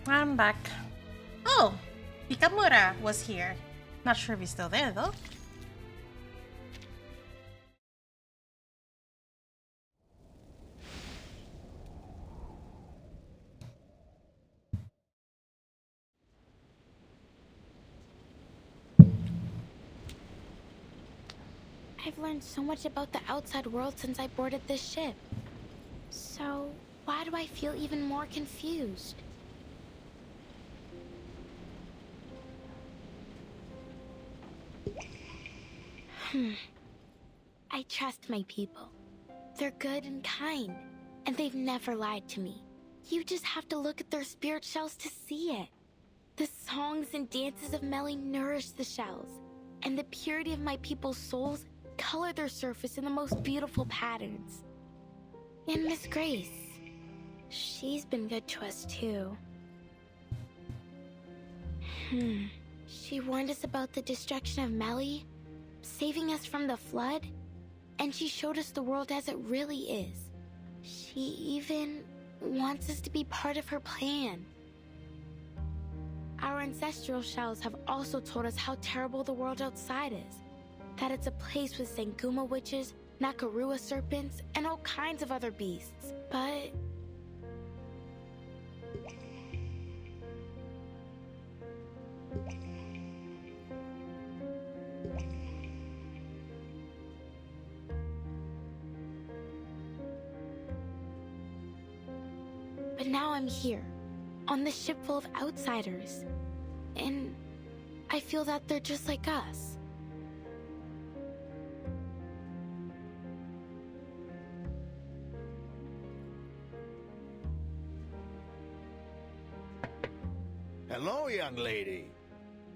I'm back. Oh, Pikamura was here. Not sure if he's still there though. I've learned so much about the outside world since I boarded this ship. So, why do I feel even more confused? I trust my people. They're good and kind, and they've never lied to me. You just have to look at their spirit shells to see it. The songs and dances of Melly nourish the shells, and the purity of my people's souls color their surface in the most beautiful patterns. And Miss Grace, she's been good to us too. She warned us about the destruction of Melly, saving us from the flood, and she showed us the world as it really is. She even wants us to be part of her plan. Our ancestral shells have also told us how terrible the world outside is. That it's a place with Sanguma witches, Nakarua serpents, and all kinds of other beasts. But now I'm here, on this ship full of outsiders. And I feel that they're just like us. Hello, young lady.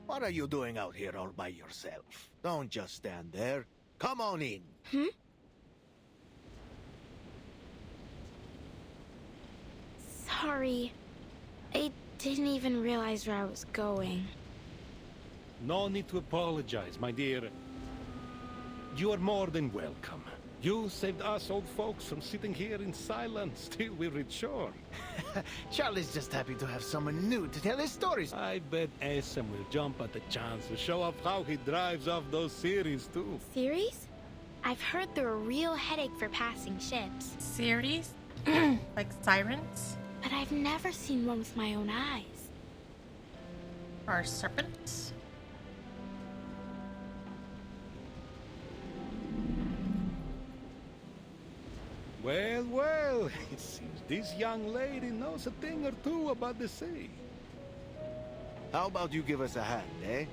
What are you doing out here all by yourself? Don't just stand there. Come on in. Sorry. I didn't even realize where I was going. No need to apologize, my dear. You are more than welcome. You saved us old folks from sitting here in silence till we reach shore. Charlie's just happy to have someone new to tell his stories. I bet Esam will jump at the chance to show off how he drives off those series, too. Series? I've heard they're a real headache for passing ships. Series? Like sirens? But I've never seen one with my own eyes. Or serpents? Well, well, it seems this young lady knows a thing or two about the sea. How about you give us a hand, eh?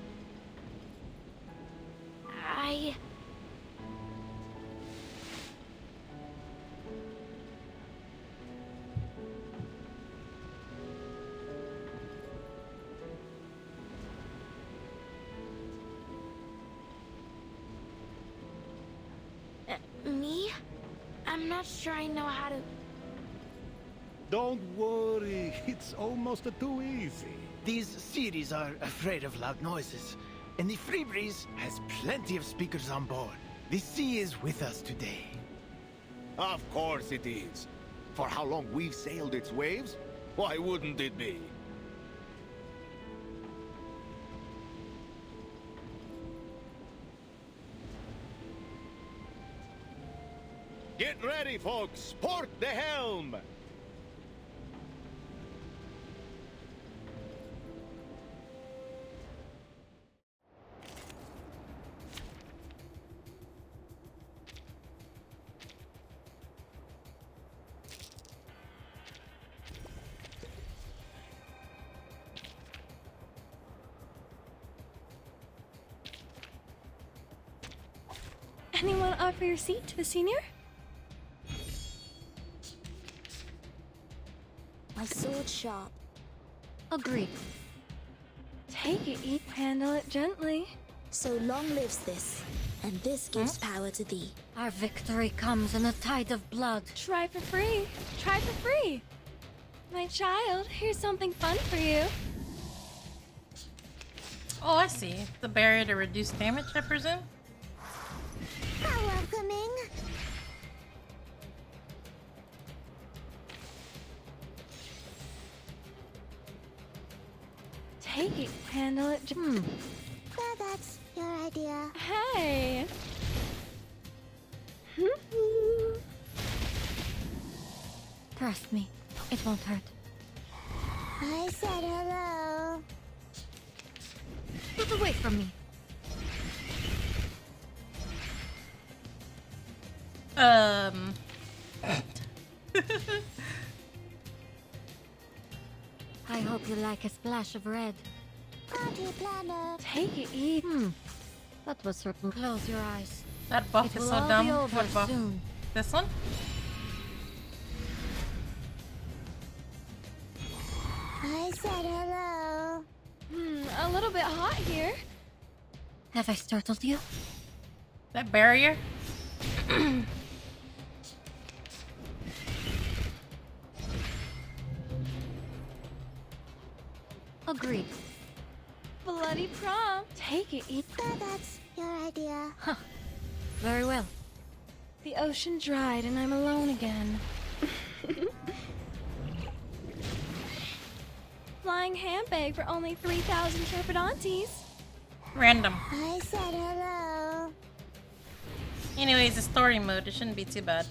Me? I'm not sure I know how to... Don't worry, it's almost too easy. These series are afraid of loud noises, and the Free Breeze has plenty of speakers on board. The sea is with us today. Of course it is. For how long we've sailed its waves, why wouldn't it be? Get ready, folks! Port the helm! Anyone offer your seat to the senior? My sword sharp. Agreed. Take it, Eve. Handle it gently. So long lives this, and this gives power to thee. Our victory comes in a tide of blood. Try for free. Try for free. My child, here's something fun for you. Oh, I see. The barrier to reduce damage, I presume? How welcoming! Take it, handle it. That's your idea. Hey. Trust me, it won't hurt. I said hello. Get away from me. I hope you like a splash of red. Party planner. Take it easy. That was certain. Close your eyes. That buff It is will so all dumb. be over What buff? soon. This one? I said hello. A little bit hot here. Have I startled you? That barrier? Agreed. Bloody prom. Take it easy. That's your idea. Very well. The ocean dried and I'm alone again. Flying handbag for only 3,000 Trepidontes. Random. I said hello. Anyways, the story mode, it shouldn't be too bad.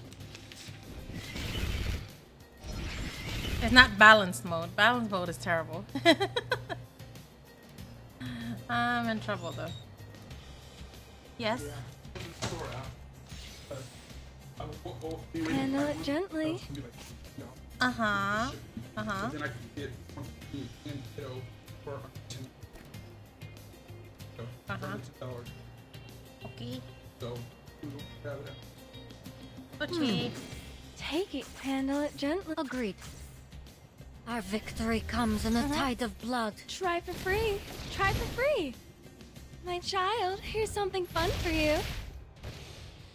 It's not balanced mode. Balanced mode is terrible. I'm in trouble though. Yes? Handle it gently. Uh-huh. Uh-huh. Then I can get $20 for Uh-huh. $2. Okay. So we will have that. Okay. Take it. Handle it gently. Agreed. Our victory comes in a tide of blood. Try for free. Try for free. My child, here's something fun for you.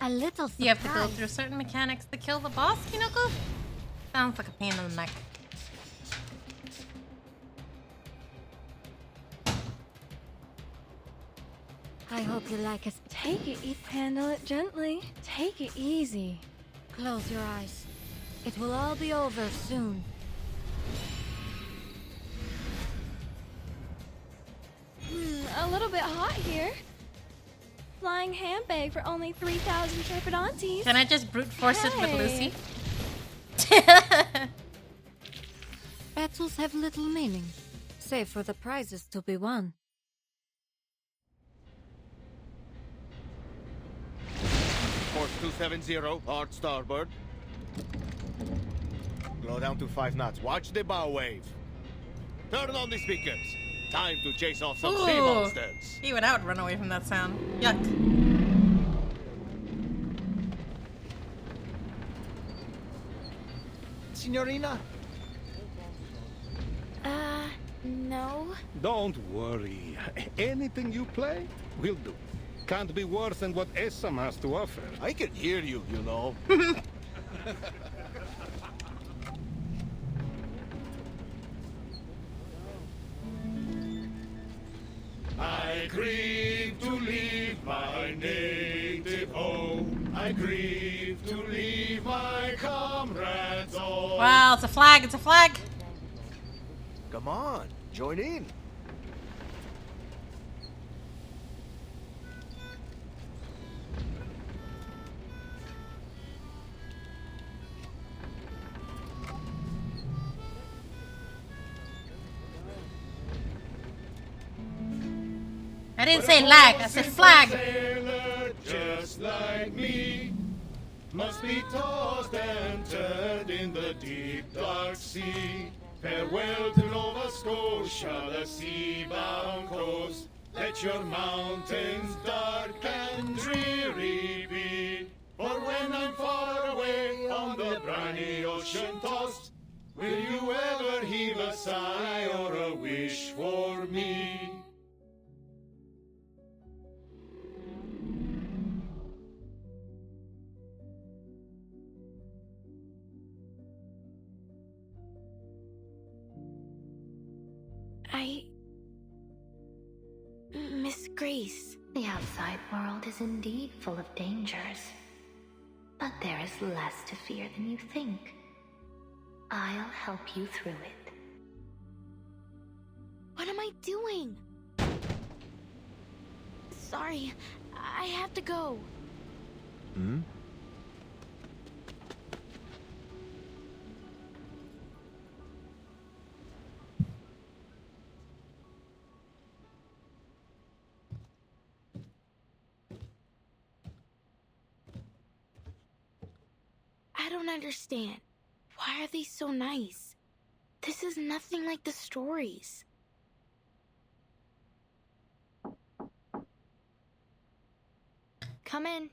A little surprise. You have to go through certain mechanics to kill the boss, Kinoko? Sounds like a pain in the neck. I hope you like us. Take it. Handle it gently. Take it easy. Close your eyes. It will all be over soon. A little bit hot here. Flying handbag for only 3,000 Trepidontes. Can I just brute force it with Hey. Lucy? Battles have little meaning, save for the prizes to be won. Course 270, hard starboard. Slow down to 5 knots. Watch the bow wave. Turn on the speakers. Time to chase off some sea Ooh. monsters. Even I would run away from that sound. Yuck. Signorina? No. Don't worry. Anything you play, we'll do. Can't be worse than what Essam has to offer. I can hear you, you know. I grieve to leave my native home. I grieve to leave my comrades all. Wow, it's a flag, it's a flag! Come on, join in. I didn't say lag, I said flag! Sailor just like me must be tossed and turned in the deep dark sea. Farewell to Nova Scotia, the sea-bound coast. Let your mountains dark and dreary be. For when I'm far away on the briny ocean tossed, will you ever heave a sigh or a wish for me? Miss Grace. The outside world is indeed full of dangers. But there is less to fear than you think. I'll help you through it. What am I doing? Sorry, I have to go. Hmm? I don't understand. Why are they so nice? This is nothing like the stories. Come in.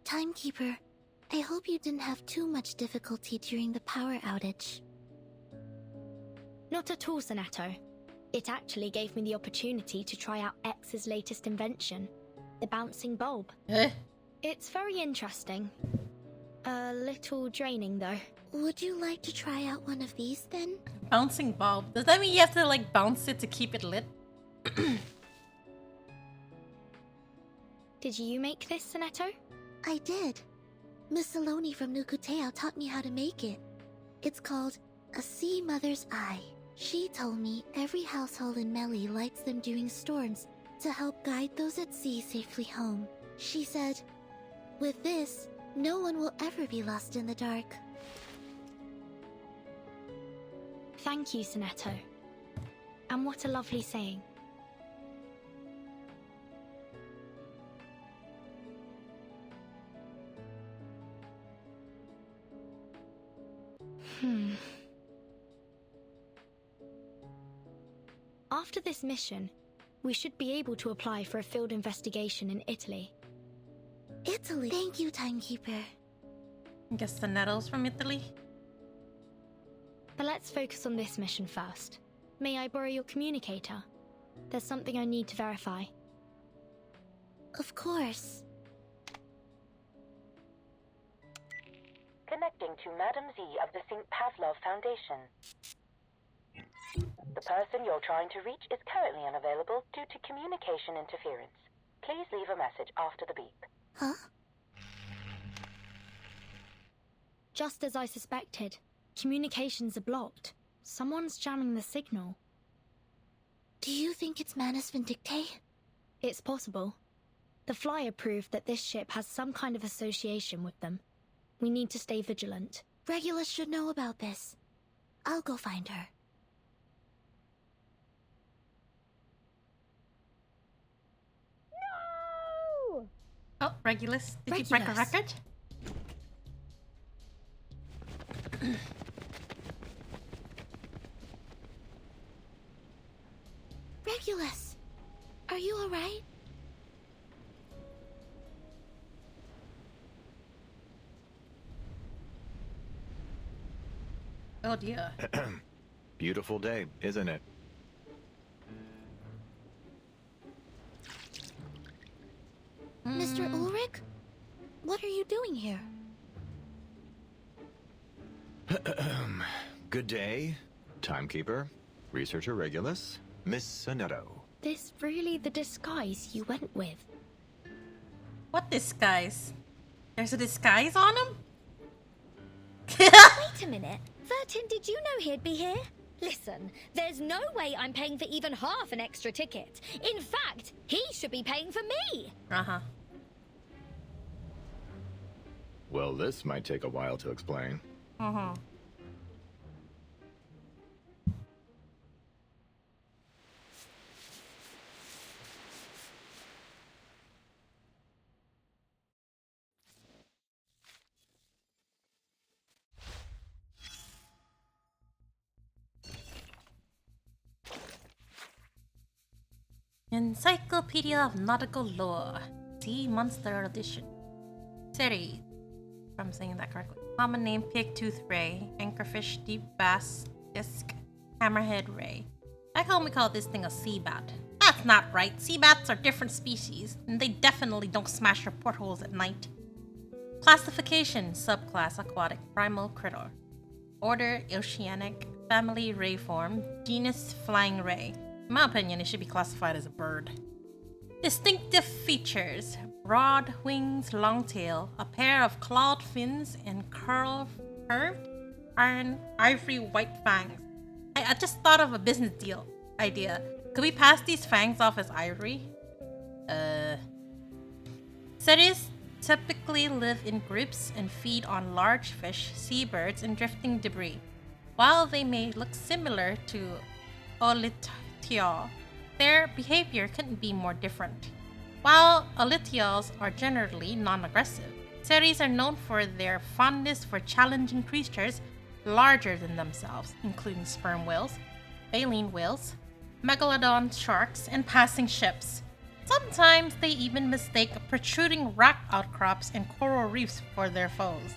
Timekeeper, I hope you didn't have too much difficulty during the power outage. Not at all, Sonato. It actually gave me the opportunity to try out X's latest invention, the bouncing bulb. Eh? It's very interesting. A little draining, though. Would you like to try out one of these then? Bouncing bulb. Does that mean you have to like bounce it to keep it lit? Did you make this, Sonato? I did. Miss Saloni from Nukuteo taught me how to make it. It's called a sea mother's eye. She told me every household in Meli lights them during storms to help guide those at sea safely home. She said, with this, no one will ever be lost in the dark. Thank you, Sonato. And what a lovely saying. After this mission, we should be able to apply for a field investigation in Italy. Italy? Thank you, Timekeeper. I guess the nettles from Italy. But let's focus on this mission first. May I borrow your communicator? There's something I need to verify. Of course. Connecting to Madam Z of the St. Pavlov Foundation. The person you're trying to reach is currently unavailable due to communication interference. Please leave a message after the beep. Huh? Just as I suspected, communications are blocked. Someone's jamming the signal. Do you think it's Manus Vindicte? It's possible. The flyer proved that this ship has some kind of association with them. We need to stay vigilant. Regulus should know about this. I'll go find her. No! Oh, Regulus. Did you break a record? Regulus! Are you alright? Oh dear. Beautiful day, isn't it? Mr. Ulrich? What are you doing here? Good day, Timekeeper, Researcher Regulus, Miss Sonetto. This really the disguise you went with? What disguise? There's a disguise on him? Wait a minute. Vertin, did you know he'd be here? Listen, there's no way I'm paying for even half an extra ticket. In fact, he should be paying for me. Uh-huh. Well, this might take a while to explain. Uh-huh. Encyclopedia of Nautical Lore. Sea Monster Edition. City. If I'm saying that correctly. Common name pig-tooth ray. Anchorfish, deep bass, disc, hammerhead ray. Back home we call this thing a sea bat. That's not right. Sea bats are different species, and they definitely don't smash your portholes at night. Classification. Subclass aquatic primal critter. Order oceanic. Family ray form. Genus flying ray. In my opinion, it should be classified as a bird. Distinctive features: broad wings, long tail, a pair of clawed fins, and curved ivory white fangs. I just thought of a business deal idea. Could we pass these fangs off as ivory? Ceres typically live in groups and feed on large fish, seabirds, and drifting debris. While they may look similar to Olithial, their behavior couldn't be more different. While Olithials are generally non-aggressive, Ceres are known for their fondness for challenging creatures larger than themselves, including sperm whales, baleen whales, megalodon sharks, and passing ships. Sometimes they even mistake protruding rock outcrops and coral reefs for their foes.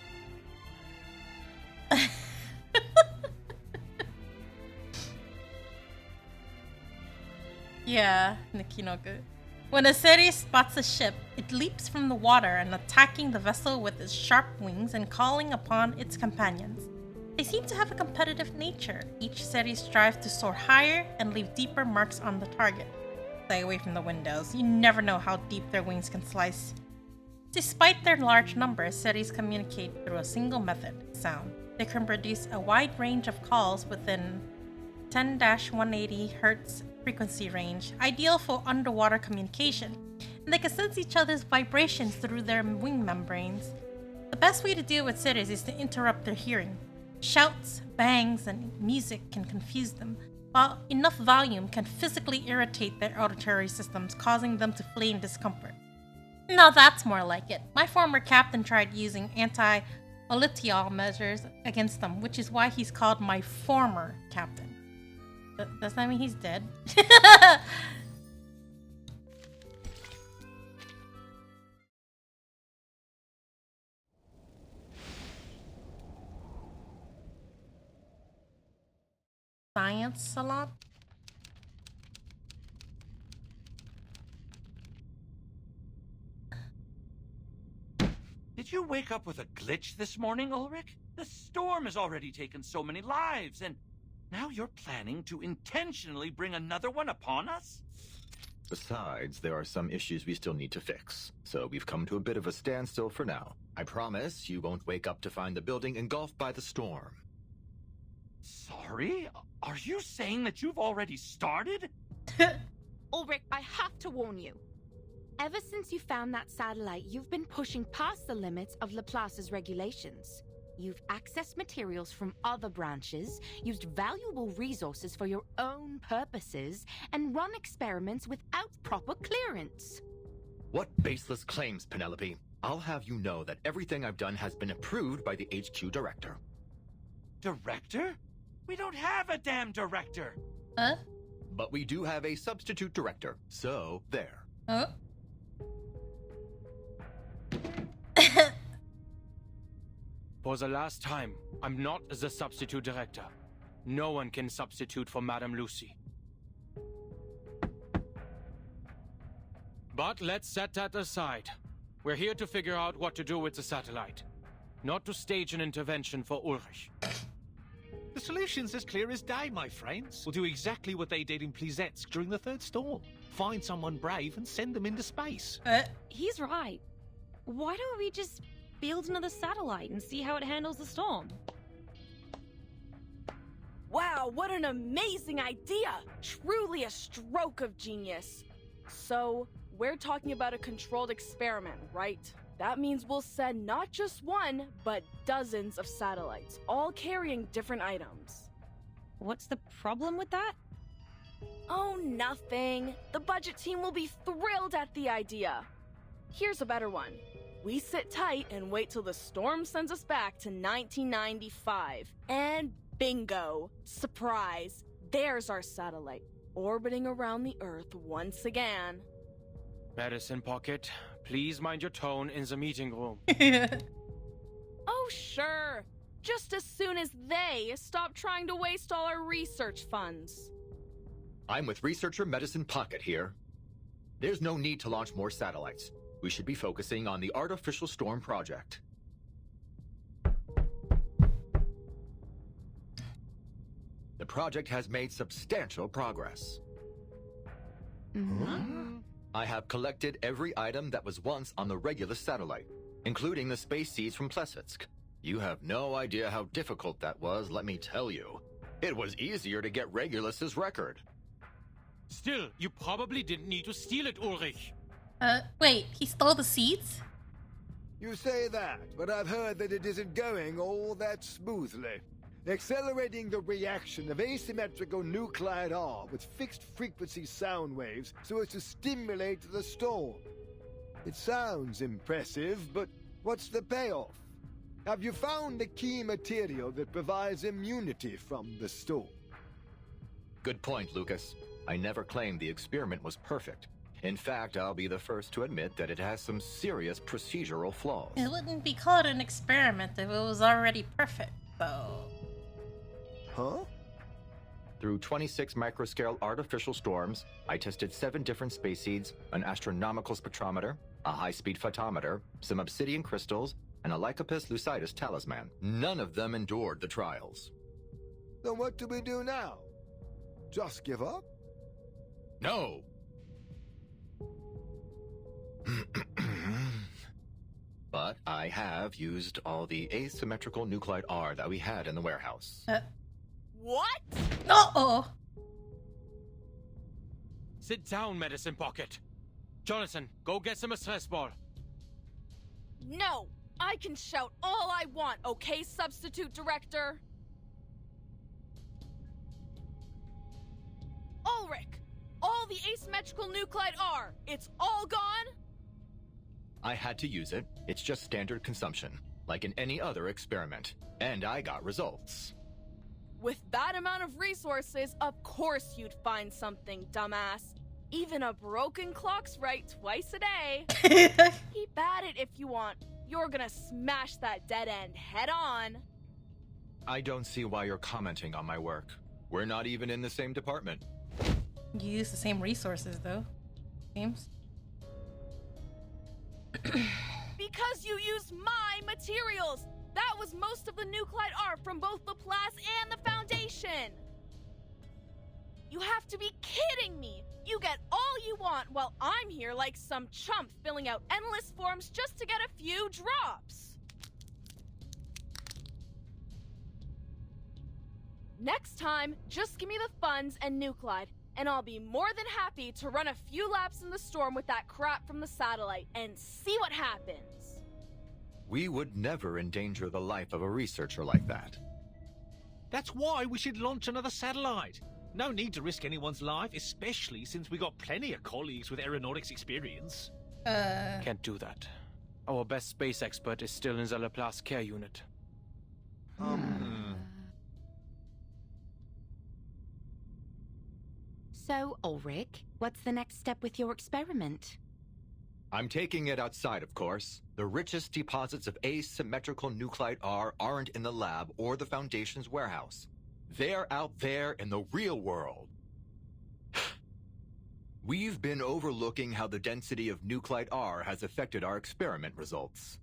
Yeah, Nikinoku. When a Ceres spots a ship, it leaps from the water and attacking the vessel with its sharp wings and calling upon its companions. They seem to have a competitive nature. Each Ceres strives to soar higher and leave deeper marks on the target. Stay away from the windows. You never know how deep their wings can slice. Despite their large numbers, Ceres communicate through a single method, sound. They can produce a wide range of calls within 10-180 Hz frequency range, ideal for underwater communication, and they can sense each other's vibrations through their wing membranes. The best way to deal with Ceres is to interrupt their hearing. Shouts, bangs, and music can confuse them, while enough volume can physically irritate their auditory systems, causing them to flee in discomfort. Now that's more like it. My former captain tried using anti-olithial measures against them, which is why he's called my former captain. Does that mean he's dead? Science salon? Did you wake up with a glitch this morning, Ulrich? The storm has already taken so many lives, and now you're planning to intentionally bring another one upon us? Besides, there are some issues we still need to fix, so we've come to a bit of a standstill for now. I promise you won't wake up to find the building engulfed by the storm. Sorry? Are you saying that you've already started? Ulrich, I have to warn you. Ever since you found that satellite, you've been pushing past the limits of Laplace's regulations. You've accessed materials from other branches, used valuable resources for your own purposes, and run experiments without proper clearance. What baseless claims, Penelope? I'll have you know that everything I've done has been approved by the HQ director. Director? We don't have a damn director! Huh? But we do have a substitute director, so there. Huh? For the last time, I'm not the substitute director. No one can substitute for Madame Lucy. But let's set that aside. We're here to figure out what to do with the satellite, not to stage an intervention for Ulrich. The solution's as clear as day, my friends. We'll do exactly what they did in Plisetsk during the third storm. Find someone brave and send them into space. He's right. Why don't we just build another satellite and see how it handles the storm? Wow, what an amazing idea! Truly a stroke of genius. So, we're talking about a controlled experiment, right? That means we'll send not just one, but dozens of satellites, all carrying different items. What's the problem with that? Oh, nothing. The budget team will be thrilled at the idea. Here's a better one. We sit tight and wait till the storm sends us back to 1995. And bingo! Surprise! There's our satellite, orbiting around the Earth once again. Medicine Pocket, please mind your tone in the meeting room. Oh, sure. Just as soon as they stop trying to waste all our research funds. I'm with researcher Medicine Pocket here. There's no need to launch more satellites. We should be focusing on the artificial storm project. The project has made substantial progress. I have collected every item that was once on the Regulus satellite, including the space seeds from Plesetsk. You have no idea how difficult that was, let me tell you. It was easier to get Regulus's record. Still, you probably didn't need to steal it, Ulrich. Wait, he stole the seeds? You say that, but I've heard that it isn't going all that smoothly. Accelerating the reaction of asymmetrical nuclide R with fixed frequency sound waves so as to stimulate the storm. It sounds impressive, but what's the payoff? Have you found the key material that provides immunity from the storm? Good point, Lucas. I never claimed the experiment was perfect. In fact, I'll be the first to admit that it has some serious procedural flaws. It wouldn't be called an experiment if it was already perfect, though. Huh? Through 26 microscale artificial storms, I tested 7 different space seeds, an astronomical spectrometer, a high-speed photometer, some obsidian crystals, and a Lycopus lucidus talisman. None of them endured the trials. Then what do we do now? Just give up? No! But I have used all the asymmetrical nuclide R that we had in the warehouse. What? Uh-oh! Sit down, Medicine Pocket. Jonathan, go get some stress ball. No! I can shout all I want, okay, Substitute Director? Ulrich! All the asymmetrical nuclide R, it's all gone? I had to use it. It's just standard consumption, like in any other experiment. And I got results. With that amount of resources, of course you'd find something, dumbass. Even a broken clock's right twice a day. Keep at it if you want. You're gonna smash that dead end head on. I don't see why you're commenting on my work. We're not even in the same department. You use the same resources, though. Seems. Because you used my materials! That was most of the nuclide R from both Laplace and the Foundation! You have to be kidding me! You get all you want while I'm here like some chump filling out endless forms just to get a few drops! Next time, just give me the funds and nuclide, and I'll be more than happy to run a few laps in the storm with that crap from the satellite and see what happens. We would never endanger the life of a researcher like that. That's why we should launch another satellite. No need to risk anyone's life, especially since we got plenty of colleagues with aeronautics experience. Can't do that. Our best space expert is still in the Laplace care unit. So, Ulrich, what's the next step with your experiment? I'm taking it outside, of course. The richest deposits of asymmetrical nuclide R aren't in the lab or the Foundation's warehouse. They're out there in the real world. We've been overlooking how the density of nuclide R has affected our experiment results.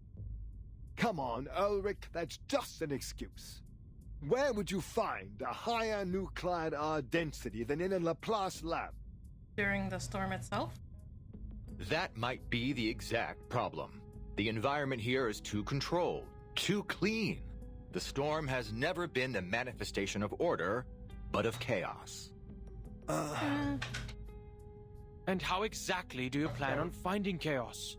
Come on, Ulrich, that's just an excuse. Where would you find a higher nuclide R density than in a Laplace lab? During the storm itself? That might be the exact problem. The environment here is too controlled, too clean. The storm has never been the manifestation of order, but of chaos. And how exactly do you plan on finding chaos?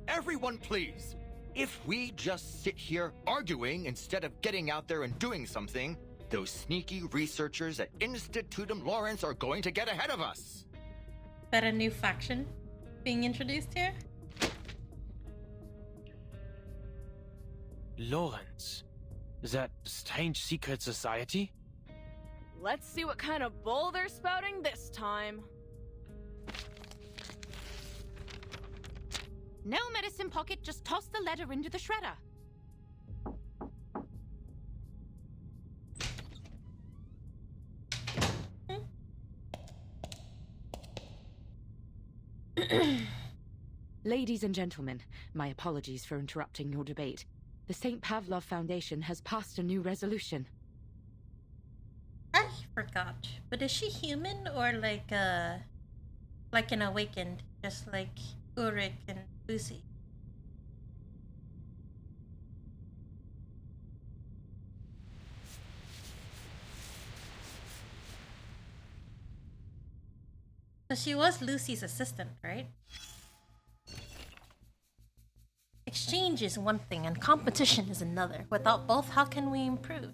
Everyone, please! If we just sit here arguing instead of getting out there and doing something, those sneaky researchers at Institutum Lawrence are going to get ahead of us! Is that a new faction being introduced here? Lawrence? That strange secret society? Let's see what kind of bull they're spouting this time. No, Medicine Pocket, just toss the letter into the shredder. Ladies and gentlemen, my apologies for interrupting your debate. The St. Pavlov Foundation has passed a new resolution. I Forgot. But is she human or like an awakened, just like Ulrich and Lucy? So she was Lucy's assistant, right? Exchange is one thing and competition is another. Without both, how can we improve?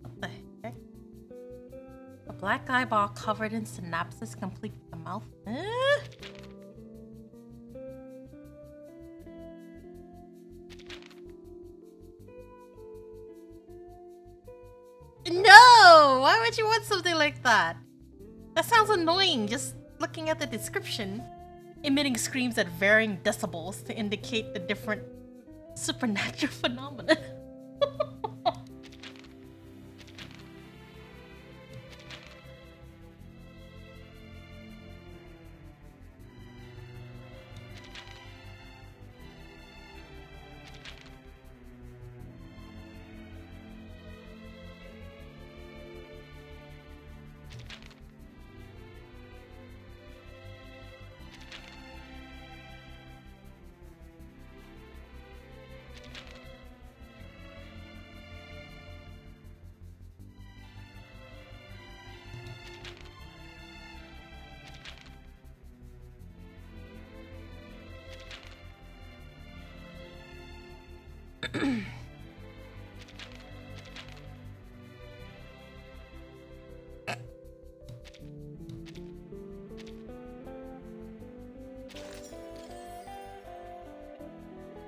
What the heck? A black eyeball covered in synapses complete with the mouth. No! Why would you want something like that? That sounds annoying, just looking at the description. Emitting screams at varying decibels to indicate the different supernatural phenomena.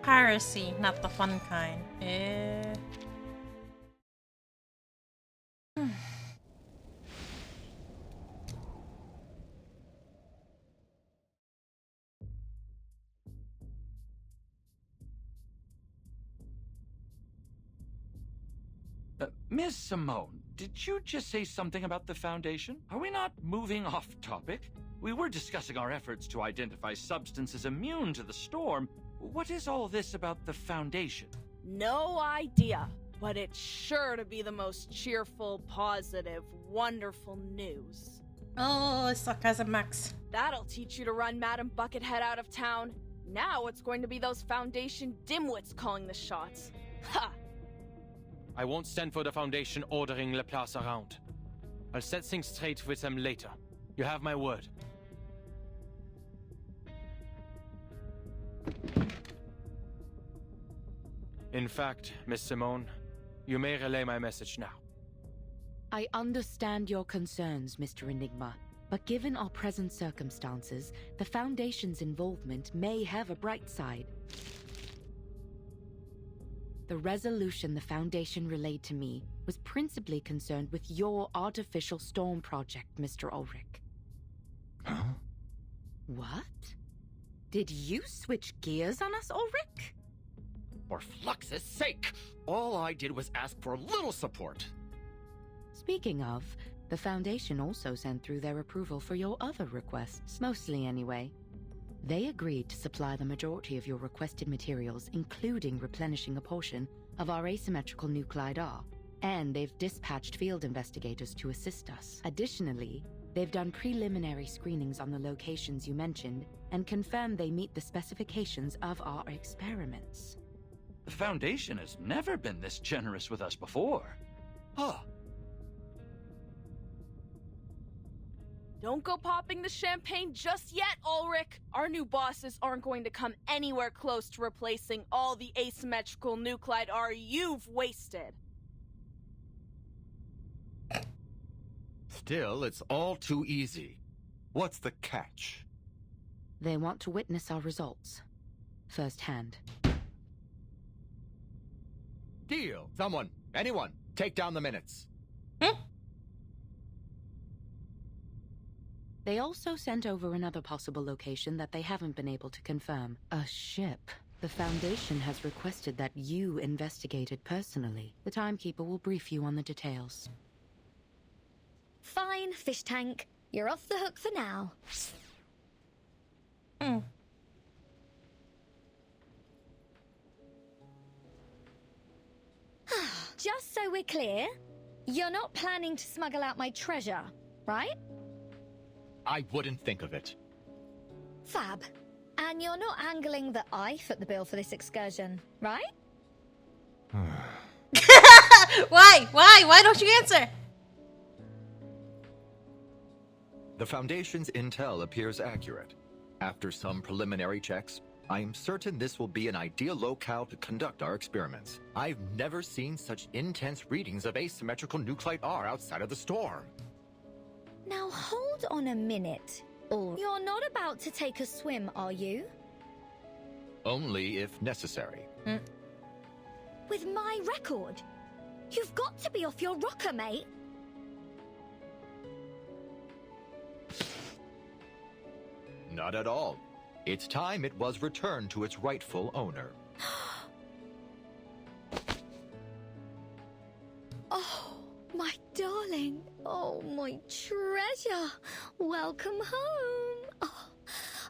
Piracy, not the fun kind. Miss Simone, did you just say something about the Foundation? Are we not moving off topic? We were discussing our efforts to identify substances immune to the storm. What is all this about the Foundation? No idea, but it's sure to be the most cheerful, positive, wonderful news. Oh, sarcasm max. That'll teach you to run Madam Buckethead out of town. Now it's going to be those Foundation dimwits calling the shots. Ha! I won't stand for the Foundation ordering Laplace around. I'll set things straight with them later. You have my word. In fact, Miss Simone, you may relay my message now. I understand your concerns, Mr. Enigma, but given our present circumstances, the Foundation's involvement may have a bright side. The resolution the Foundation relayed to me was principally concerned with your artificial storm project, Mr. Ulrich. Huh? What? Did you switch gears on us, Ulrich? For Flux's sake! All I did was ask for a little support. Speaking of, the Foundation also sent through their approval for your other requests, mostly anyway. They agreed to supply the majority of your requested materials, including replenishing a portion of our asymmetrical nuclide R, and they've dispatched field investigators to assist us. Additionally, they've done preliminary screenings on the locations you mentioned and confirmed they meet the specifications of our experiments. The Foundation has never been this generous with us before. Huh. Don't go popping the champagne just yet, Ulrich. Our new bosses aren't going to come anywhere close to replacing all the asymmetrical nuclide R you've wasted. Still, it's all too easy. What's the catch? They want to witness our results. Firsthand. Deal. Someone, anyone, take down the minutes. They also sent over another possible location that they haven't been able to confirm. A ship. The Foundation has requested that you investigate it personally. The Timekeeper will brief you on the details. Fine, fish tank. You're off the hook for now. Just so we're clear, you're not planning to smuggle out my treasure, right? I wouldn't think of it. Fab. And you're not angling that I foot the bill for this excursion, right? Why? Why don't you answer? The Foundation's intel appears accurate. After some preliminary checks, I am certain this will be an ideal locale to conduct our experiments. I've never seen such intense readings of asymmetrical nuclide R outside of the storm. Now hold on a minute. You're not about to take a swim, are you? Only if necessary. With my record? You've got to be off your rocker, mate. Not at all. It's time it was returned to its rightful owner. Oh, my darling. Oh, my treasure. Welcome home. Oh,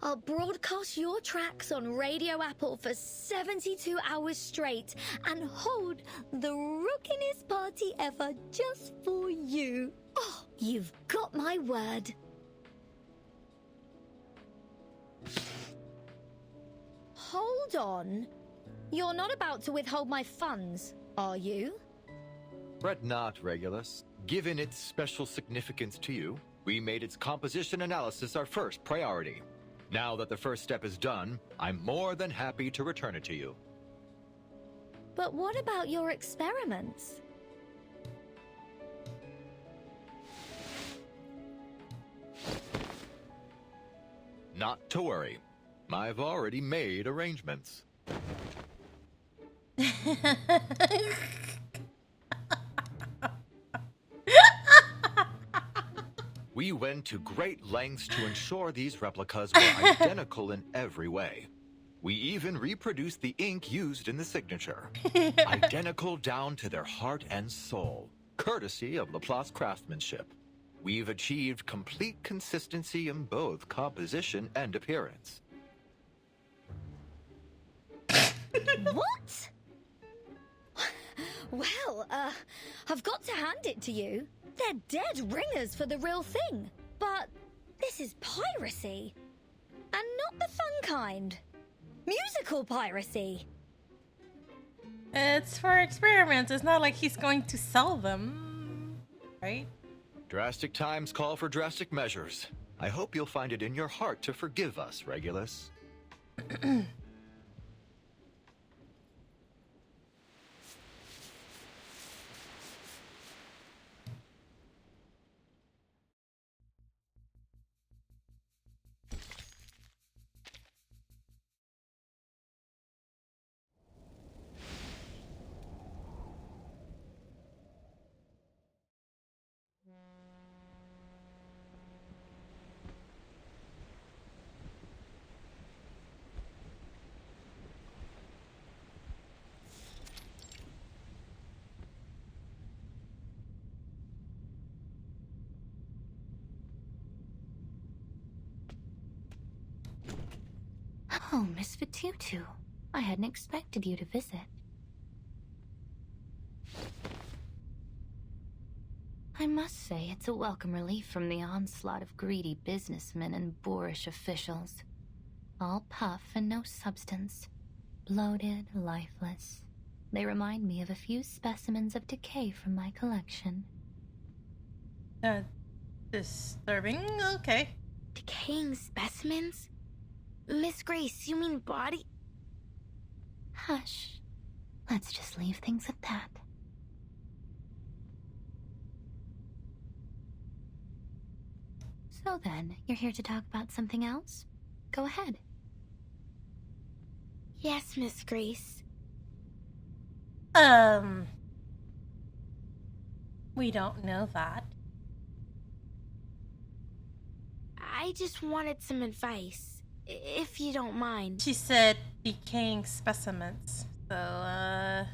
I'll broadcast your tracks on Radio Apple for 72 hours straight and hold the rockinest party ever just for you. Oh, you've got my word. Hold on. You're not about to withhold my funds, are you? Fret not, Regulus. Given its special significance to you, we made its composition analysis our first priority. Now that the first step is done, I'm more than happy to return it to you. But what about your experiments? Not to worry. I've already made arrangements. We went to great lengths to ensure these replicas were identical in every way. We even reproduced the ink used in the signature. Identical down to their heart and soul, courtesy of Laplace craftsmanship. We've achieved complete consistency in both composition and appearance. What? Well, I've got to hand it to you. They're dead ringers for the real thing. But this is piracy. And not the fun kind. Musical piracy. It's for experiments. It's not like he's going to sell them, right? Drastic times call for drastic measures. I hope you'll find it in your heart to forgive us, Regulus. Oh, Miss pt2. I hadn't expected you to visit. I must say it's a welcome relief from the onslaught of greedy businessmen and boorish officials. All puff and no substance. Bloated, lifeless. They remind me of a few specimens of decay from my collection. Disturbing? Okay. Decaying specimens? Miss Grace, you mean body? Hush. Let's just leave things at that. So then, you're here to talk about something else? Go ahead. Yes, Miss Grace. We don't know that. I just wanted some advice, if you don't mind. She said decaying specimens. So,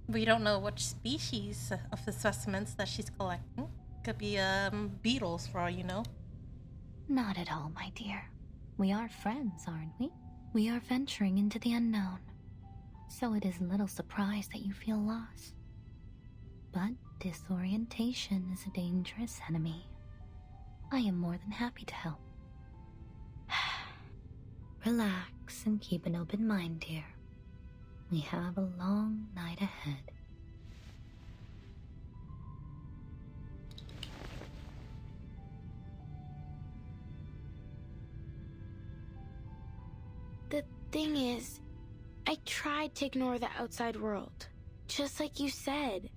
we don't know which species of the specimens that she's collecting. Could be beetles for all you know. Not at all, my dear. We are friends, aren't we? We are venturing into the unknown. So it is little surprise that you feel lost. But disorientation is a dangerous enemy. I am more than happy to help. Relax and keep an open mind, dear. We have a long night ahead. The thing is, I tried to ignore the outside world, just like you said,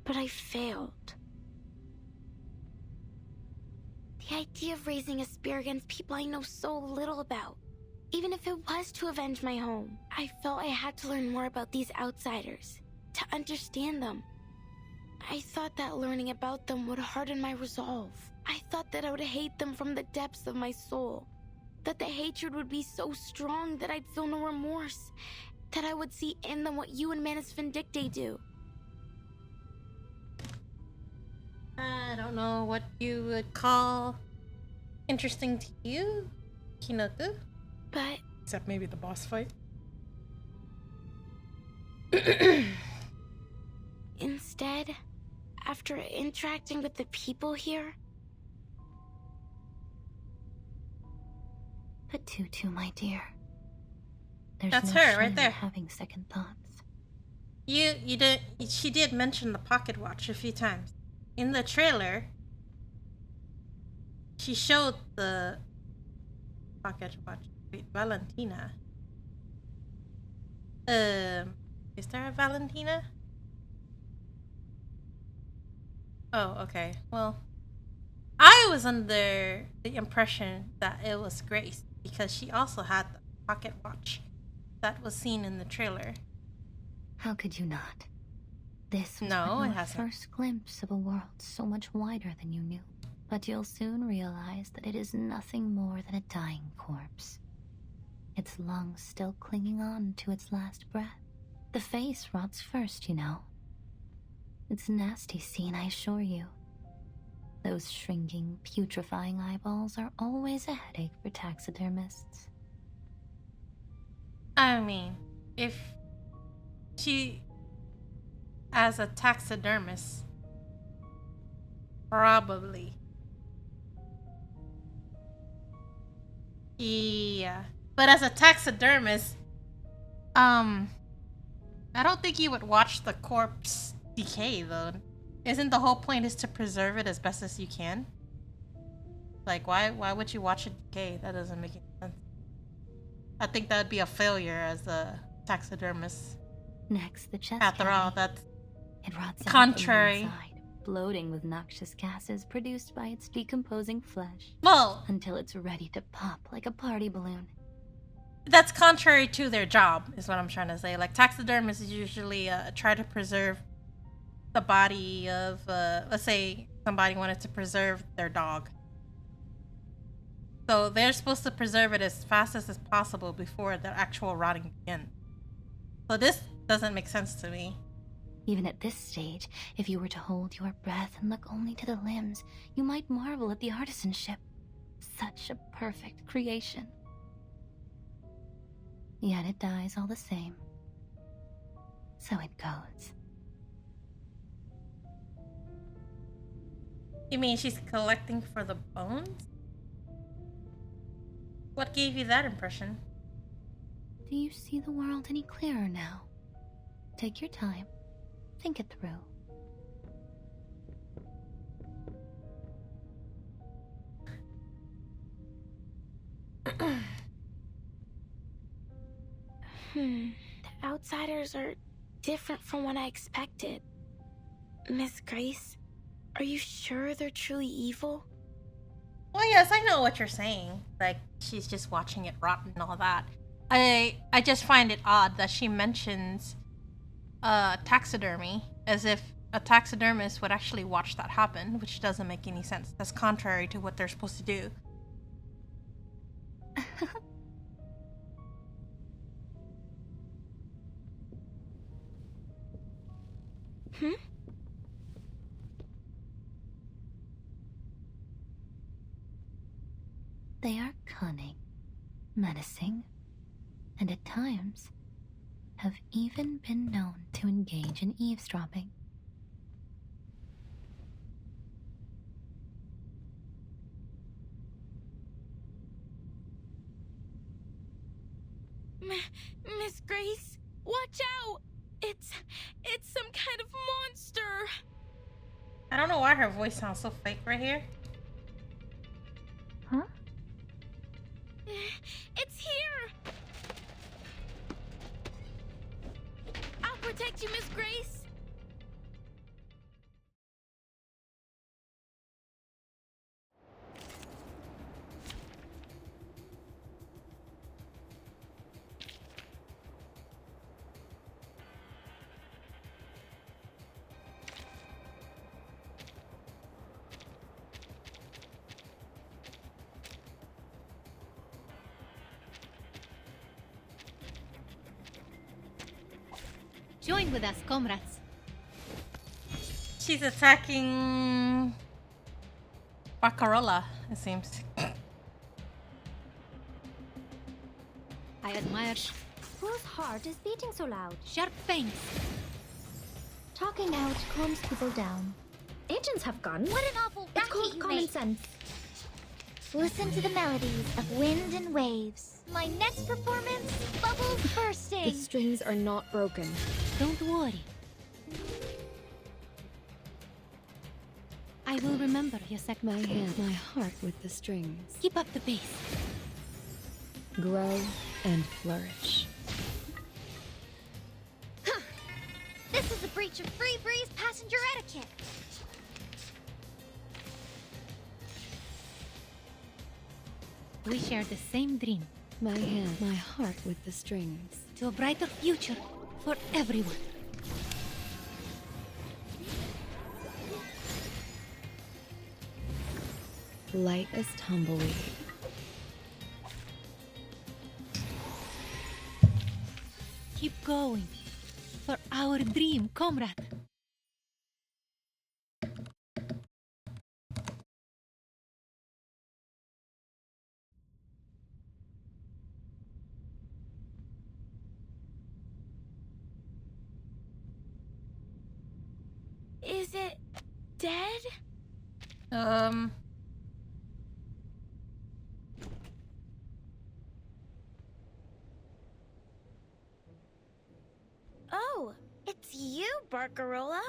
but I failed. The idea of raising a spear against people I know so little about, even if it was to avenge my home, I felt I had to learn more about these outsiders, to understand them. I thought that learning about them would harden my resolve. I thought that I would hate them from the depths of my soul. That the hatred would be so strong that I'd feel no remorse. That I would see in them what you and Manus Vindicte do. I don't know what you would call interesting to you, Kinoku. But... except maybe the boss fight. Instead, after interacting with the people here... pt2, my dear. There's That's no her shame right there. in having second thoughts. She did mention the pocket watch a few times. In the trailer, she showed the pocket watch. Wait, Valentina. Is there a Valentina? Oh, okay. Well, I was under the impression that it was Grace because she also had the pocket watch that was seen in the trailer. How could you not? This was No, but it your hasn't. first glimpse of a world so much wider than you knew. But you'll soon realize that it is nothing more than a dying corpse. Its lungs still clinging on to its last breath. The face rots first, you know. It's a nasty scene, I assure you. Those shrinking, putrefying eyeballs are always a headache for taxidermists. I mean, if she, as a taxidermist, probably. Yeah. But as a taxidermist, I don't think you would watch the corpse decay, though. Isn't the whole point is to preserve it as best as you can? Like, why would you watch it decay? That doesn't make any sense. I think that would be a failure as a taxidermist. Next, the chest After all, cavity. that's It rots contrary. out from the inside, bloating with noxious gases produced by its decomposing flesh. Well, until it's ready to pop like a party balloon. That's contrary to their job, is what I'm trying to say. Like, taxidermists usually try to preserve the body of, let's say somebody wanted to preserve their dog. So they're supposed to preserve it as fast as possible before the actual rotting begins. So this doesn't make sense to me. Even at this stage, if you were to hold your breath and look only to the limbs, you might marvel at the artisanship. Such a perfect creation. Yet it dies all the same. So it goes. You mean she's collecting for the bones? What gave you that impression? Do you see the world any clearer now? Take your time. Think it through. The outsiders are different from what I expected. Miss Grace, are you sure they're truly evil? Well, yes, I know what you're saying. Like, she's just watching it rot and all that. I just find it odd that she mentions taxidermy as if a taxidermist would actually watch that happen, which doesn't make any sense. That's contrary to what they're supposed to do. They are cunning, menacing, and at times have even been known to engage in eavesdropping. Miss Grace, watch out! It's some kind of monster! I don't know why her voice sounds so fake right here. Huh? It's here! I'll protect you, Miss Grace! Join with us, comrades. She's attacking Barcarola, it seems. I admire Whose heart is beating so loud? sharp fangs. Talking out calms people down. Agents have guns. What an awful It's racket called you common make. sense. Listen to the melodies of wind and waves. My next performance, bubbles bursting. The strings are not broken. Don't worry. I will remember your My hand, my heart with the strings. Keep up the pace. Grow and flourish. This is a breach of Free Breeze passenger etiquette. We share the same dream. My hand, my heart with the strings. To a brighter future for everyone. Light as tumbleweed. Keep going. For our dream, comrade. Is it dead? Oh, it's you, Barcarola.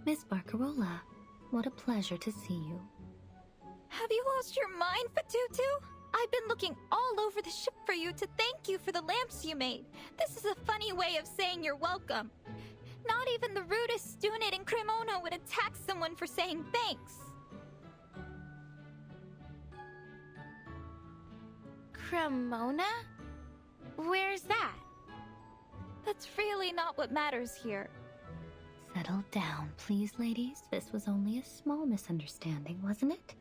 Miss Barcarola, what a pleasure to see you. Have you lost your mind, pt2? I've been looking all over the ship for you to thank you for the lamps you made. This is a funny way of saying you're welcome. Not even the rudest student in Cremona would attack someone for saying thanks. Cremona? Where's that? That's really not what matters here. Settle down, please, ladies. This was only a small misunderstanding, wasn't it?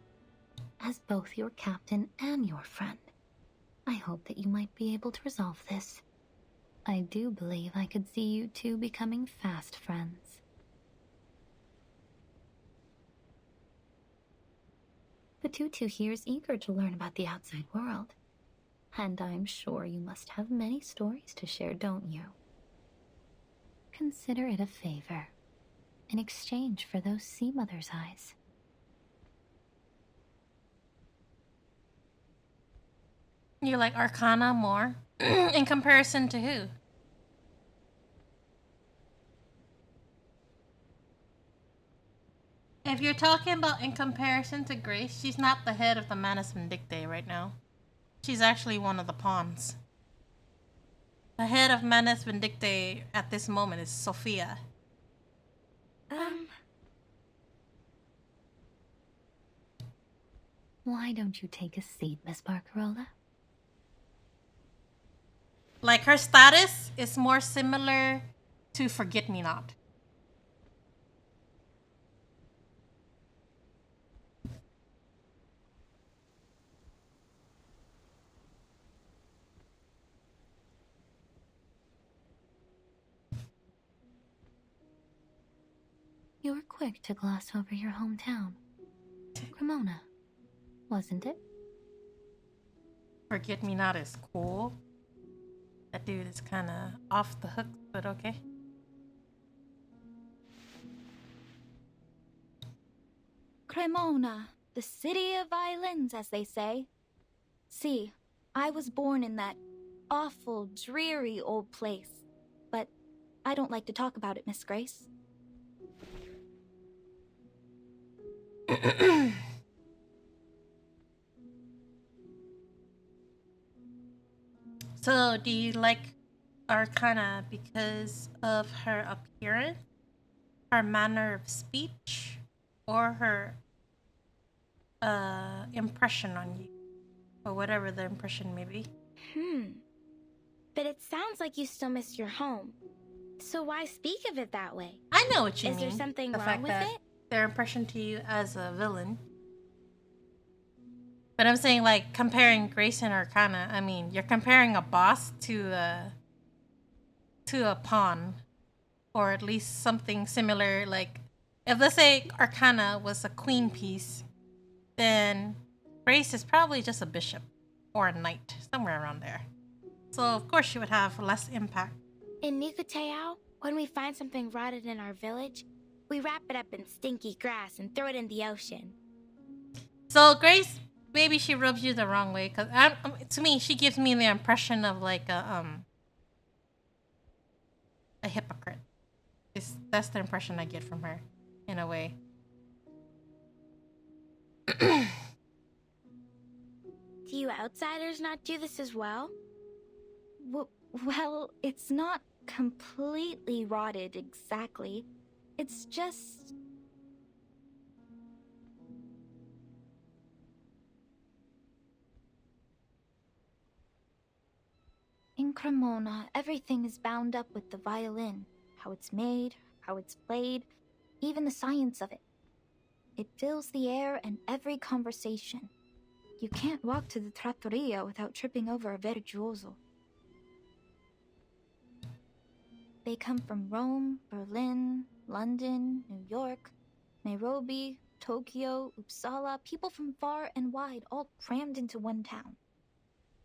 As both your captain and your friend, I hope that you might be able to resolve this. I do believe I could see you two becoming fast friends. pt2 here is eager to learn about the outside world. And I'm sure you must have many stories to share, don't you? Consider it a favor, in exchange for those sea mother's eyes. You like Arcana more? In comparison to who? If you're talking about in comparison to Grace, she's not the head of the Manus Vindictae right now. She's actually one of the pawns. The head of Manus Vindictae at this moment is Sophia. Why don't you take a seat, Miss Barcarola? Like, her status is more similar to Forget-Me-Not. You were quick to gloss over your hometown. Cremona, wasn't it? Forget-me-not is cool. That dude is kind of off the hook, but okay. Cremona, the city of violins, as they say. See, I was born in that awful, dreary old place. But I don't like to talk about it, Miss Grace. So, do you like Arcana because of her appearance, her manner of speech, or her impression on you? Or whatever the impression may be. But it sounds like you still miss your home. So why speak of it that way? I know what you mean. Is there something the wrong fact with that it? Their impression to you as a villain. But I'm saying, like, comparing Grace and Arcana, I mean, you're comparing a boss to a pawn. Or at least something similar, like, if let's say Arcana was a queen piece, then Grace is probably just a bishop. Or a knight, somewhere around there. So, of course, she would have less impact. In Nukuteo, when we find something rotted in our village, we wrap it up in stinky grass and throw it in the ocean. So, Grace, maybe she rubs you the wrong way, because to me, she gives me the impression of, like, a hypocrite. That's the impression I get from her, in a way. Do you outsiders not do this as well? Well, it's not completely rotted exactly. It's just... In Cremona, everything is bound up with the violin. How it's made, how it's played, even the science of it. It fills the air and every conversation. You can't walk to the trattoria without tripping over a virtuoso. They come from Rome, Berlin, London, New York, Nairobi, Tokyo, Uppsala, people from far and wide, all crammed into one town.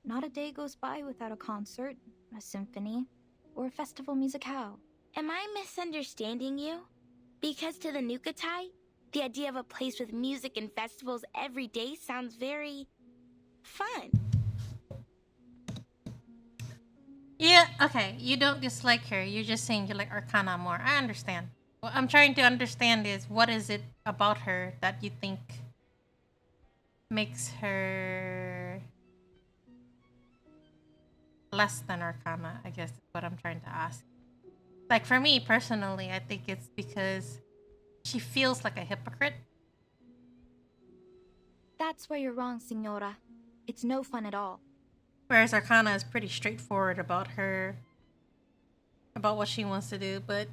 Not a day goes by without a concert, a symphony, or a festival musicale. Am I misunderstanding you? Because to the Nukatai, the idea of a place with music and festivals every day sounds very fun. Yeah, okay. You don't dislike her. You're just saying you like Arcana more. I understand. What I'm trying to understand is, what is it about her that you think makes her less than Arcana, I guess is what I'm trying to ask. Like, for me personally, I think it's because she feels like a hypocrite. That's where you're wrong, Signora. It's no fun at all. Whereas Arcana is pretty straightforward about what she wants to do. But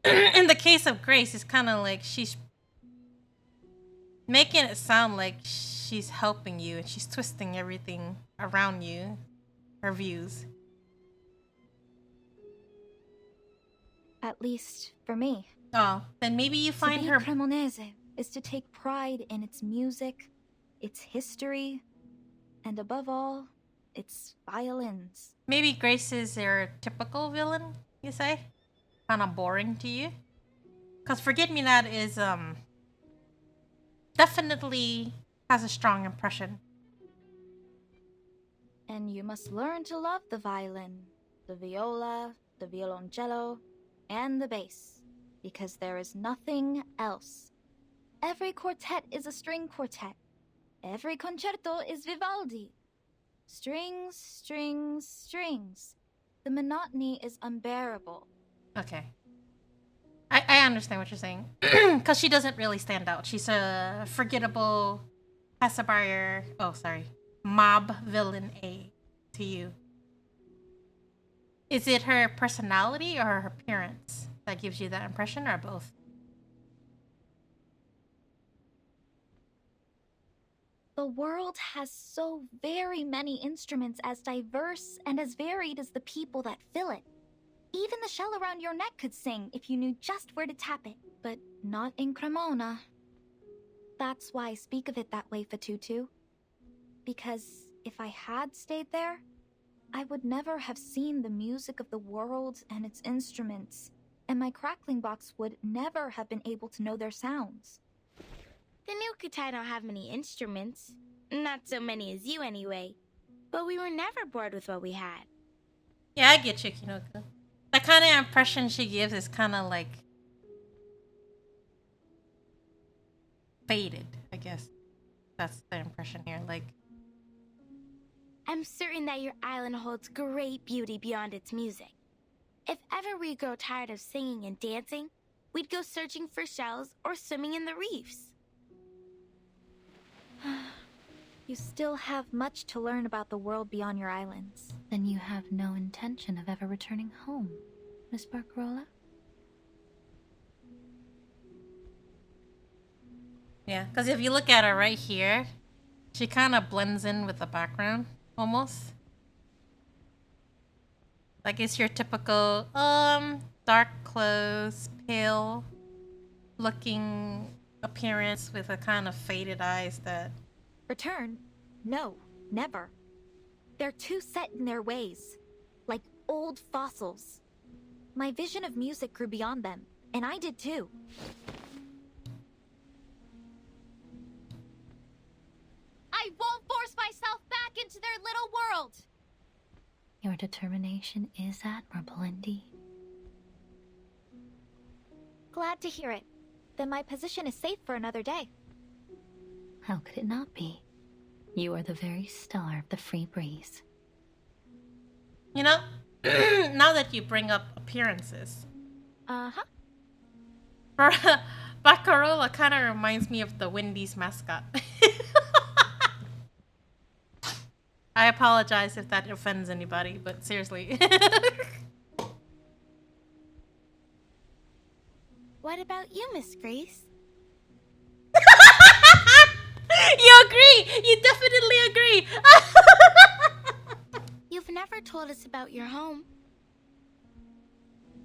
in the case of Grace, it's kind of like she's making it sound like she's helping you, and she's twisting everything around you, her views. At least for me. Oh, then maybe you find to be her... Cremonese is to take pride in its music, its history, and above all, its violins. Maybe Grace is your typical villain, you say? Kind of boring to you? Because Forget-Me-Not is, definitely has a strong impression. And you must learn to love the violin, the viola, the violoncello, and the bass, because there is nothing else. Every quartet is a string quartet. Every concerto is Vivaldi. Strings, strings, strings. The monotony is unbearable. Okay. I understand what you're saying. Because she doesn't really stand out. She's a forgettable pacifier. Oh, sorry. Mob villain A to you. Is it her personality or her appearance that gives you that impression, or both? The world has so very many instruments as diverse and as varied as the people that fill it. Even the shell around your neck could sing if you knew just where to tap it. But not in Cremona. That's why I speak of it that way, pt2. Because if I had stayed there, I would never have seen the music of the world and its instruments, and my crackling box would never have been able to know their sounds. The new Kutai don't have many instruments. Not so many as you, anyway. But we were never bored with what we had. Yeah, I get you, Kinoko. The kind of impression she gives is kind of like faded, I guess. That's the impression here. Like, I'm certain that your island holds great beauty beyond its music. If ever we grow tired of singing and dancing, we'd go searching for shells or swimming in the reefs. You still have much to learn about the world beyond your islands. Then you have no intention of ever returning home, Miss Barcarola? yeah, because if you look at her right here, she kind of blends in with the background, almost. Like, it's your typical, dark clothes, pale looking appearance with a kind of faded eyes that... Return? No, never. They're too set in their ways, like old fossils. My vision of music grew beyond them, and I did too. I won't force myself back into their little world! Your determination is admirable indeed. Glad to hear it. Then my position is safe for another day. How could it not be? You are the very star of the free breeze. You know, now that you bring up appearances, Uh-huh. Barcarola kind of reminds me of the Wendy's mascot. I apologize if that offends anybody, but seriously. What about you, Miss Grace? You agree! You definitely agree! You've never told us about your home.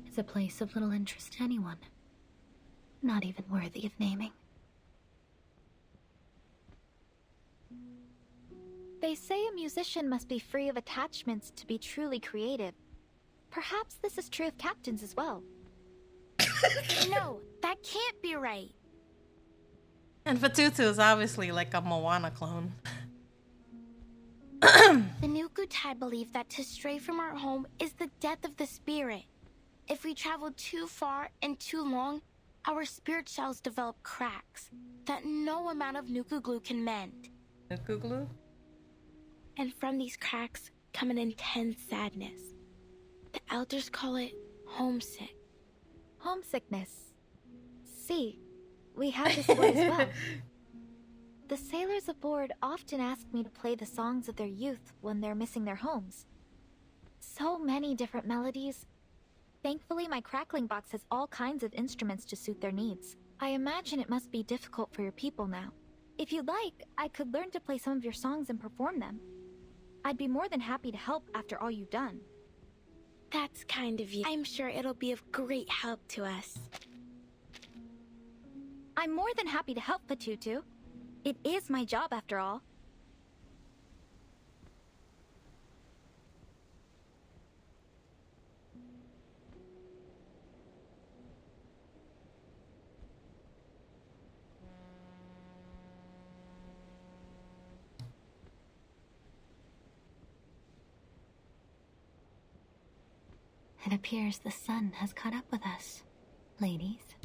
It's a place of little interest to anyone. Not even worthy of naming. They say a musician must be free of attachments to be truly creative. Perhaps this is true of captains as well. No, that can't be right. And pt2 is obviously like a Moana clone. The new Kutai believe that to stray from our home is the death of the spirit. If we travel too far and too long, our spirit shells develop cracks that no amount of Nuku glue can mend. Nuku glue? And from these cracks come an intense sadness. The elders call it homesick. Homesickness. See, we have this word as well. The sailors aboard often ask me to play the songs of their youth when they're missing their homes. So many different melodies. Thankfully, my crackling box has all kinds of instruments to suit their needs. I imagine it must be difficult for your people now. If you'd like, I could learn to play some of your songs and perform them. I'd be more than happy to help after all you've done. That's kind of you. I'm sure it'll be of great help to us. I'm more than happy to help, pt2. It is my job after all. It appears the sun has caught up with us, ladies.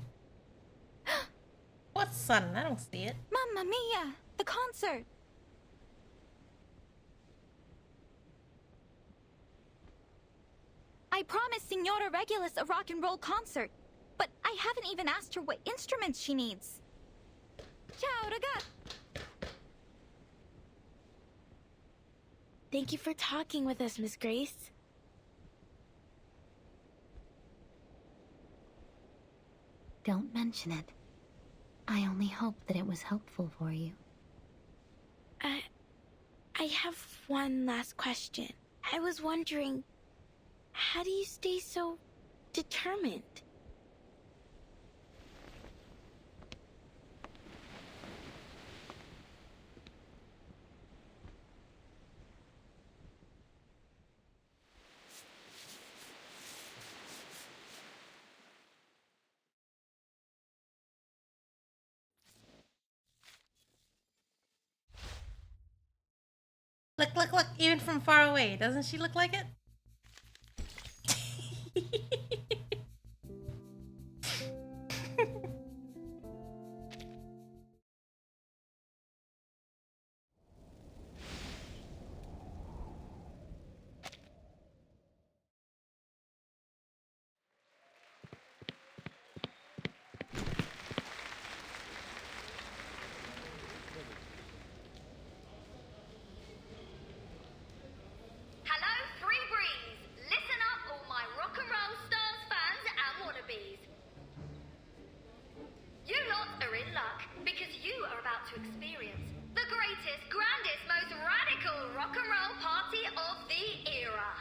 What sun? I don't see it. Mamma mia! The concert! I promised Signora Regulus a rock and roll concert, but I haven't even asked her what instruments she needs. Ciao, raga! Thank you for talking with us, Miss Grace. Don't mention it. I only hope that it was helpful for you. I have one last question. I was wondering, how do you stay so determined. Look, look, look, even from far away, doesn't she look like it? Hello, Free Breeze! Listen up, all my rock and roll stars fans and wannabes. You lot are in luck because you are about to experience the greatest, grandest, most radical rock and roll party of the era.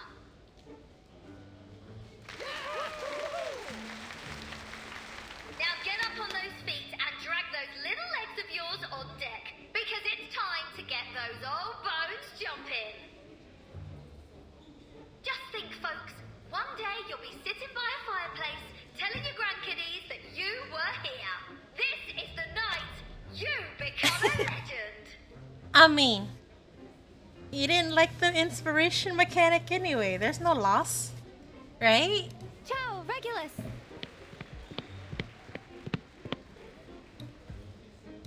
Now get up on those feet and drag those little legs of yours on deck because it's time to get those old bones jumping. Just think, folks, one day you'll be sitting by a fireplace telling your grandkiddies that you were here. This is the night you become a legend. I mean, you didn't like the inspiration mechanic anyway. There's no loss, right? Ciao, Regulus!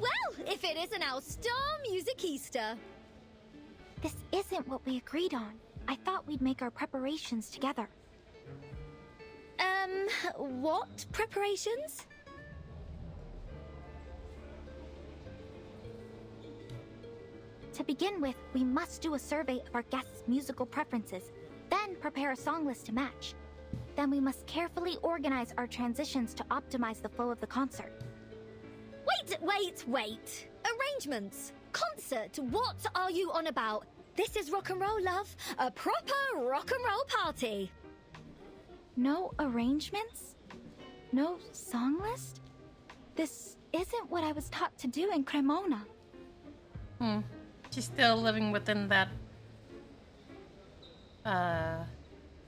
Well, if it isn't our star musicista. This isn't what we agreed on. I thought we'd make our preparations together. What preparations? To begin with, we must do a survey of our guests' musical preferences, then prepare a song list to match. Then we must carefully organize our transitions to optimize the flow of the concert. Wait. Arrangements. Concert. What are you on about? This is rock and roll, love. A proper rock and roll party. No arrangements? No song list? This isn't what I was taught to do in Cremona. She's still living within that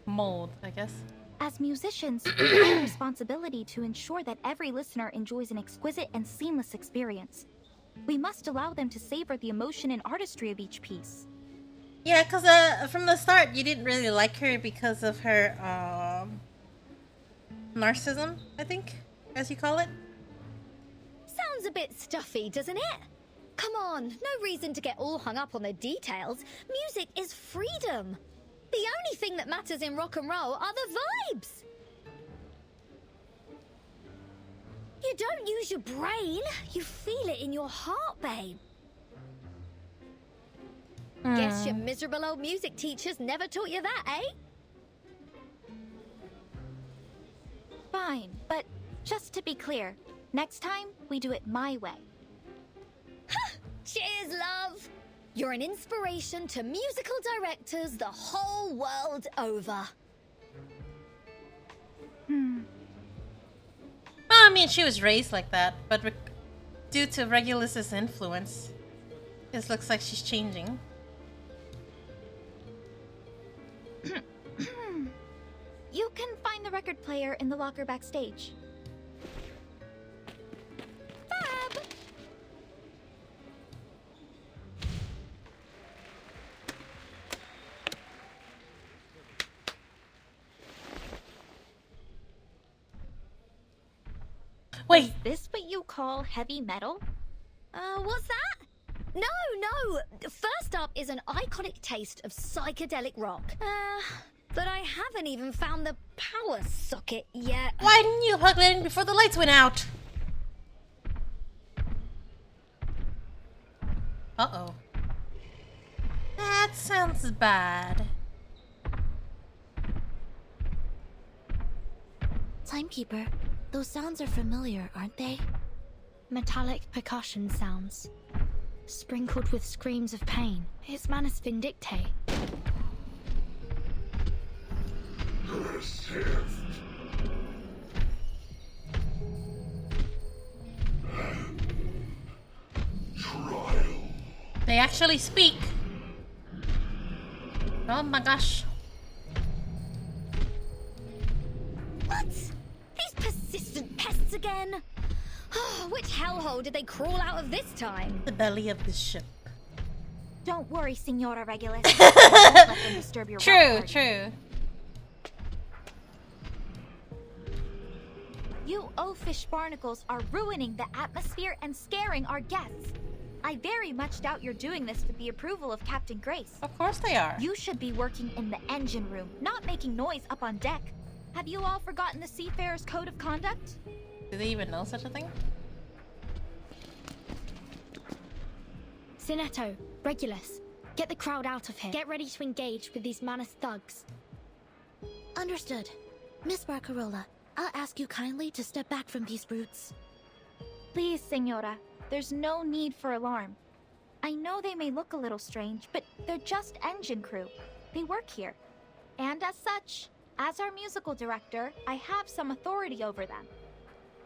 mold, I guess. As musicians, we have a responsibility to ensure that every listener enjoys an exquisite and seamless experience. We must allow them to savor the emotion and artistry of each piece. Yeah, because from the start, you didn't really like her because of her narcissism, I think, as you call it. Sounds a bit stuffy, doesn't it? Come on, no reason to get all hung up on the details. Music is freedom. The only thing that matters in rock and roll are the vibes. You don't use your brain, you feel it in your heart, babe. Guess your miserable old music teachers never taught you that, eh? Fine, but just to be clear, next time we do it my way. Cheers, love! You're an inspiration to musical directors the whole world over. Well, I mean, she was raised like that, but due to Regulus's influence, it looks like she's changing. You can find the record player in the locker backstage. Fab! Wait, is this what you call heavy metal? What's that? No! First up is an iconic taste of psychedelic rock. But I haven't even found the power socket yet. Why didn't you plug it in before the lights went out? Uh-oh. That sounds bad. Timekeeper, those sounds are familiar, aren't they? Metallic percussion sounds, sprinkled with screams of pain. His manus vindicte. Persist. They actually speak. Oh my gosh. What? These persistent pests again? Which hellhole did they crawl out of this time? The belly of the ship. Don't worry, Senora Regulus. Don't let them disturb your True, party. true. You oafish barnacles are ruining the atmosphere and scaring our guests. I very much doubt you're doing this with the approval of Captain Grace. Of course they are. You should be working in the engine room, not making noise up on deck. Have you all forgotten the Seafarer's Code of Conduct? Do they even know such a thing? Sinetto, Regulus, get the crowd out of here. Get ready to engage with these Manus thugs. Understood. Miss Barcarola, I'll ask you kindly to step back from these brutes. Please, Senora. There's no need for alarm. I know they may look a little strange, but they're just engine crew. They work here. And as such, as our musical director, I have some authority over them.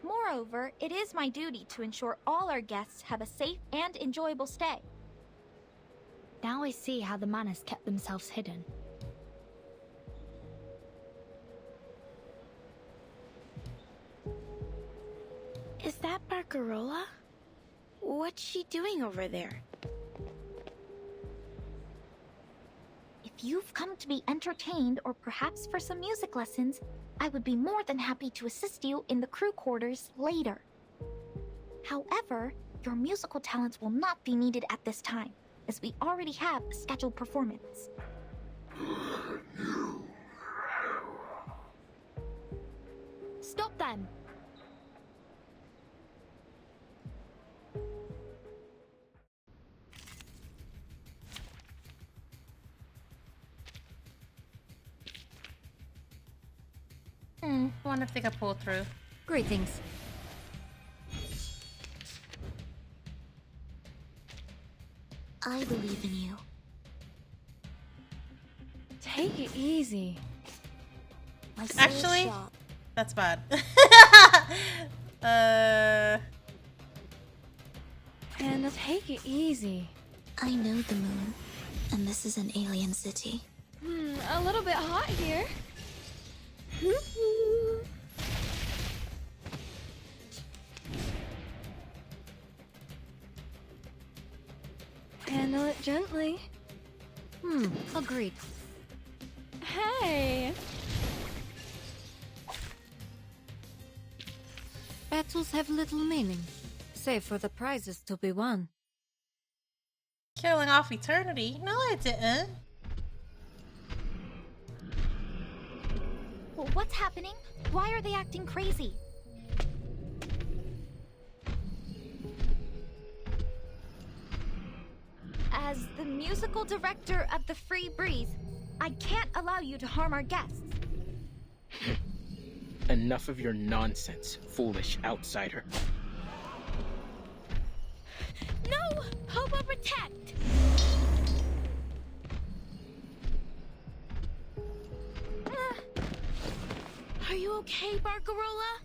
Moreover, it is my duty to ensure all our guests have a safe and enjoyable stay. Now I see how the Manus kept themselves hidden. Is that Barcarola? What's she doing over there? If you've come to be entertained or perhaps for some music lessons, I would be more than happy to assist you in the crew quarters later. However, your musical talents will not be needed at this time, as we already have a scheduled performance. Stop them! Wonder if they can pull through. Greetings. I believe in you. Take it easy. My soul Actually, shot. that's bad. Anna, take it easy. I know the moon, and this is an alien city. A little bit hot here. Handle it gently. Agreed. Hey! Battles have little meaning, save for the prizes to be won. Killing off eternity? No, I didn't. Well, what's happening? Why are they acting crazy? As the musical director of the Free Breeze, I can't allow you to harm our guests. Enough of your nonsense, foolish outsider. No! Hobo protect! Are you okay, Barcarola?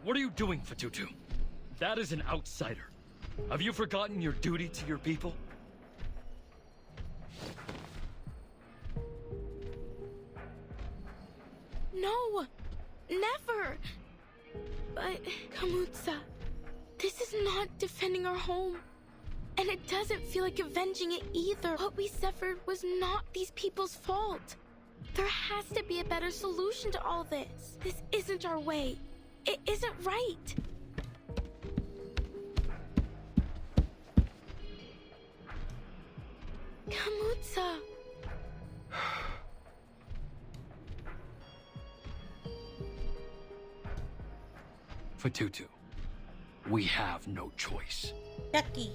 What are you doing, pt2? That is an outsider. Have you forgotten your duty to your people? No! Never! But, Kamutsa, this is not defending our home. And it doesn't feel like avenging it either. What we suffered was not these people's fault. There has to be a better solution to all this. This isn't our way. It isn't right. Kamutsa. pt2, we have no choice. Yucky.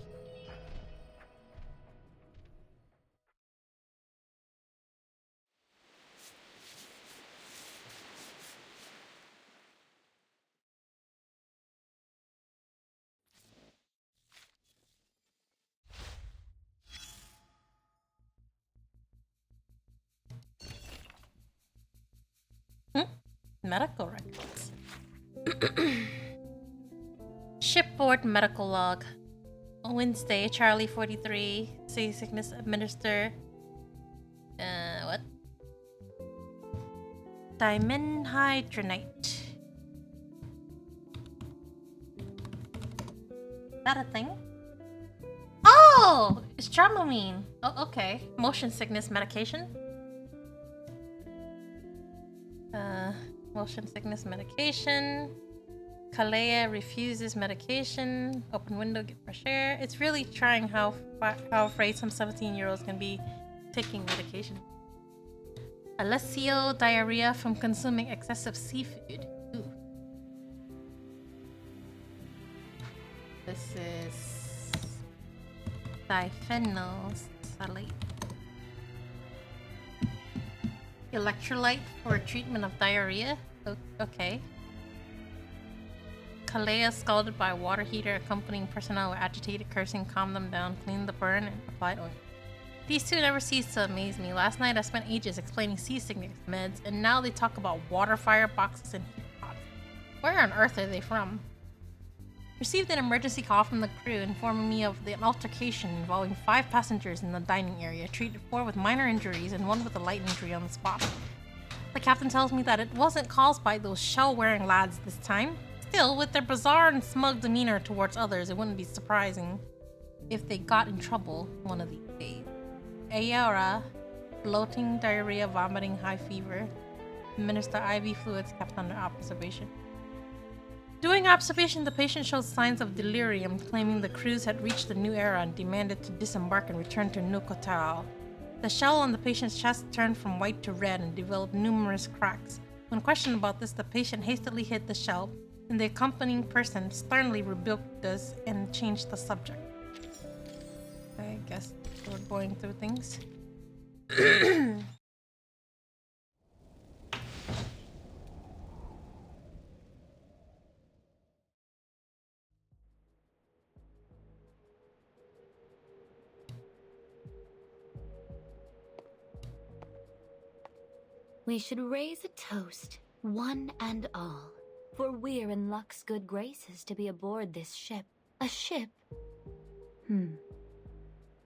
Medical records. Ship Forward medical log. Wednesday, Charlie 43, seasickness administer. What? Dimenhydrinite. Is that a thing? Oh! It's Dramamine. Oh, okay. Motion sickness medication. Motion sickness medication. Kalea refuses medication. Open window, get fresh air. It's really trying how afraid some 17-year-olds can be taking medication. Alessio diarrhea from consuming excessive seafood. Ooh. This is diphenyl salate. Electrolyte for treatment of diarrhea. Okay. Kalea scalded by a water heater. Accompanying personnel were agitated, cursing, calmed them down, cleaned the burn, and applied ointment. These two never cease to amaze me. Last night I spent ages explaining seasickness meds, and now they talk about water fire boxes and heat pots. Where on earth are they from? Received an emergency call from the crew informing me of an altercation involving 5 passengers in the dining area, treated 4 with minor injuries and 1 with a light injury on the spot. The captain tells me that it wasn't caused by those shell-wearing lads this time. Still, with their bizarre and smug demeanor towards others, it wouldn't be surprising if they got in trouble one of these days. Ayara, bloating, diarrhea, vomiting, high fever. Administer IV fluids, kept under observation. During observation, the patient showed signs of delirium, claiming the crews had reached the new era and demanded to disembark and return to Nukotao. The shell on the patient's chest turned from white to red and developed numerous cracks. When questioned about this, the patient hastily hid the shell, and the accompanying person sternly rebuked this and changed the subject. I guess we're going through things. We should raise a toast, one and all, for we're in luck's good graces to be aboard this ship. A ship?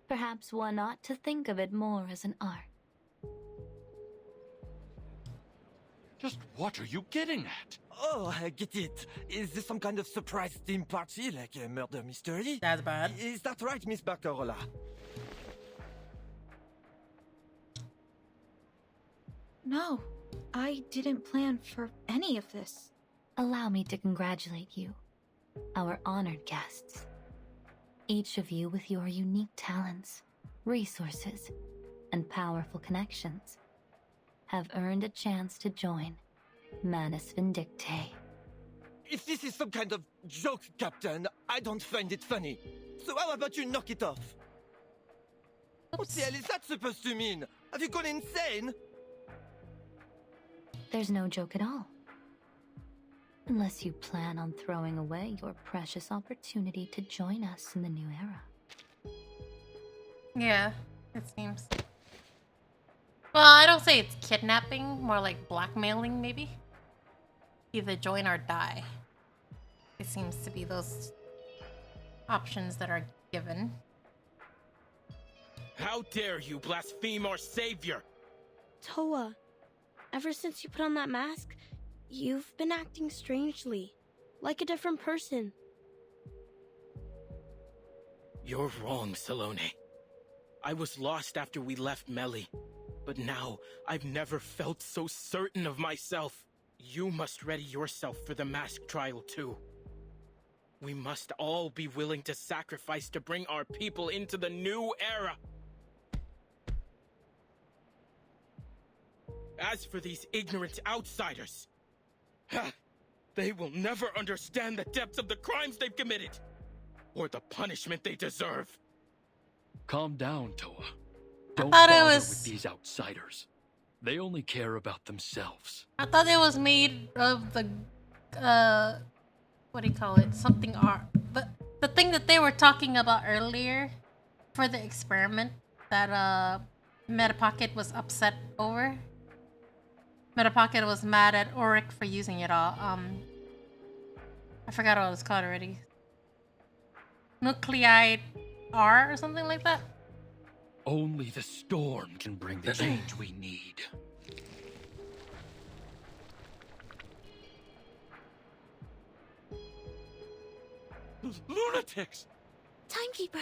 Perhaps one ought to think of it more as an art. Just what are you getting at? Oh, I get it. Is this some kind of surprise theme party, like a murder mystery? That's bad. Is that right, Miss Barcarola? No, I didn't plan for any of this. Allow me to congratulate you, our honored guests. Each of you with your unique talents, resources, and powerful connections have earned a chance to join Manus Vindictae. If this is some kind of joke, Captain, I don't find it funny. So how about you knock it off? What the hell is that supposed to mean? Have you gone insane? There's no joke at all. Unless you plan on throwing away your precious opportunity to join us in the new era. Yeah, it seems. Well, I don't say it's kidnapping, more like blackmailing, maybe. Either join or die. It seems to be those options that are given. How dare you blaspheme our savior? Toa, ever since you put on that mask, you've been acting strangely, like a different person. You're wrong, Salome. I was lost after we left Melly, but now I've never felt so certain of myself. You must ready yourself for the mask trial too. We must all be willing to sacrifice to bring our people into the new era. As for these ignorant outsiders, they will never understand the depths of the crimes they've committed, or the punishment they deserve. Calm down, Toa. Don't thought it bother was- with these outsiders. They only care about themselves. I thought it was made of the, what do you call it? Something art. The thing that they were talking about earlier for the experiment that, Metapocket was upset over. Metapocket was mad at Auric for using it all. I forgot what it was called already. Nuclei R or something like that? Only the storm can bring the change we need. Lunatics! Timekeeper,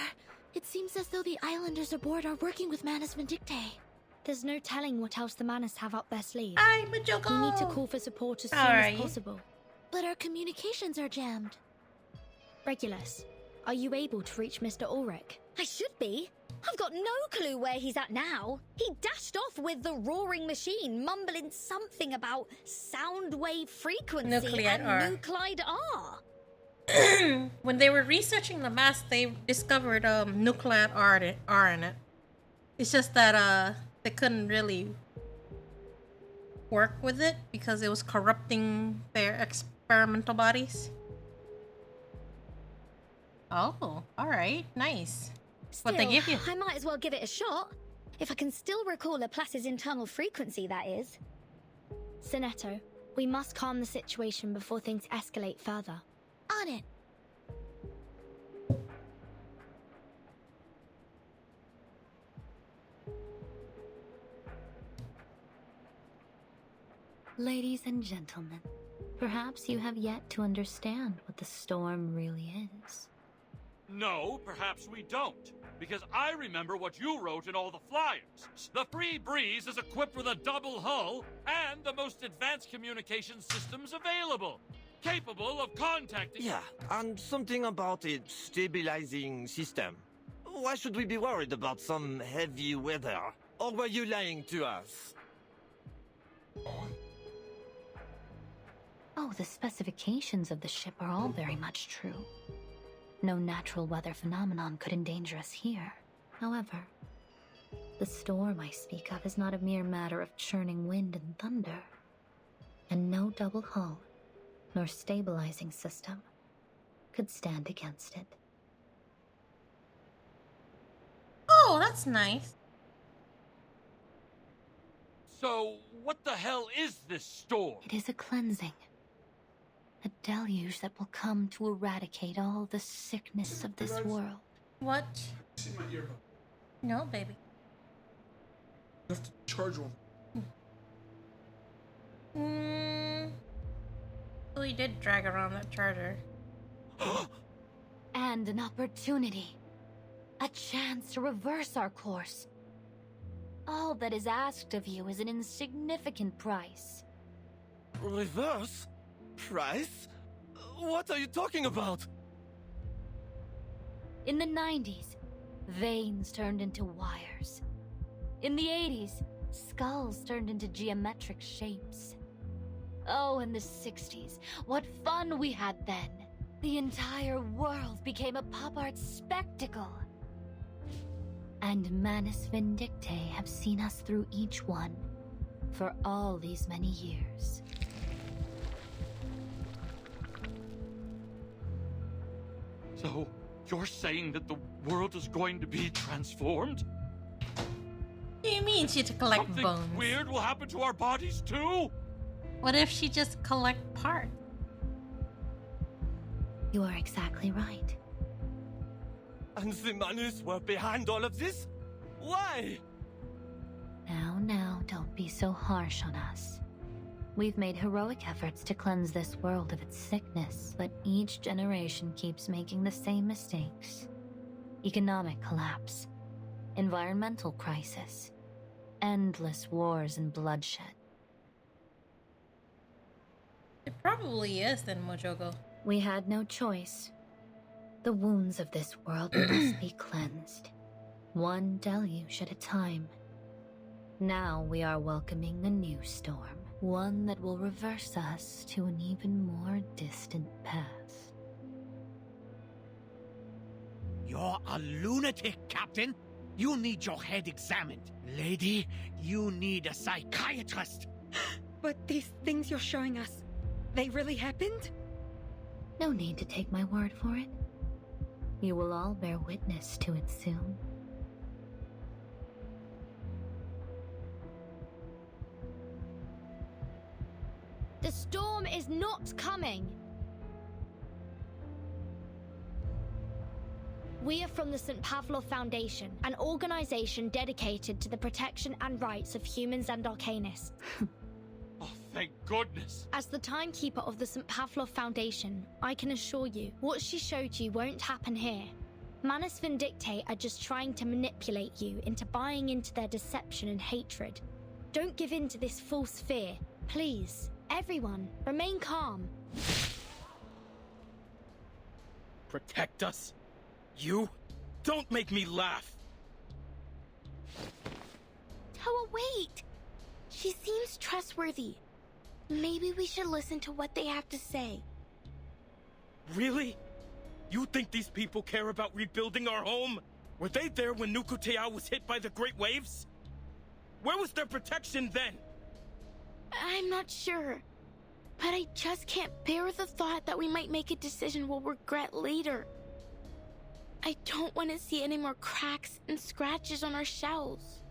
it seems as though the islanders aboard are working with Manus Vindictae. There's no telling what else the Manus have up their sleeve. Hi, Majoko! We need to call for support as soon as possible. But our communications are jammed. Regulus, are you able to reach Mr. Ulrich? I should be. I've got no clue where he's at now. He dashed off with the roaring machine, mumbling something about sound wave frequency Nuclide R. nuclide R. When they were researching the mask, they discovered nuclide R in it. It's just that they couldn't really work with it because it was corrupting their experimental bodies. Oh, alright, nice. What they give you? I might as well give it a shot. If I can still recall Laplace's internal frequency, that is. Sinetto, we must calm the situation before things escalate further. On it. Ladies and gentlemen, perhaps you have yet to understand what the storm really is. No, perhaps we don't. Because I remember what you wrote in all the flyers. The Free Breeze is equipped with a double hull and the most advanced communication systems available. Capable of contacting... Yeah, and something about a stabilizing system. Why should we be worried about some heavy weather? Or were you lying to us? Oh, the specifications of the ship are all very much true. No natural weather phenomenon could endanger us here. However, the storm I speak of is not a mere matter of churning wind and thunder. And no double hull, nor stabilizing system, could stand against it. Oh, that's nice. So, what the hell is this storm? It is a cleansing. A deluge that will come to eradicate all the sickness of this world. What? No, baby. You have to charge one. So he did drag around that charger. And an opportunity. A chance to reverse our course. All that is asked of you is an insignificant price. Reverse? Price? What are you talking about? In the 90s, veins turned into wires. In the 80s, skulls turned into geometric shapes. Oh, in the 60s, what fun we had then! The entire world became a pop art spectacle. And Manus Vindictae have seen us through each one, for all these many years. So, you're saying that the world is going to be transformed? What do you mean she to collect Something bones? weird will happen to our bodies too? What if she just collect parts? You are exactly right. And the Manus were behind all of this? Why? Now, don't be so harsh on us. We've made heroic efforts to cleanse this world of its sickness, but each generation keeps making the same mistakes. Economic collapse, environmental crisis, endless wars and bloodshed. It probably is then, Mojogo. We had no choice. The wounds of this world must be cleansed, one deluge at a time. Now we are welcoming a new storm, one that will reverse us to an even more distant past. You're a lunatic, Captain. You need your head examined. Lady, you need a psychiatrist. But these things you're showing us, they really happened? No need to take my word for it. You will all bear witness to it soon. The storm is not coming. We are from the St. Pavlov Foundation, an organization dedicated to the protection and rights of humans and arcanists. Oh, thank goodness. As the timekeeper of the St. Pavlov Foundation, I can assure you, what she showed you won't happen here. Manus Vindictae are just trying to manipulate you into buying into their deception and hatred. Don't give in to this false fear. Please, everyone, remain calm. Protect us? You? Don't make me laugh! Toa, wait! She seems trustworthy. Maybe we should listen to what they have to say. Really? You think these people care about rebuilding our home? Were they there when Nukutea was hit by the Great Waves? Where was their protection then? I'm not sure. But I just can't bear the thought that we might make a decision we'll regret later. I don't want to see any more cracks and scratches on our shells.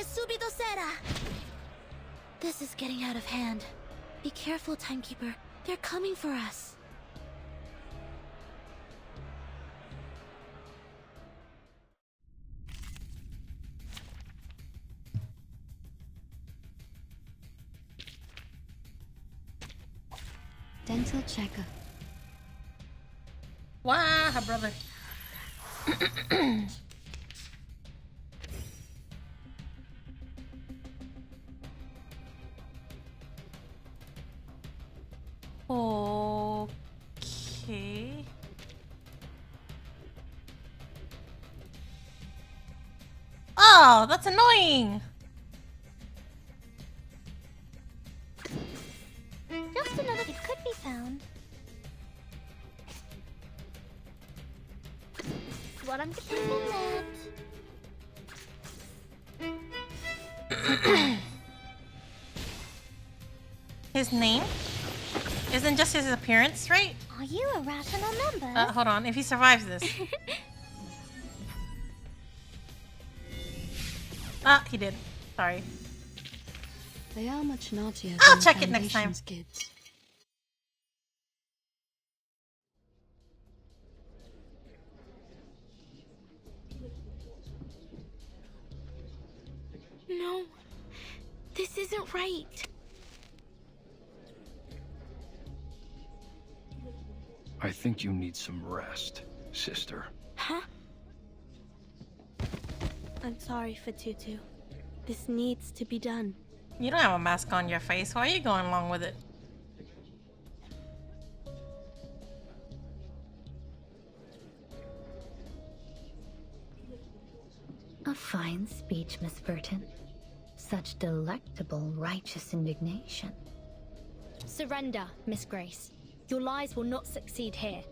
Subido será. This is getting out of hand. Be careful, Timekeeper. They're coming for us. Dental checkup. Wow, her brother. Okay. Oh, that's annoying. Just another it could be found. What I'm thinking that. His name? Isn't just his appearance, right? Are you a rational member? Hold on, if he survives this. Ah, he did. Sorry. They are much naughtier. I'll than check it next time. Foundation's kids. No, this isn't right. I think you need some rest, sister. Huh? I'm sorry for Tutu. This needs to be done. You don't have a mask on your face. Why are you going along with it? A fine speech, Miss Burton. Such delectable, righteous indignation. Surrender, Miss Grace. Your lies will not succeed here.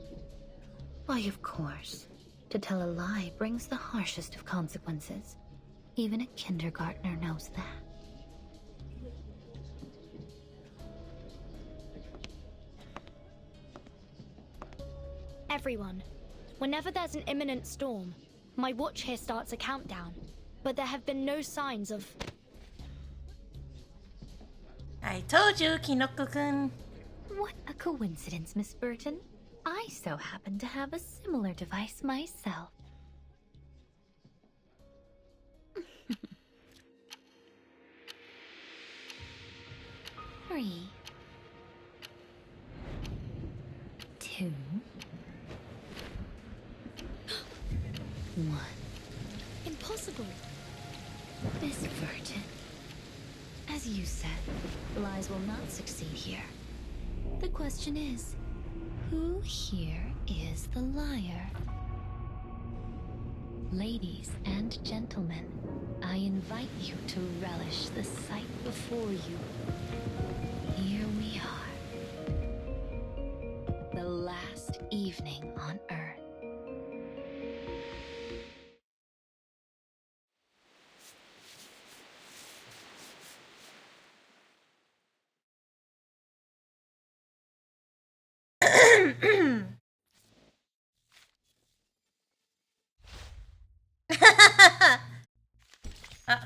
Why, of course. To tell a lie brings the harshest of consequences. Even a kindergartner knows that. Everyone, whenever there's an imminent storm, my watch here starts a countdown. But there have been no signs of... I told you, Kinoko-kun. What a coincidence, Miss Burton. I so happen to have a similar device myself. 3, 2, 1. Impossible. Miss Burton, as you said, lies will not succeed here. The question is, who here is the liar? Ladies and gentlemen, I invite you to relish the sight before you. Here we are. The last evening on Earth.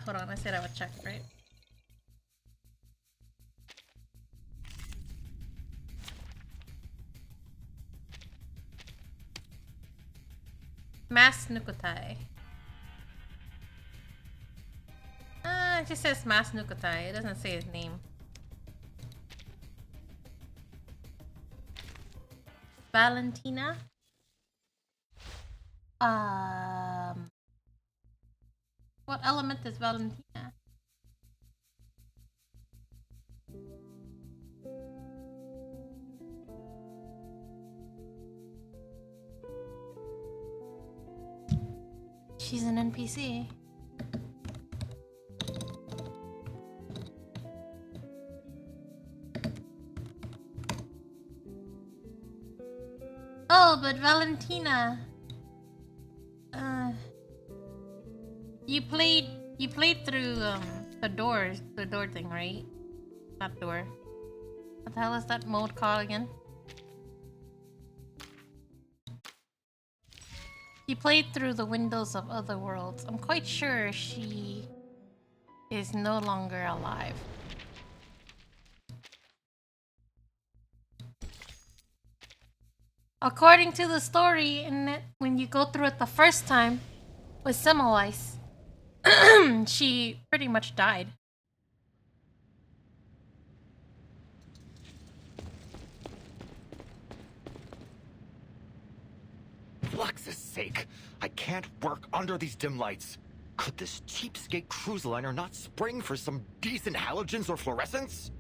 Hold on, I said I would check, right? Mas Nukutai. It just says Mas Nukutai. It doesn't say his name. Valentina. What element is Valentina? She's an NPC. Oh, but Valentina. You played through the door thing, right? That door. What the hell is that mode called again? You played through the windows of other worlds. I'm quite sure she is no longer alive. According to the story, when you go through it the first time with Semmelweis, she pretty much died. Flux's sake, I can't work under these dim lights. Could this cheapskate cruise liner not spring for some decent halogens or fluorescence?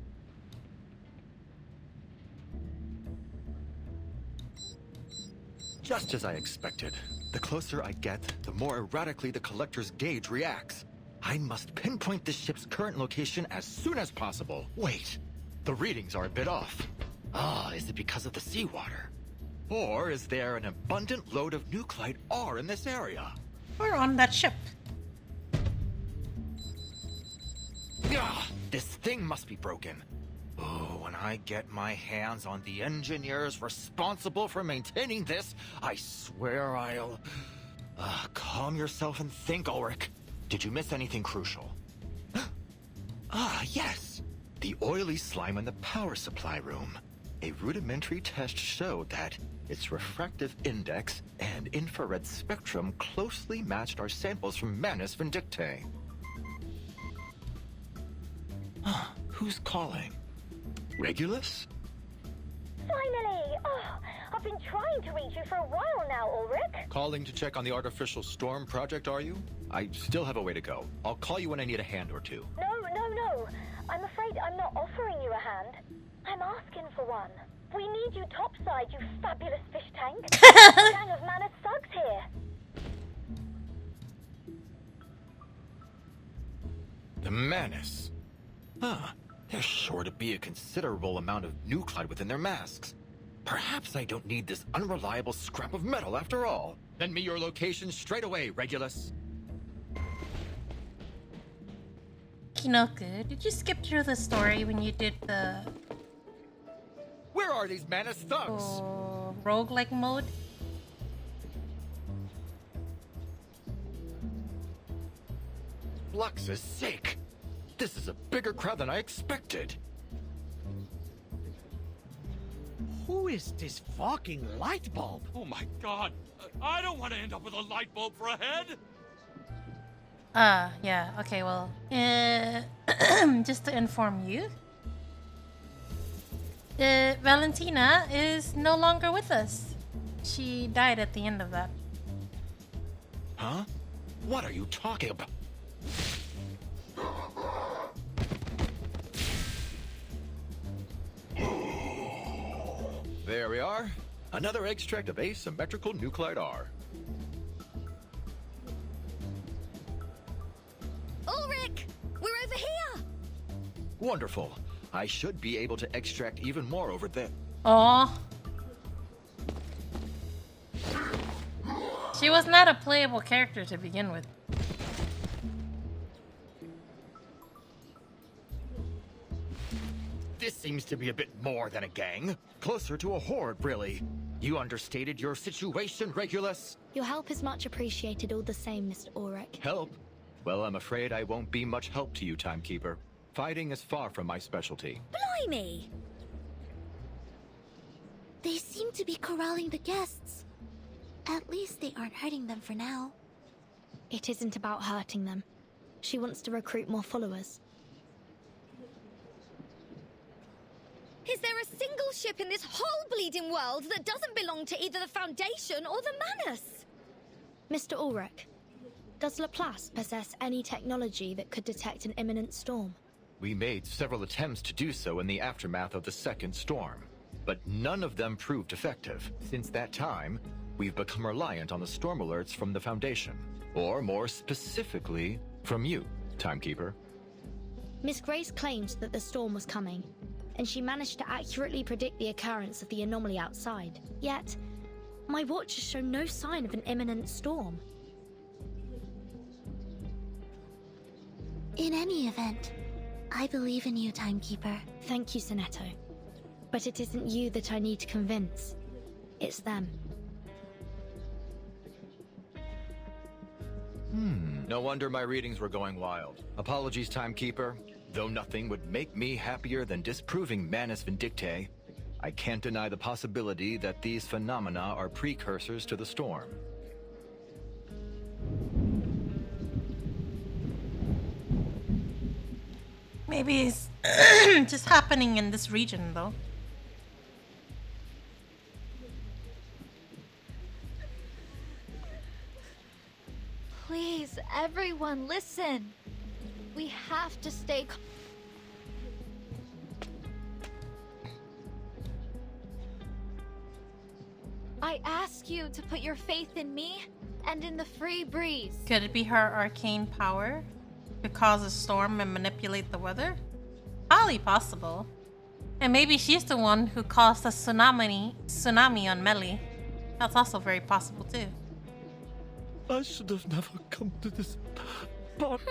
Just as I expected. The closer I get, the more erratically the collector's gauge reacts. I must pinpoint this ship's current location as soon as possible. Wait, the readings are a bit off. Is it because of the seawater? Or is there an abundant load of nuclide R in this area? We're on that ship. This thing must be broken. Oh, when I get my hands on the engineers responsible for maintaining this, I swear I'll... calm yourself and think, Ulrich. Did you miss anything crucial? Yes. The oily slime in the power supply room. A rudimentary test showed that its refractive index and infrared spectrum closely matched our samples from Manus Vindictae. Who's calling? Regulus? Finally! Oh, I've been trying to reach you for a while now, Ulrich. Calling to check on the artificial storm project, are you? I still have a way to go. I'll call you when I need a hand or two. No. I'm afraid I'm not offering you a hand. I'm asking for one. We need you topside, you fabulous fish tank. A gang of Manus thugs here. The Manus? There's sure to be a considerable amount of nuclide within their masks. Perhaps I don't need this unreliable scrap of metal after all. Send me your location straight away, Regulus. Kinoku, did you skip through the story when you did the... Where are these Manus thugs? Roguelike mode? Flux's sake! This is a bigger crowd than I expected. Who is this fucking light bulb? Oh my god! I don't want to end up with a light bulb for a head! Yeah, okay, well, just to inform you, Valentina is no longer with us. She died at the end of that. Huh? What are you talking about? There we are. Another extract of asymmetrical nuclide R. Ulrich! We're over here! Wonderful. I should be able to extract even more over there. Aw. She was not a playable character to begin with. This seems to be a bit more than a gang. Closer to a horde, really. You understated your situation, Regulus. Your help is much appreciated all the same, Mr. Ulrich. Help? Well, I'm afraid I won't be much help to you, Timekeeper. Fighting is far from my specialty. Blimey! They seem to be corralling the guests. At least they aren't hurting them for now. It isn't about hurting them. She wants to recruit more followers. Is there a single ship in this whole bleeding world that doesn't belong to either the Foundation or the Manus? Mr. Ulrich, does Laplace possess any technology that could detect an imminent storm? We made several attempts to do so in the aftermath of the second storm, but none of them proved effective. Since that time, we've become reliant on the storm alerts from the Foundation, or more specifically, from you, Timekeeper. Miss Grace claimed that the storm was coming, and she managed to accurately predict the occurrence of the anomaly outside. Yet, my watch has shown no sign of an imminent storm. In any event, I believe in you, Timekeeper. Thank you, Sonetto. But it isn't you that I need to convince. It's them. No wonder my readings were going wild. Apologies, Timekeeper. Though nothing would make me happier than disproving Manus Vindictae, I can't deny the possibility that these phenomena are precursors to the storm. Maybe it's just happening in this region, though. Please, everyone, listen. We have to stay calm. I ask you to put your faith in me and in the free breeze. Could it be her arcane power to cause a storm and manipulate the weather? Highly possible. And maybe she's the one who caused the tsunami on Melly. That's also very possible too. I should have never come to this part.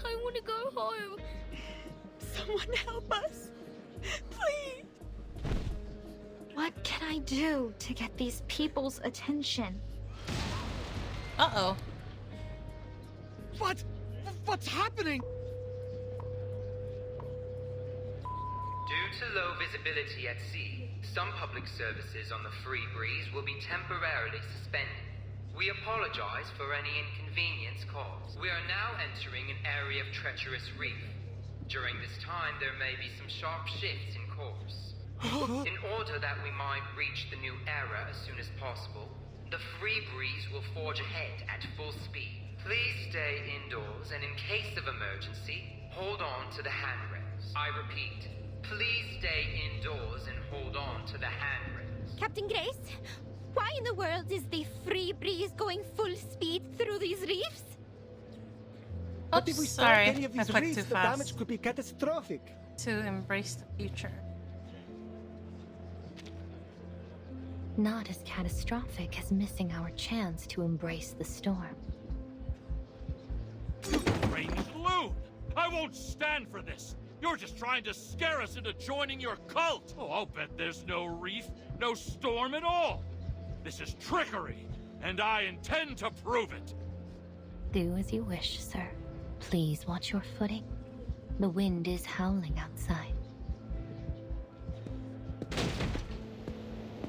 I want to go home. Someone help us. Please. What can I do to get these people's attention? Uh-oh. What's happening? Due to low visibility at sea, some public services on the free breeze will be temporarily suspended. We apologize for any inconvenience caused. We are now entering an area of treacherous reef. During this time, there may be some sharp shifts in course. In order that we might reach the new era as soon as possible, the free breeze will forge ahead at full speed. Please stay indoors, and in case of emergency, hold on to the handrails. I repeat, please stay indoors and hold on to the handrails. Captain Grace, why in the world is the free breeze going full speed through these reefs? But if we start sorry, any of I these clicked reefs, too the fast. damage could be catastrophic. To embrace the future. Not as catastrophic as missing our chance to embrace the storm. Strange loon! I won't stand for this! You're just trying to scare us into joining your cult! Oh, I'll bet there's no reef, no storm at all! This is trickery, and I intend to prove it! Do as you wish, sir. Please watch your footing. The wind is howling outside.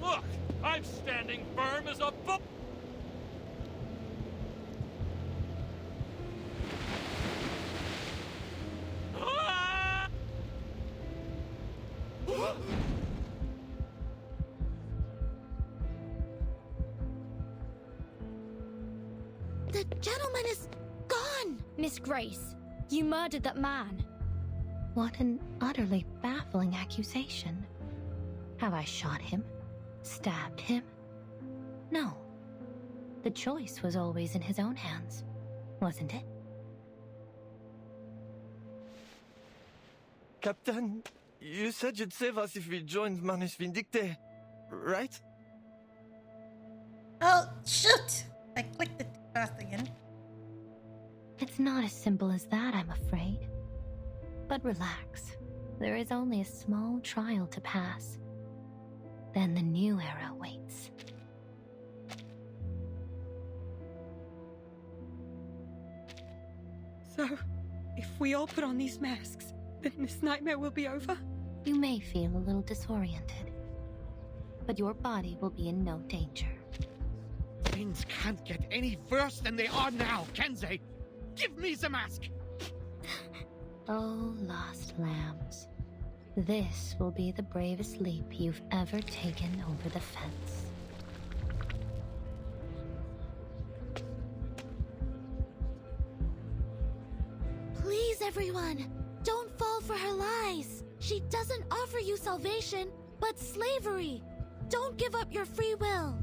Look! I'm standing firm as a bull! The gentleman is gone! Miss Grace, you murdered that man. What an utterly baffling accusation. Have I shot him? Stabbed him? No. The choice was always in his own hands, wasn't it? Captain, you said you'd save us if we joined Manus Vindictae, right? Oh, shoot! I clicked it too fast again. It's not as simple as that, I'm afraid. But relax. There is only a small trial to pass. Then the new era waits. So, if we all put on these masks, then this nightmare will be over? You may feel a little disoriented. but your body will be in no danger. Things can't get any worse than they are now, can they? Give me the mask! Oh, lost lambs. This will be the bravest leap you've ever taken over the fence. Please, everyone, don't fall for her lies. She doesn't offer you salvation, but slavery. Don't give up your free will.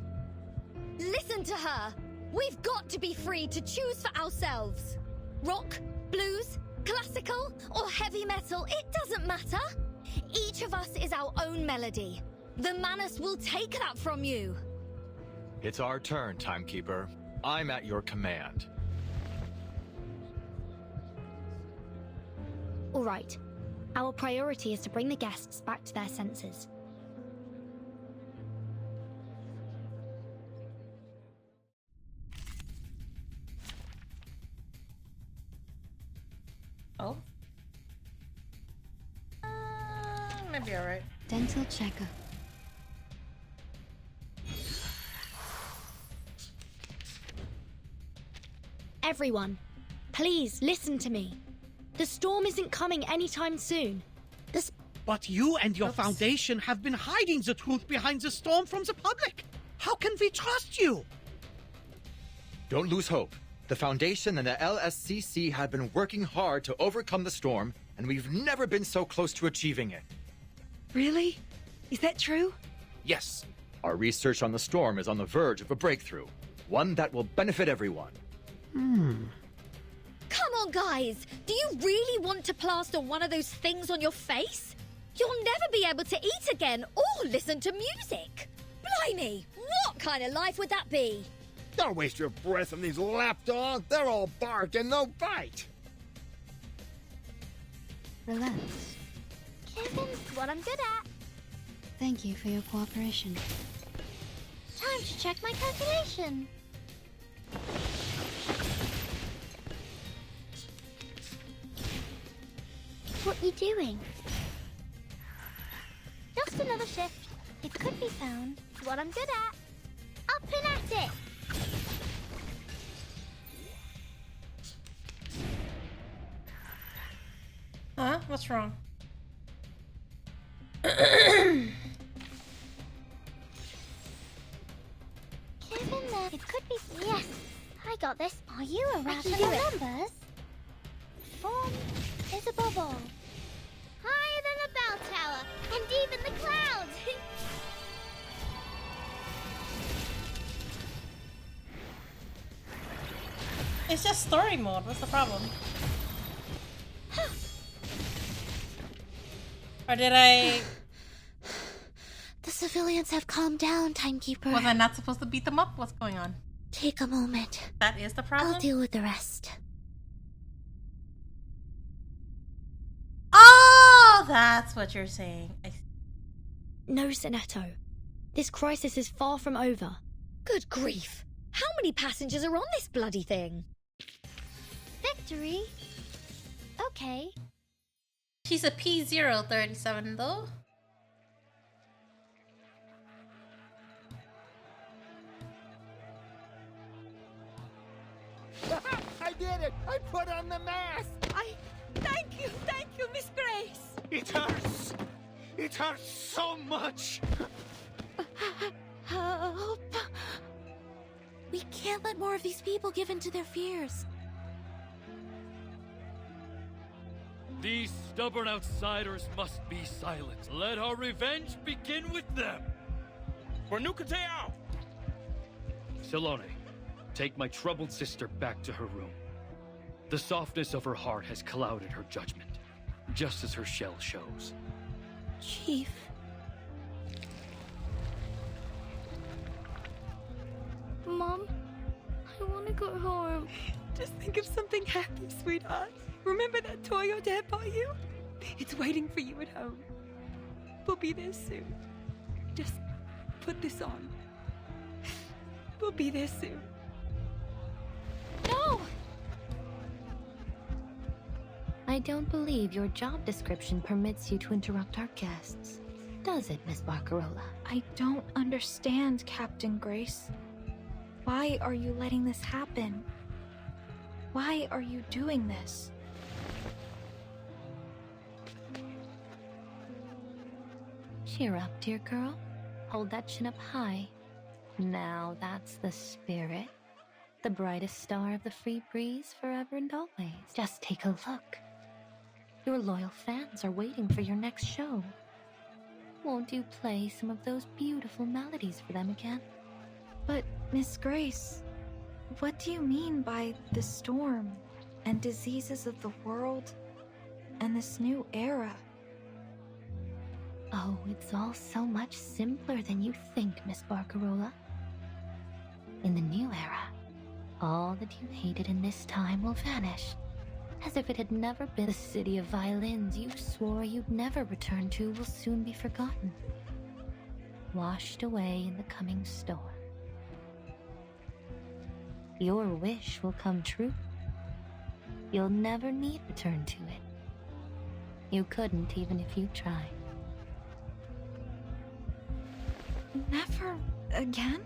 Listen to her! We've got to be free to choose for ourselves. Rock, blues, classical, or heavy metal, it doesn't matter. Each of us is our own melody. The Manus will take that from you. It's our turn, Timekeeper. I'm at your command. All right. Our priority is to bring the guests back to their senses. Oh? Might be alright. Dental checker. Everyone, please listen to me. The storm isn't coming anytime soon. But you and your foundation have been hiding the truth behind the storm from the public. How can we trust you? Don't lose hope. The Foundation and the LSCC have been working hard to overcome the storm, and we've never been so close to achieving it. Really? Is that true? Yes. Our research on the storm is on the verge of a breakthrough. One that will benefit everyone. Come on, guys! Do you really want to plaster one of those things on your face? You'll never be able to eat again or listen to music. Blimey, what kind of life would that be? Don't waste your breath on these lapdogs. They're all bark and no bite. Relax. Kevin's what I'm good at. Thank you for your cooperation. Time to check my calculation. What you doing? Just another shift. It could be found. What I'm good at. Up and at it. Huh? What's wrong? Kevin, it could be. Yes, I got this. Are you a rat of the numbers? Form is a bubble. Higher than a bell tower, and even the clouds. It's just story mode. What's the problem? Or did I... The civilians have calmed down, Timekeeper. Was I not supposed to beat them up? What's going on? Take a moment. That is the problem? I'll deal with the rest. Oh, that's what you're saying. No, Sinetto. This crisis is far from over. Good grief. How many passengers are on this bloody thing? Victory? Okay. She's a P037 though. I did it! I put on the mask! Thank you, Miss Grace! It hurts! It hurts so much! Help! We can't let more of these people give in to their fears. These stubborn outsiders must be silent. Let our revenge begin with them. For Nukateo! Salone, take my troubled sister back to her room. The softness of her heart has clouded her judgment, just as her shell shows. Chief. Mom, I want to go home. Just think of something happy, sweetheart. Remember that toy your dad bought you? It's waiting for you at home. We'll be there soon. Just put this on. We'll be there soon. No! I don't believe your job description permits you to interrupt our guests. does it, Miss Barcarola? I don't understand, Captain Grace. Why are you letting this happen? Why are you doing this? Cheer up, dear girl. Hold that chin up high. Now that's the spirit. The brightest star of the Free Breeze forever and always. Just take a look. Your loyal fans are waiting for your next show. Won't you play some of those beautiful melodies for them again? But, Miss Grace, what do you mean by the storm and diseases of the world and this new era? Oh, it's all so much simpler than you think, Miss Barcarola. In the new era, all that you hated in this time will vanish, as if it had never been. The city of violins you swore you'd never return to will soon be forgotten, washed away in the coming storm. Your wish will come true. You'll never need return to it. You couldn't even if you tried. Never again?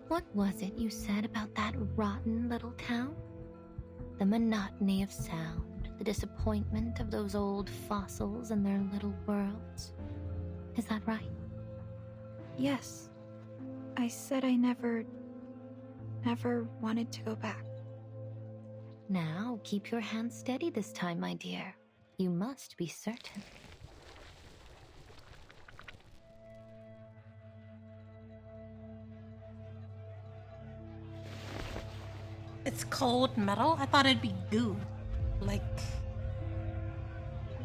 What was it you said about that rotten little town? The monotony of sound, the disappointment of those old fossils and their little worlds. Is that right? Yes. I said I never wanted to go back. Now, keep your hands steady this time, my dear. You must be certain. It's cold metal? I thought it'd be goo. Like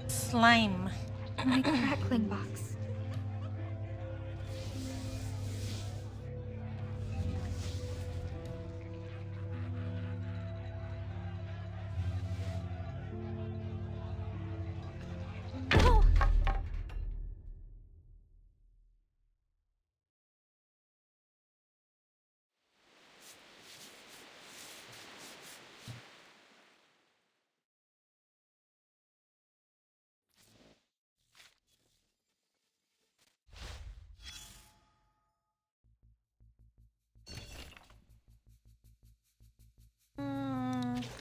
slime. My crackling box.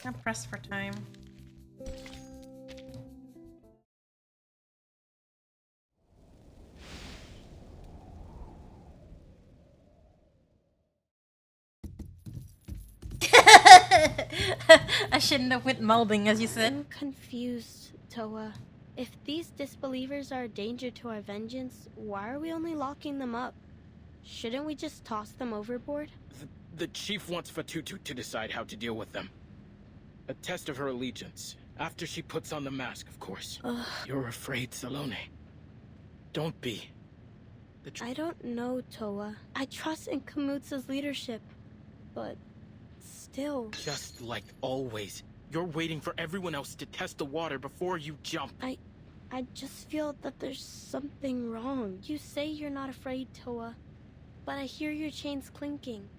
I'm pressed for time. I shouldn't have went melding, as you said. I'm confused, Toa. If these disbelievers are a danger to our vengeance, why are we only locking them up? Shouldn't we just toss them overboard? The chief wants pt2 to decide how to deal with them. A test of her allegiance. After she puts on the mask, of course. You're afraid, Salome. Don't be. I don't know, Toa. I trust in Kamutsa's leadership, but still... Just like always, you're waiting for everyone else to test the water before you jump. I just feel that there's something wrong. You say you're not afraid, Toa, but I hear your chains clinking.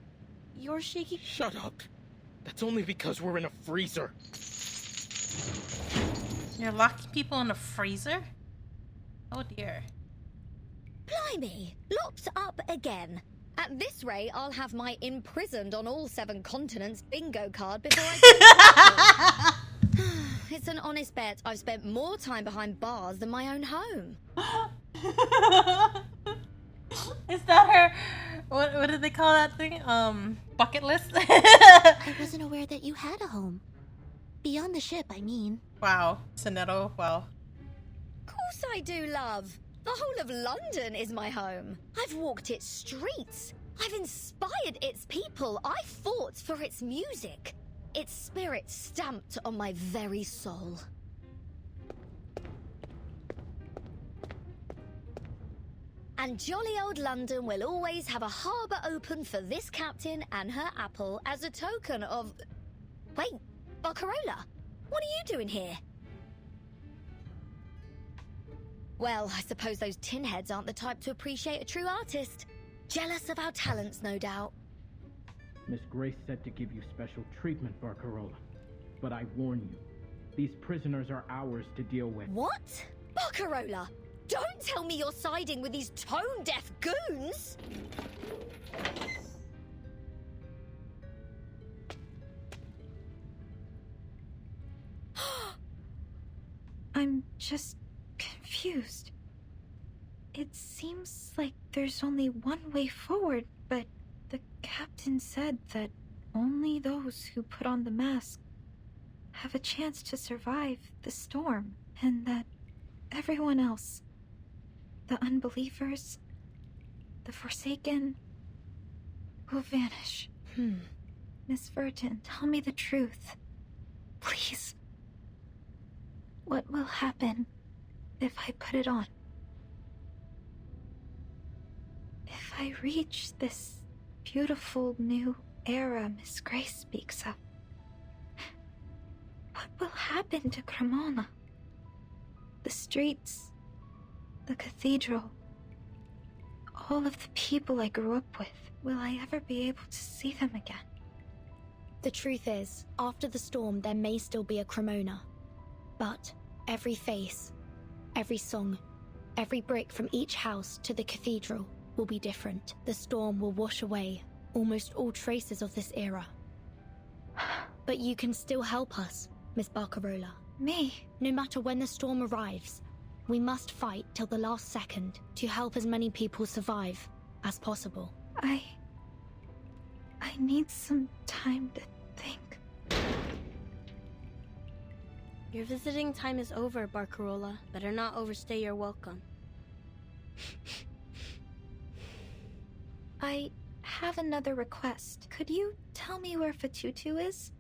You're shaking... Shut up. That's only because we're in a freezer. You're locking people in a freezer? Oh dear. Blimey, locked up again. At this rate, I'll have my imprisoned on all 7 continents bingo card before I get It's an honest bet I've spent more time behind bars than my own home. Is that her... What did they call that thing? Bucket list? I wasn't aware that you had a home. Beyond the ship, I mean. Wow. Sonetto, wow. Of course I do, love. The whole of London is my home. I've walked its streets. I've inspired its people. I fought for its music. Its spirit stamped on my very soul. And jolly old London will always have a harbour open for this captain and her apple as a token of... Wait, Barcarola? What are you doing here? Well, I suppose those tin heads aren't the type to appreciate a true artist. Jealous of our talents, no doubt. Miss Grace said to give you special treatment, Barcarola. But I warn you, these prisoners are ours to deal with. What? Barcarola, don't tell me you're siding with these tone-deaf goons! I'm just confused. It seems like there's only one way forward, but the captain said that only those who put on the mask have a chance to survive the storm, and that everyone else, the unbelievers, the Forsaken, will vanish. Miss Verton, tell me the truth. Please. What will happen if I put it on? If I reach this beautiful new era Miss Grace speaks of, what will happen to Cremona? The streets, the cathedral, all of the people I grew up with. Will I ever be able to see them again? The truth is, after the storm, there may still be a Cremona. But every face, every song, every brick from each house to the cathedral will be different. The storm will wash away almost all traces of this era. But you can still help us, Miss Barcarola. Me? No matter when the storm arrives, we must fight till the last second to help as many people survive as possible. I need some time to think. Your visiting time is over, Barcarola. Better not overstay your welcome. I have another request. Could you tell me where pt2 is?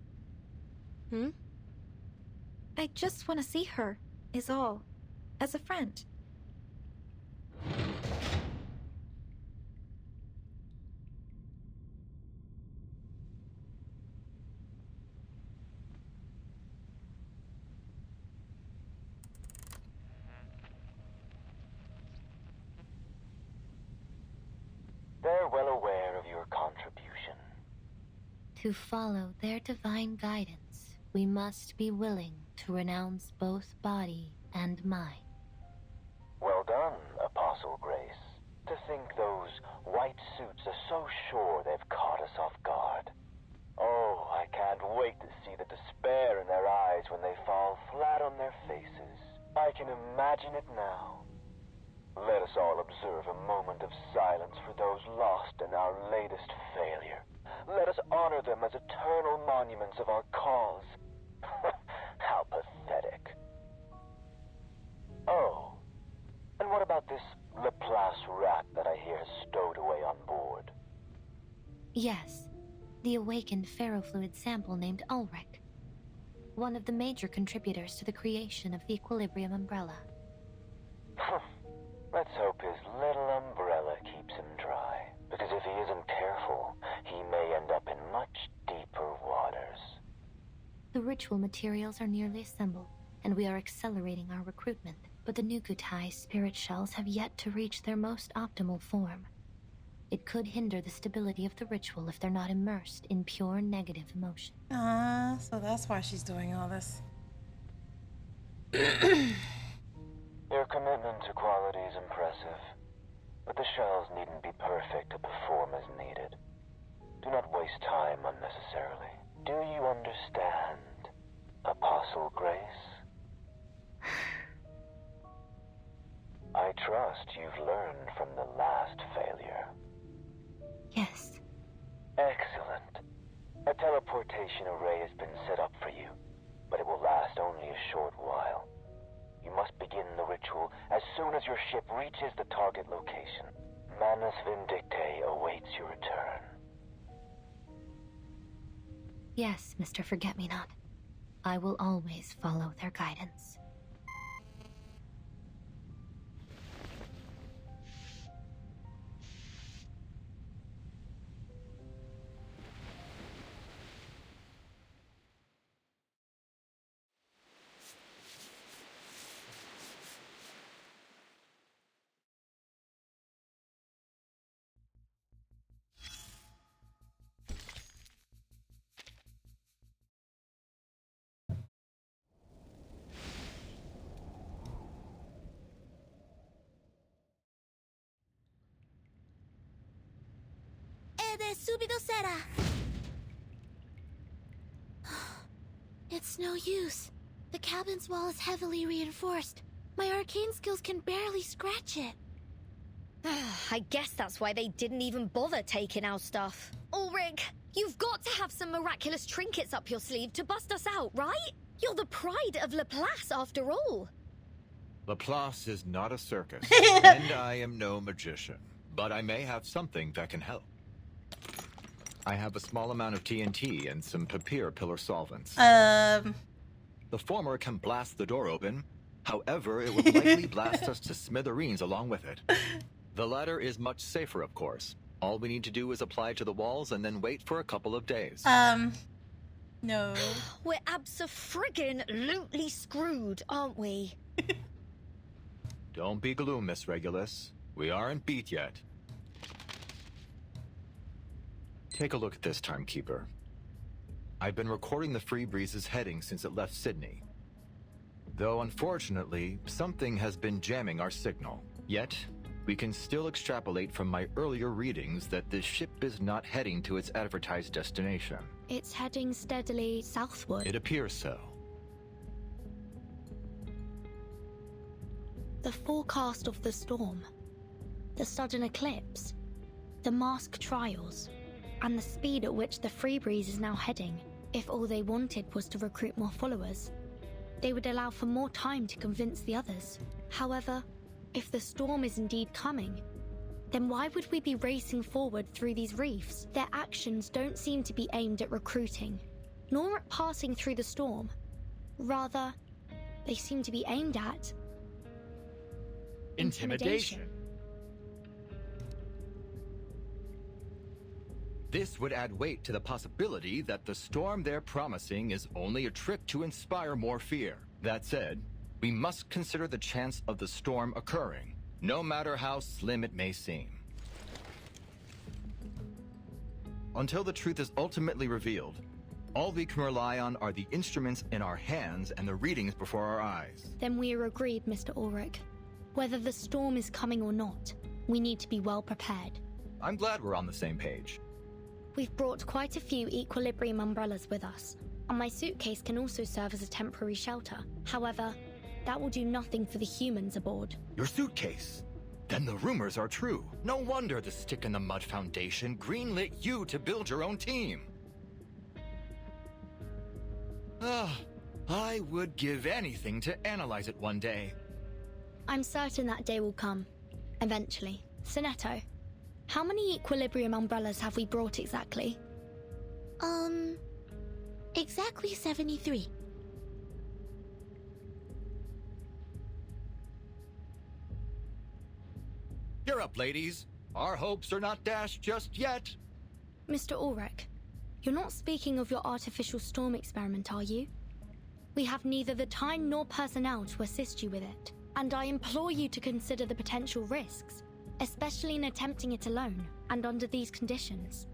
I just want to see her, is all. As a friend. They're well aware of your contribution. To follow their divine guidance, we must be willing to renounce both body and mind. Well done, Apostle Grace. To think those white suits are so sure they've caught us off guard. Oh, I can't wait to see the despair in their eyes when they fall flat on their faces. I can imagine it now. Let us all observe a moment of silence for those lost in our latest failure. Let us honor them as eternal monuments of our cause. How pathetic. Oh, and what about this Laplace rat that I hear is stowed away on board? Yes, the awakened ferrofluid sample named Ulrich. One of the major contributors to the creation of the Equilibrium Umbrella. Let's hope his little umbrella keeps him dry. Because if he isn't careful, he may end up in much deeper waters. The ritual materials are nearly assembled, and we are accelerating our recruitment. But the Nukutai spirit shells have yet to reach their most optimal form. It could hinder the stability of the ritual if they're not immersed in pure negative emotion. So that's why she's doing all this. Your commitment to quality is impressive, but the shells needn't be perfect to perform as needed. Do not waste time unnecessarily. Do you understand, Apostle Grace? I trust you've learned from the last failure. Yes. Excellent. A teleportation array has been set up for you, but it will last only a short while. You must begin the ritual as soon as your ship reaches the target location. Manus Vindictae awaits your return. Yes, Mr. Forget-Me-Not. I will always follow their guidance. Subido Sera! It's no use. The cabin's wall is heavily reinforced. My arcane skills can barely scratch it. I guess that's why they didn't even bother taking our stuff. Ulrich, you've got to have some miraculous trinkets up your sleeve to bust us out, right? You're the pride of Laplace, after all. Laplace is not a circus, and I am no magician. But I may have something that can help. I have a small amount of TNT and some papier pillar solvents. The former can blast the door open. However, it would likely blast us to smithereens along with it. The latter is much safer, of course. All we need to do is apply to the walls and then wait for a couple of days. No. We're abso-friggin-lutely screwed, aren't we? Don't be gloom, Miss Regulus. We aren't beat yet. Take a look at this, Timekeeper. I've been recording the Free Breeze's heading since it left Sydney. Though unfortunately, something has been jamming our signal. Yet, we can still extrapolate from my earlier readings that this ship is not heading to its advertised destination. It's heading steadily southward. It appears so. The forecast of the storm, the sudden eclipse, the mask trials, and the speed at which the Free Breeze is now heading, if all they wanted was to recruit more followers, they would allow for more time to convince the others. However, if the storm is indeed coming, then why would we be racing forward through these reefs? Their actions don't seem to be aimed at recruiting, nor at passing through the storm. Rather, they seem to be aimed at intimidation. This would add weight to the possibility that the storm they're promising is only a trick to inspire more fear. That said, we must consider the chance of the storm occurring, no matter how slim it may seem. Until the truth is ultimately revealed, all we can rely on are the instruments in our hands and the readings before our eyes. Then we are agreed, Mr. Ulrich. Whether the storm is coming or not, we need to be well prepared. I'm glad we're on the same page. We've brought quite a few equilibrium umbrellas with us, and my suitcase can also serve as a temporary shelter. However, that will do nothing for the humans aboard. Your suitcase? Then the rumors are true. No wonder the Stick in the Mud Foundation greenlit you to build your own team. I would give anything to analyze it one day. I'm certain that day will come. Eventually. Sonetto, how many equilibrium umbrellas have we brought exactly? Exactly 73. Cheer up, ladies. Our hopes are not dashed just yet. Mr. Ulrich, you're not speaking of your artificial storm experiment, are you? We have neither the time nor personnel to assist you with it, and I implore you to consider the potential risks, especially in attempting it alone and under these conditions.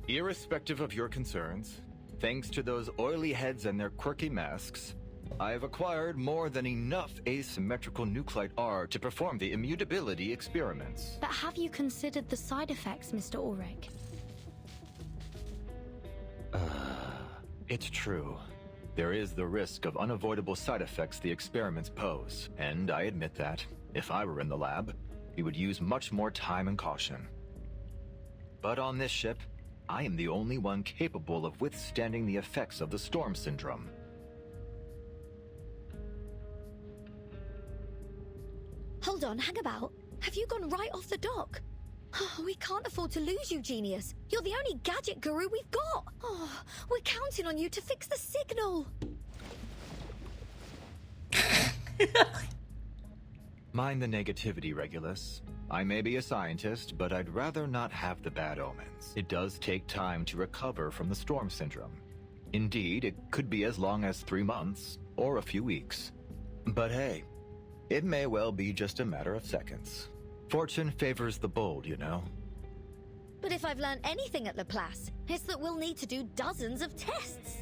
Irrespective of your concerns, thanks to those oily heads and their quirky masks, I have acquired more than enough asymmetrical nuclide R to perform the immutability experiments. But have you considered the side effects, Mr. Ulrich? It's true. There is the risk of unavoidable side effects the experiments pose, and I admit that, if I were in the lab, we would use much more time and caution. But on this ship, I am the only one capable of withstanding the effects of the storm syndrome. Hold on, hang about. Have you gone right off the dock? Oh, we can't afford to lose you, genius. You're the only gadget guru we've got. Oh, we're counting on you to fix the signal. Mind the negativity, Regulus. I may be a scientist, but I'd rather not have the bad omens. It does take time to recover from the storm syndrome. Indeed, it could be as long as 3 months, or a few weeks. But hey, it may well be just a matter of seconds. Fortune favors the bold, you know. But if I've learned anything at Laplace, it's that we'll need to do dozens of tests.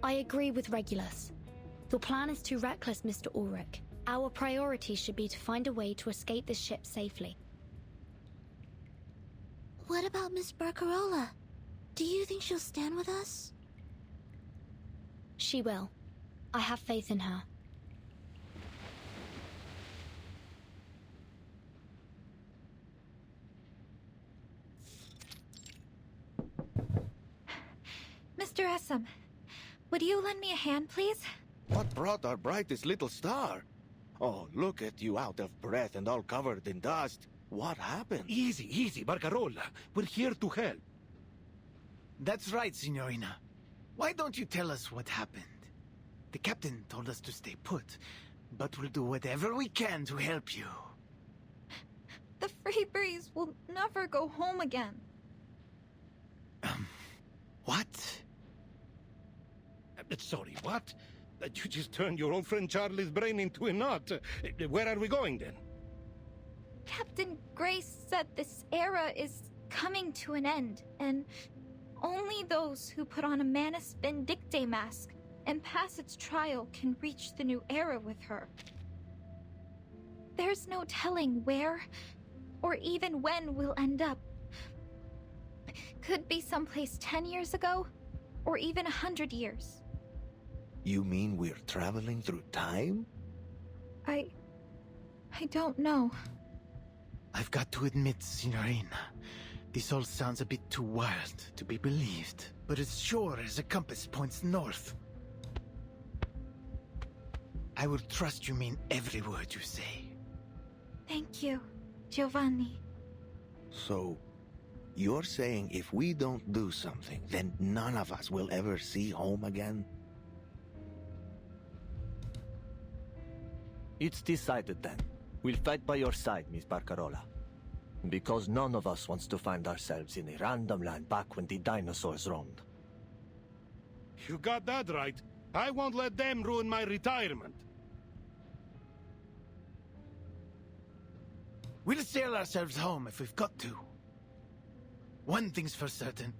I agree with Regulus. Your plan is too reckless, Mr. Ulrich. Our priority should be to find a way to escape this ship safely. What about Miss Barcarola? Do you think she'll stand with us? She will. I have faith in her. Mr. Essam, would you lend me a hand, please? What brought our brightest little star? Oh, look at you out of breath and all covered in dust. What happened? Easy, Barcarola. We're here to help. That's right, Signorina. Why don't you tell us what happened? The captain told us to stay put, but we'll do whatever we can to help you. The Free Breeze will never go home again. What? Sorry, what? You just turned your old friend Charlie's brain into a knot. Where are we going, then? Captain Grace said this era is coming to an end, and only those who put on a Manus Vindictae mask and pass its trial can reach the new era with her. There's no telling where or even when we'll end up. Could be someplace 10 years ago, or even 100 years. You mean we're traveling through time? I don't know. I've got to admit, Signorina, this all sounds a bit too wild to be believed, but as sure as a compass points north. I will trust you mean every word you say. Thank you, Giovanni. So, you're saying if we don't do something, then none of us will ever see home again? It's decided then. We'll fight by your side, Miss Barcarola. Because none of us wants to find ourselves in a random land back when the dinosaurs roamed. You got that right. I won't let them ruin my retirement. We'll sail ourselves home if we've got to. One thing's for certain.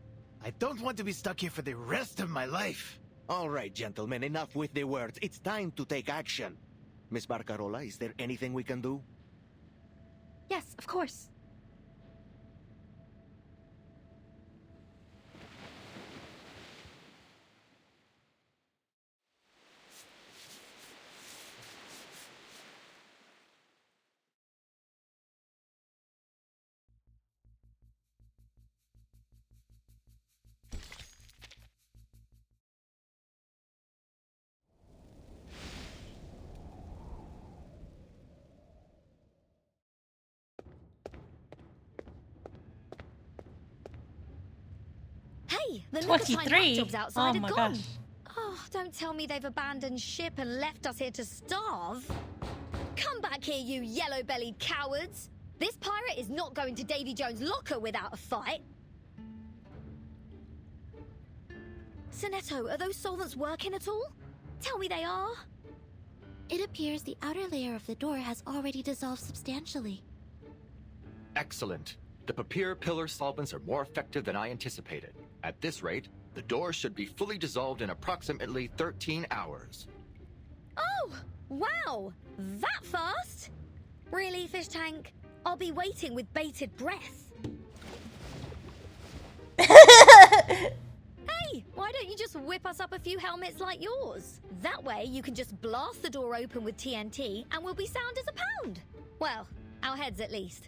I don't want to be stuck here for the rest of my life. All right, gentlemen, enough with the words. It's time to take action. Miss Barcarola, is there anything we can do? Yes, of course. Hey, the 23? jobs outside Oh are my gone. gosh. Oh, don't tell me they've abandoned ship and left us here to starve. Come back here, you yellow-bellied cowards. This pirate is not going to Davy Jones' locker without a fight. Sonetto, are those solvents working at all? Tell me they are. It appears the outer layer of the door has already dissolved substantially. Excellent. The papier pillar solvents are more effective than I anticipated. At this rate, the door should be fully dissolved in approximately 13 hours. Oh, wow! That fast? Really, Fish Tank? I'll be waiting with bated breath. Hey, why don't you just whip us up a few helmets like yours? That way you can just blast the door open with TNT and we'll be sound as a pound. Well, our heads at least.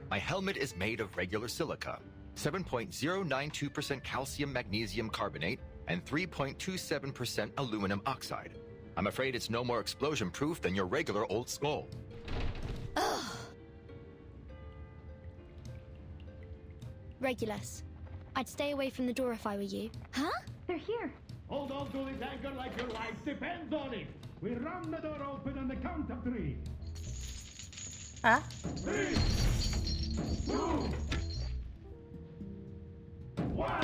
My helmet is made of regular silica, 7.092% calcium magnesium carbonate, and 3.27% aluminum oxide. I'm afraid it's no more explosion-proof than your regular old skull. Regulus, I'd stay away from the door if I were you. Huh? They're here. Hold on to this anchor like your life depends on it. We ram the door open on the count of 3. Huh? 3, 2, 1.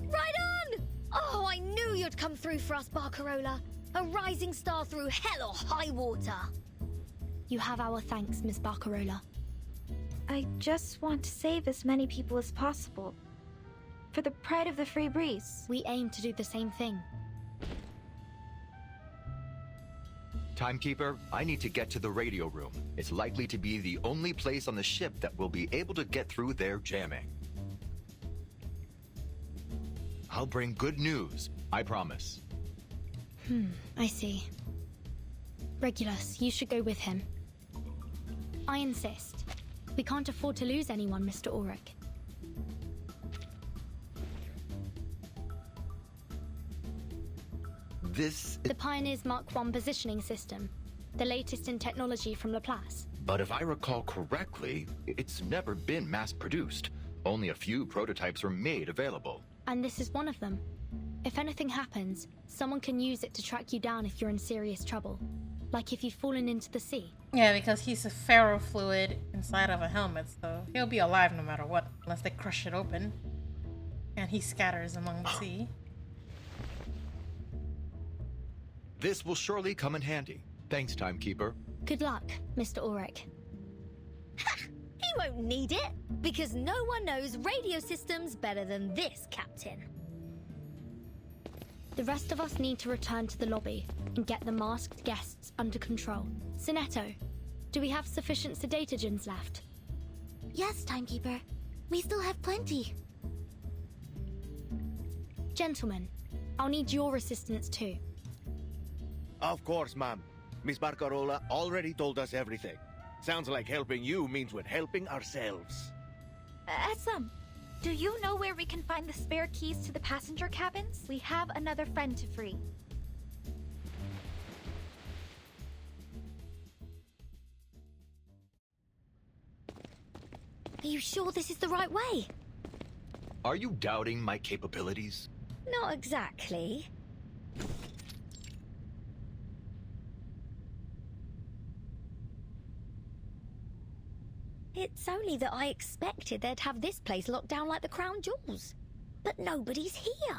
Right on! Oh, I knew you'd come through for us, Barcarola. A rising star through hell or high water. You have our thanks, Miss Barcarola. I just want to save as many people as possible. for the pride of the free breeze. We aim to do the same thing. Timekeeper, I need to get to the radio room. It's likely to be the only place on the ship that will be able to get through their jamming. I'll bring good news, I promise. I see. Regulus, you should go with him. I insist. We can't afford to lose anyone, Mr. Ulrich. The Pioneer's Mark I positioning system. The latest in technology from Laplace. But if I recall correctly, it's never been mass-produced. Only a few prototypes were made available. And this is one of them. If anything happens, someone can use it to track you down if you're in serious trouble. Like if you've fallen into the sea. Yeah, because he's a ferrofluid inside of a helmet, so he'll be alive no matter what, unless they crush it open. And he scatters among the sea. This will surely come in handy. Thanks, Timekeeper. Good luck, Mr. Ulrich. He won't need it, because no one knows radio systems better than this captain. The rest of us need to return to the lobby and get the masked guests under control. Sinetto, do we have sufficient sedatogens left? Yes, Timekeeper. We still have plenty. Gentlemen, I'll need your assistance too. Of course, ma'am. Miss Barcarola already told us everything. Sounds like helping you means we're helping ourselves. Esam, do you know where we can find the spare keys to the passenger cabins? We have another friend to free. Are you sure this is the right way? Are you doubting my capabilities? Not exactly. It's only that I expected they'd have this place locked down like the crown jewels. But nobody's here.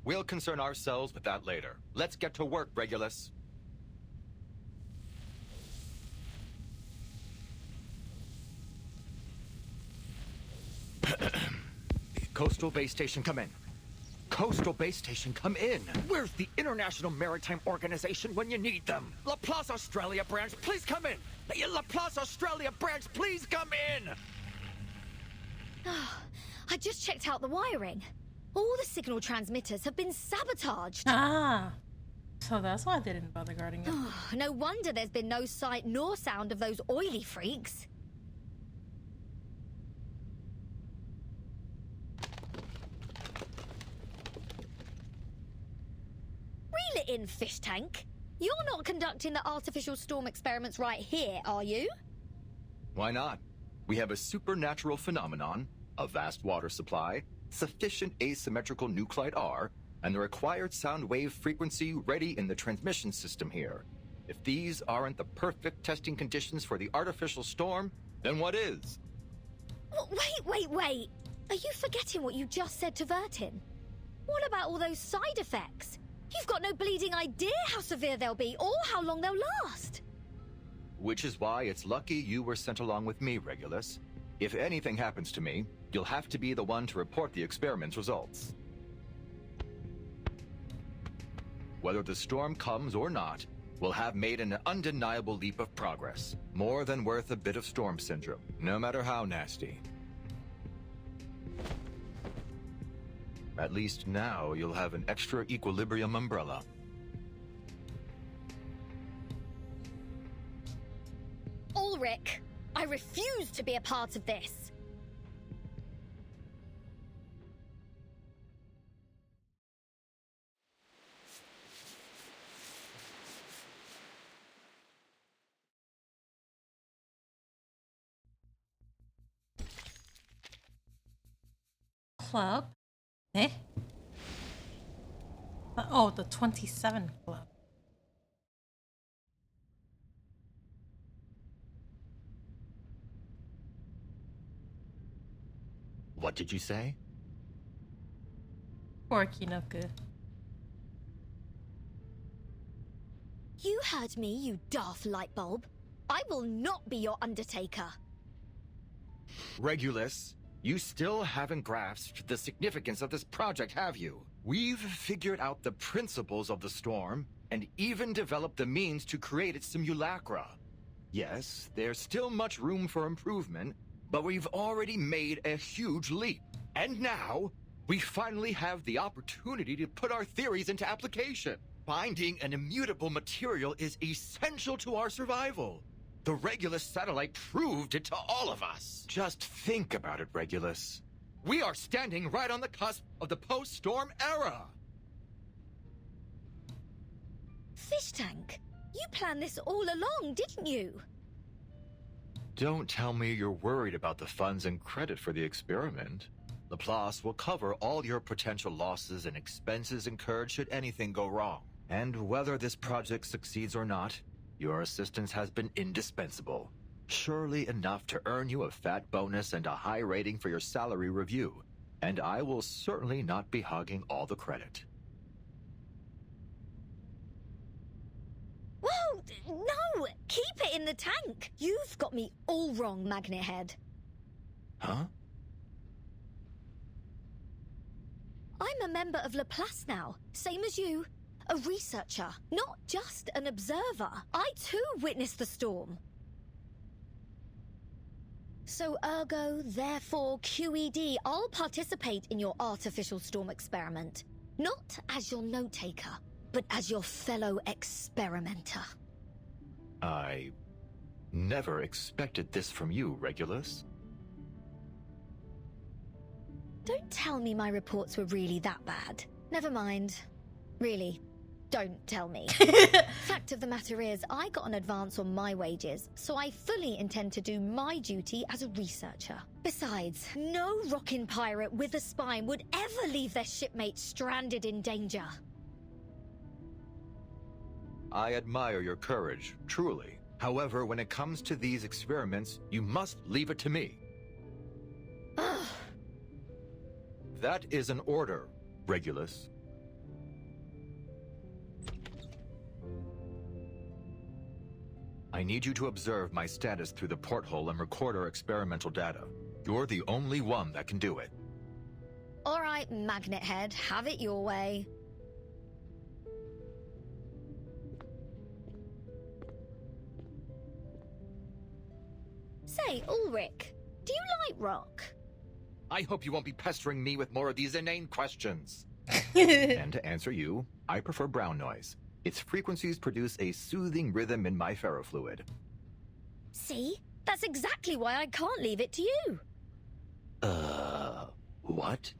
We'll concern ourselves with that later. Let's get to work, Regulus. Coastal Base Station, come in. Coastal Base Station, come in. Where's the International Maritime Organization when you need them? Laplace Australia branch, please come in. Laplace Australia branch, please come in. I just checked out the wiring. All the signal transmitters have been sabotaged. Ah, so that's why they didn't bother guarding it. No wonder there's been no sight nor sound of those oily freaks. Reel it in, fish tank. You're not conducting the artificial storm experiments right here, are you? Why not? We have a supernatural phenomenon, a vast water supply, sufficient asymmetrical nuclide R, and the required sound wave frequency ready in the transmission system here. If these aren't the perfect testing conditions for the artificial storm, then what is? Wait. Are you forgetting what you just said to Vertin? What about all those side effects? You've got no bleeding idea how severe they'll be or how long they'll last. Which is why it's lucky you were sent along with me, Regulus. If anything happens to me, you'll have to be the one to report the experiment's results. Whether the storm comes or not, we'll have made an undeniable leap of progress. More than worth a bit of storm syndrome, no matter how nasty. At least now you'll have an extra equilibrium umbrella. Ulrich, I refuse to be a part of this. Club? Eh? Oh, the 27 Club. What did you say? Poor Kinoku. You heard me, you daft light bulb. I will not be your undertaker. Regulus, You still haven't grasped the significance of this project, have you? We've figured out the principles of the storm, and even developed the means to create its simulacra. Yes, there's still much room for improvement, but we've already made a huge leap. And now, we finally have the opportunity to put our theories into application. Finding an immutable material is essential to our survival. The Regulus satellite proved it to all of us. Just think about it, Regulus. We are standing right on the cusp of the post-storm era. Fish Tank, you planned this all along, didn't you? Don't tell me you're worried about the funds and credit for the experiment. Laplace will cover all your potential losses and expenses incurred should anything go wrong. And whether this project succeeds or not, your assistance has been indispensable. Surely enough to earn you a fat bonus and a high rating for your salary review. And I will certainly not be hogging all the credit. Whoa, no! Keep it in the tank! You've got me all wrong, Magnet Head. Huh? I'm a member of Laplace now, same as you. A researcher, not just an observer. I too witnessed the storm. So ergo, therefore, QED, I'll participate in your artificial storm experiment. Not as your note-taker, but as your fellow experimenter. I never expected this from you, Regulus. Don't tell me my reports were really that bad. Never mind. Really, don't tell me. Fact of the matter is, I got an advance on my wages, so I fully intend to do my duty as a researcher. Besides, no rockin' pirate with a spine would ever leave their shipmate stranded in danger. I admire your courage, truly. However, when it comes to these experiments, you must leave it to me. That is an order, Regulus. I need you to observe my status through the porthole and record our experimental data. You're the only one that can do it. All right, Magnet Head, have it your way. Say, Ulrich, do you like rock? I hope you won't be pestering me with more of these inane questions. And to answer you, I prefer brown noise. Its frequencies produce a soothing rhythm in my ferrofluid. See? That's exactly why I can't leave it to you. What?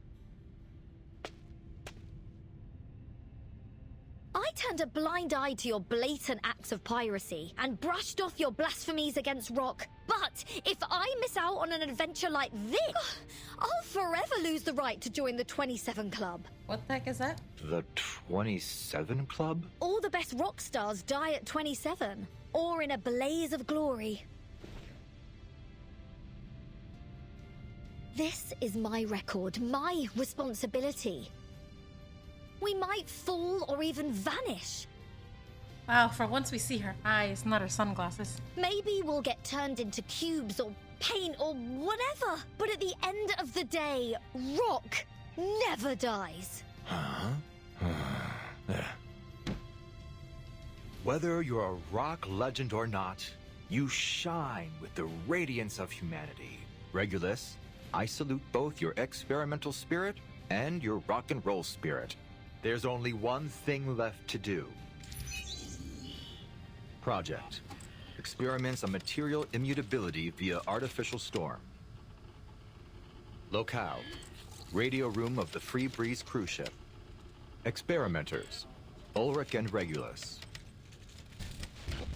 I turned a blind eye to your blatant acts of piracy and brushed off your blasphemies against rock. But if I miss out on an adventure like this, I'll forever lose the right to join the 27 Club. What the heck is that? The 27 Club? All the best rock stars die at 27, or in a blaze of glory. This is my record, my responsibility. We might fall or even vanish. Wow, for once we see her eyes, not her sunglasses. Maybe we'll get turned into cubes or paint or whatever. But at the end of the day, rock never dies. Huh? Whether you're a rock legend or not, you shine with the radiance of humanity. Regulus, I salute both your experimental spirit and your rock and roll spirit. There's only one thing left to do. Project. Experiments on material immutability via artificial storm. Locale. Radio room of the Free Breeze cruise ship. Experimenters. Ulrich and Regulus.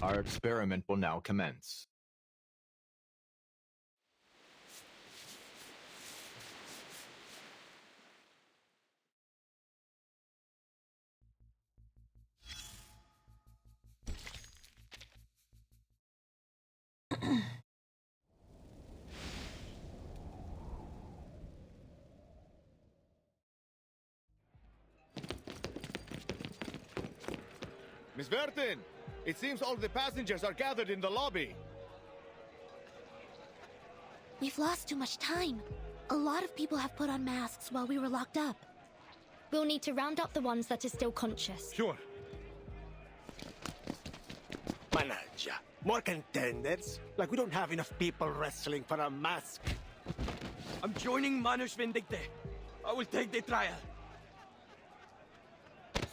Our experiment will now commence. Miss Vertin, it seems all the passengers are gathered in the lobby. We've lost too much time. A lot of people have put on masks while we were locked up. We'll need to round up the ones that are still conscious. Sure. Manager, more contenders? Like we don't have enough people wrestling for a mask. I'm joining Manus Vindicte. I will take the trial.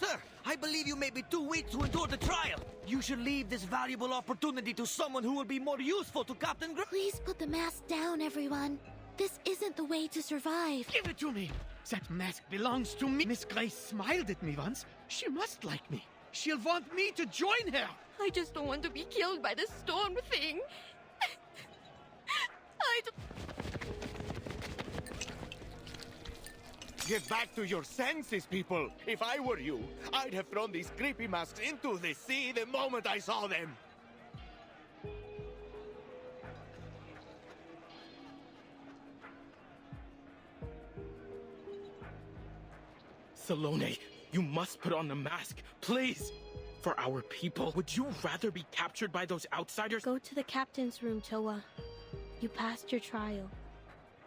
Sir, I believe you may be too weak to endure the trial. You should leave this valuable opportunity to someone who will be more useful to Captain Gray. Please put the mask down, everyone. This isn't the way to survive. Give it to me! That mask belongs to me. Miss Grace smiled at me once. She must like me. She'll want me to join her. I just don't want to be killed by the storm thing. Get back to your senses, people. If I were you, I'd have thrown these creepy masks into the sea the moment I saw them. Salome, you must put on the mask, please! For our people, would you rather be captured by those outsiders? Go to the captain's room, Toa. You passed your trial.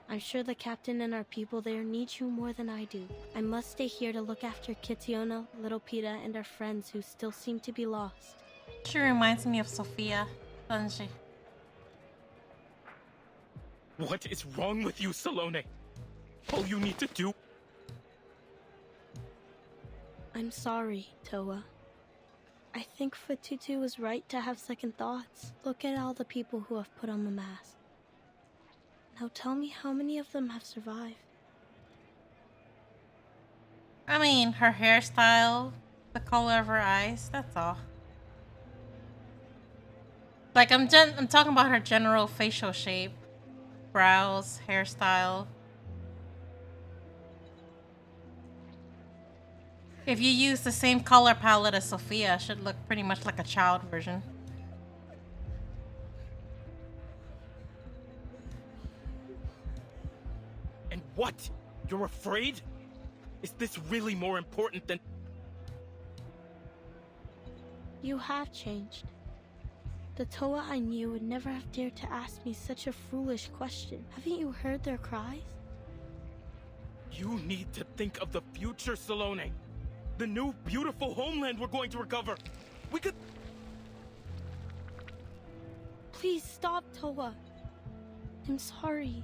I'm sure the captain and our people there need you more than I do. I must stay here to look after Kitiona, Little Pita, and our friends who still seem to be lost. She reminds me of Sophia, doesn't she? What is wrong with you, Salome? All you need to do... I'm sorry, Toa. I think Fatutu was right to have second thoughts. Look at all the people who have put on the mask. Now tell me how many of them have survived. I mean, her hairstyle, the color of her eyes, that's all. Like, I'm talking about her general facial shape. Brows, hairstyle. If you use the same color palette as Sophia, it should look pretty much like a child version. And what? You're afraid? Is this really more important than... You have changed. The Toa I knew would never have dared to ask me such a foolish question. Haven't you heard their cries? You need to think of the future, Salome. The new, beautiful homeland we're going to recover. We could... Please stop, Toa. I'm sorry.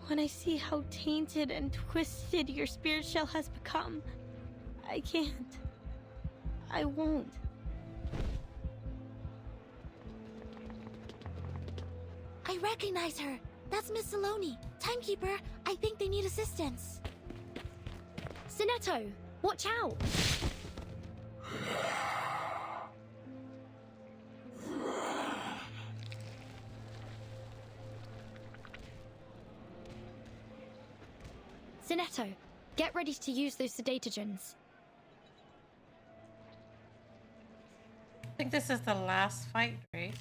When I see how tainted and twisted your spirit shell has become, I can't. I won't. I recognize her. That's Miss Salome. Timekeeper, I think they need assistance. Sinetto, watch out! Sinetto, get ready to use those sedatogens. I think this is the last fight, right?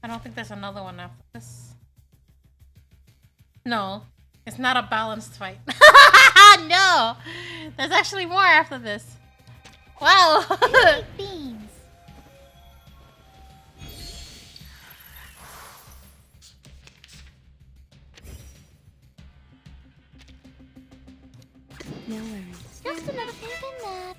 I don't think there's another one after this. No, it's not a balanced fight. No! There's actually more after this. Wow! Beans. No worries. Just another pink in that.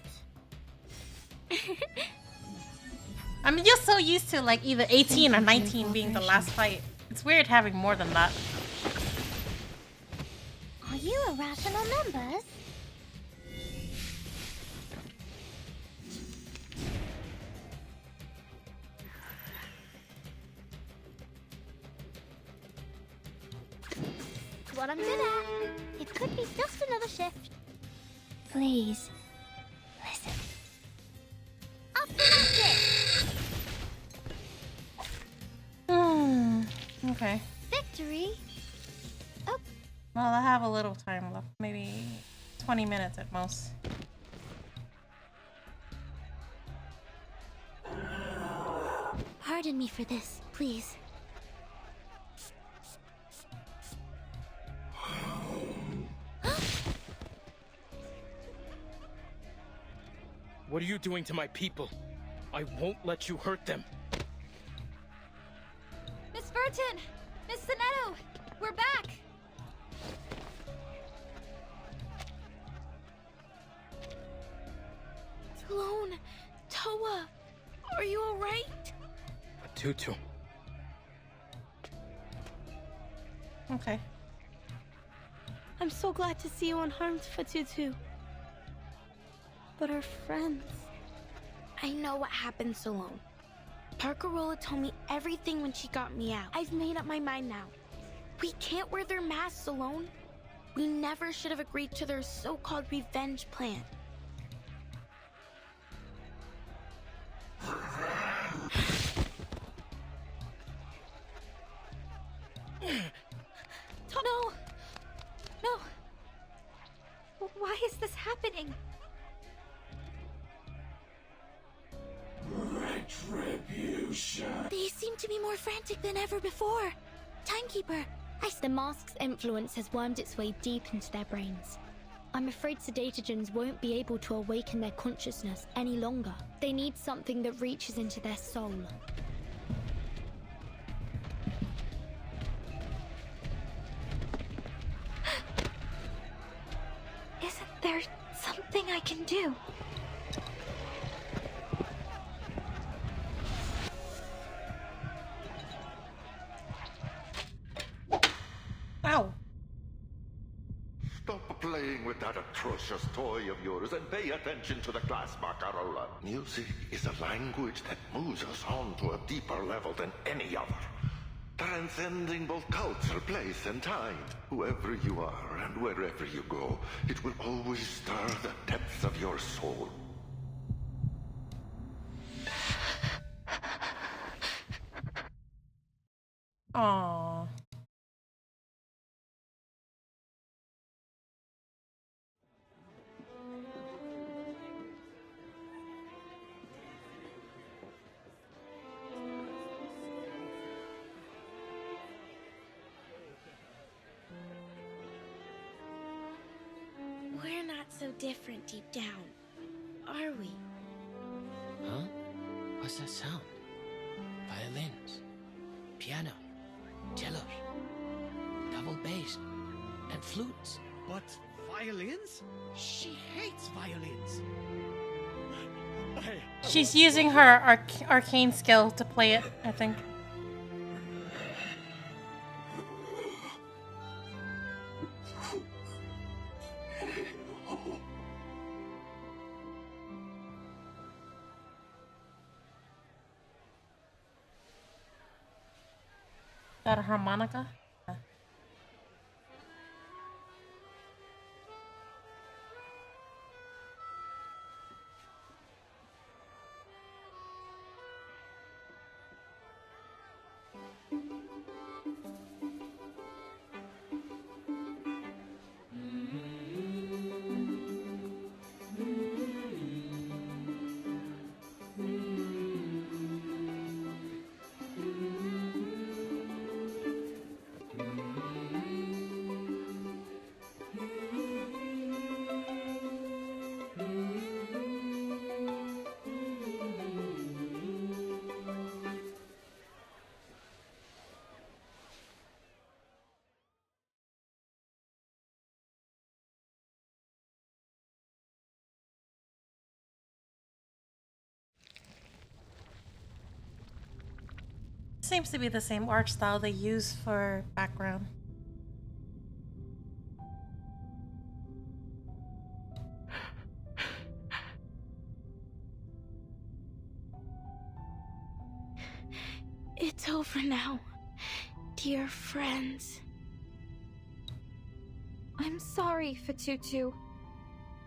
I mean, you're so used to like either 18 or 19 being the last fight. It's weird having more than that. Are you irrational numbers? It's what I'm good at. It could be just another shift. Please, listen. Optimistic! Okay. Victory? Well, I have a little time left. Maybe 20 minutes at most. Pardon me for this, please. What are you doing to my people? I won't let you hurt them. Miss Burton! Miss Sonetto, we're back! Sloane, Toa, are you alright? Tutu. Okay. I'm so glad to see you unharmed, Fatutu. But our friends... I know what happened, Salome. Parkerola told me everything when she got me out. I've made up my mind now. We can't wear their masks, Salome. We never should have agreed to their so-called revenge plan. No! No! Why is this happening? Retribution. They seem to be more frantic than ever before. Timekeeper, The mask's influence has wormed its way deep into their brains. I'm afraid sedatogens won't be able to awaken their consciousness any longer. They need something that reaches into their soul. Isn't there something I can do? Ow. Stop playing with that atrocious toy of yours and pay attention to the class, Barcarola. Music is a language that moves us on to a deeper level than any other. Transcending both culture, place, and time. Whoever you are and wherever you go, it will always stir the depths of your soul. Aww. We're not so different deep down, are we? Huh? What's that sound? Violins, piano, cellos, double bass, and flutes. But violins? She hates violins. She's using her arcane skill to play it, I think. Got a harmonica? Yeah. Seems to be the same art style they use for background. It's over now, dear friends. I'm sorry, Fatutu.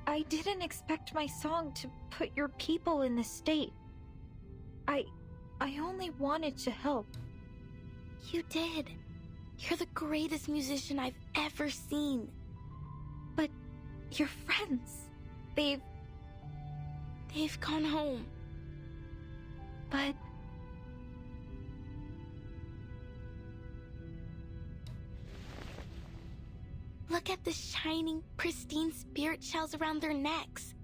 I didn't expect my song to put your people in this state. I only wanted to help. You did. You're the greatest musician I've ever seen. But your friends, they've gone home. But look at the shining, pristine spirit shells around their necks.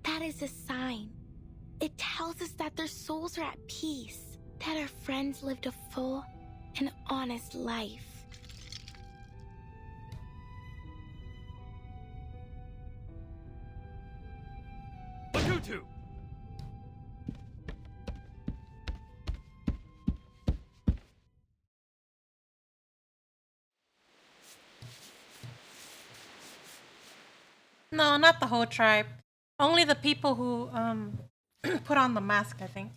That is a sign. It tells us that their souls are at peace, that our friends lived a full, an honest life. pt2! No, not the whole tribe. Only the people who put on the mask, I think.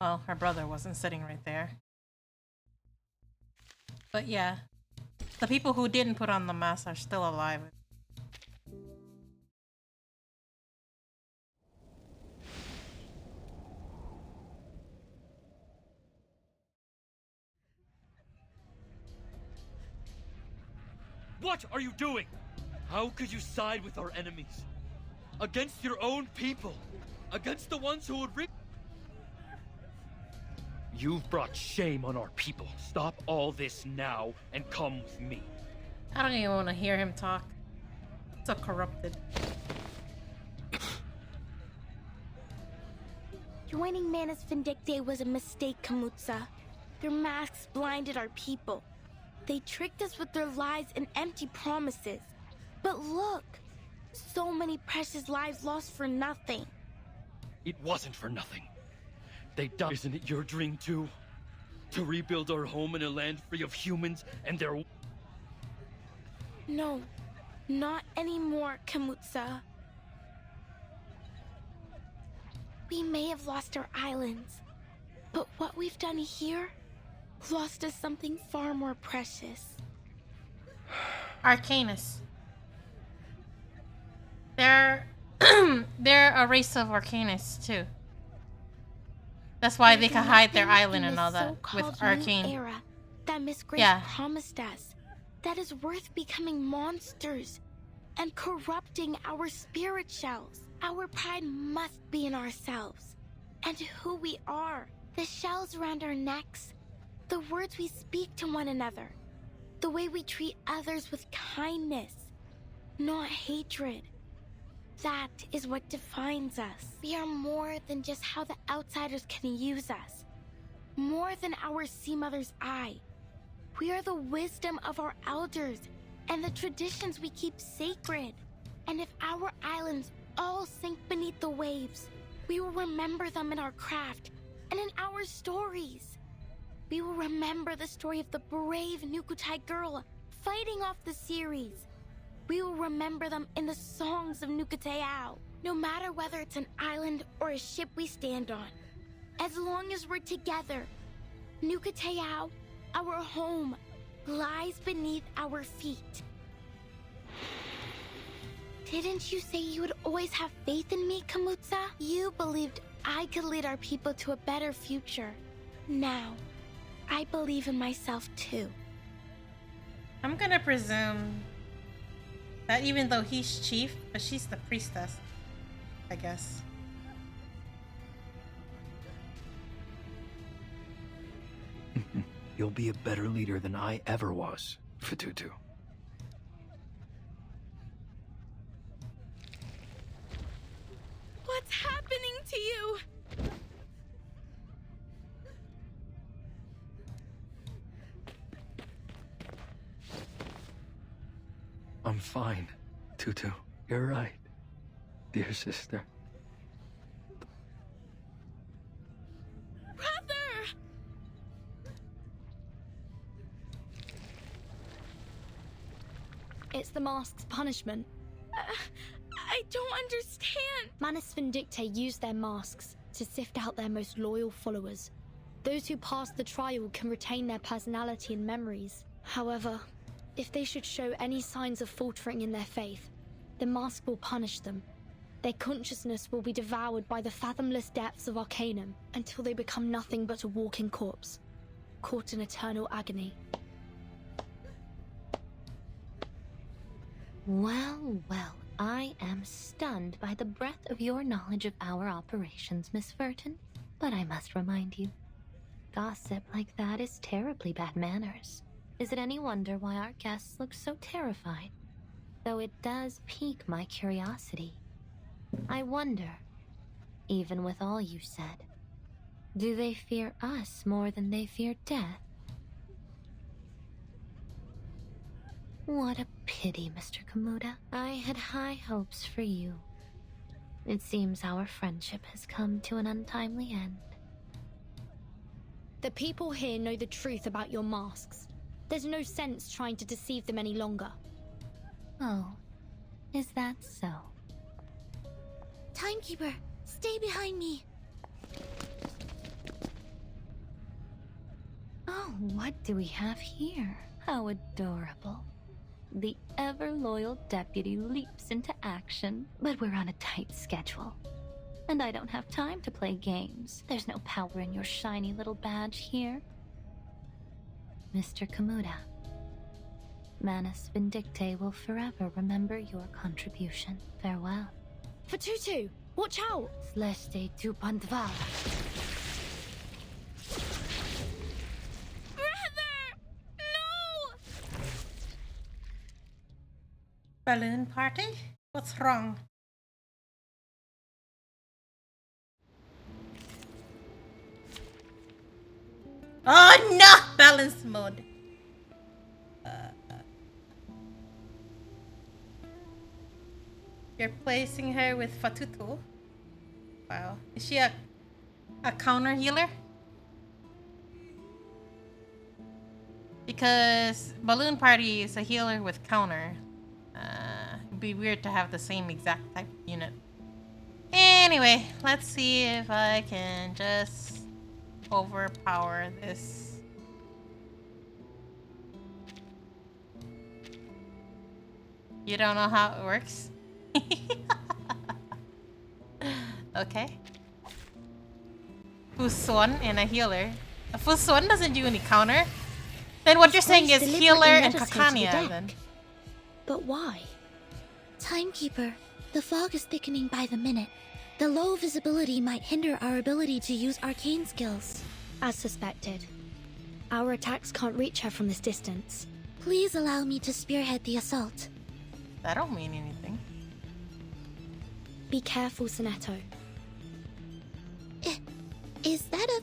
Well, her brother wasn't sitting right there. But yeah, the people who didn't put on the mask are still alive. What are you doing? How could you side with our enemies? Against your own people? Against the ones who would rip? You've brought shame on our people. Stop all this now and come with me. I don't even want to hear him talk. So corrupted. Joining Manus Vindictae was a mistake, Kamutsa. Their masks blinded our people. They tricked us with their lies and empty promises. But look, so many precious lives lost for nothing. It wasn't for nothing. They died. Isn't it your dream too? To rebuild our home in a land free of humans and their... No, not anymore, Kamutsa. We may have lost our islands, but what we've done here lost us something far more precious. Arcanus. They're they're a race of Arcanus too. That's why they can hide their island and all that with arcane. Era that Miss Grace promised us, that is worth becoming monsters and corrupting our spirit shells. Our pride must be in ourselves and who we are. The shells around our necks, the words we speak to one another, the way we treat others with kindness, not hatred. That is what defines us. We are more than just how the outsiders can use us. More than our sea mother's eye. We are the wisdom of our elders and the traditions we keep sacred. And if our islands all sink beneath the waves, we will remember them in our craft and in our stories. We will remember the story of the brave Nukutai girl fighting off the series. We will remember them in the songs of Nukuteao, no matter whether it's an island or a ship we stand on. As long as we're together, Nukuteao, our home, lies beneath our feet. Didn't you say you would always have faith in me, Kamutsa? You believed I could lead our people to a better future. Now, I believe in myself too. I'm gonna presume that even though he's chief, but she's the priestess, I guess. You'll be a better leader than I ever was, pt2. What's happening to you? I'm fine, pt2. You're right, dear sister. Brother! It's the mask's punishment. I don't understand. Manus Vindictae used their masks to sift out their most loyal followers. Those who pass the trial can retain their personality and memories. However, if they should show any signs of faltering in their faith, the mask will punish them. Their consciousness will be devoured by the fathomless depths of Arcanum until they become nothing but a walking corpse, caught in eternal agony. Well, well, I am stunned by the breadth of your knowledge of our operations, Miss Furton. But I must remind you, gossip like that is terribly bad manners. Is it any wonder why our guests look so terrified? Though it does pique my curiosity. I wonder, even with all you said, do they fear us more than they fear death? What a pity, Mr. Kamuda. I had high hopes for you. It seems our friendship has come to an untimely end. The people here know the truth about your masks. There's no sense trying to deceive them any longer. Oh, is that so? Timekeeper, stay behind me. Oh, what do we have here? How adorable. The ever-loyal deputy leaps into action, but we're on a tight schedule. And I don't have time to play games. There's no power in your shiny little badge here. Mr. Kamuda, Manus Vindicte will forever remember your contribution. Farewell. For Tutu, watch out! Sleste tu pandvala. Balloon party? What's wrong? Oh no! Balance mode. You're placing her with Fatutu. Wow. Is she a counter healer? Because Balloon Party is a healer with counter. It'd be weird to have the same exact type unit. Anyway, let's see if I can just overpower this. You don't know how it works? Okay. Fuswan and a healer. A Fuswan doesn't do any counter. Then what you're saying is healer and Kakania then. But why? Timekeeper, the fog is thickening by the minute. The low visibility might hinder our ability to use arcane skills. As suspected. Our attacks can't reach her from this distance. Please allow me to spearhead the assault. That don't mean anything. Be careful, Sonetto. Is that a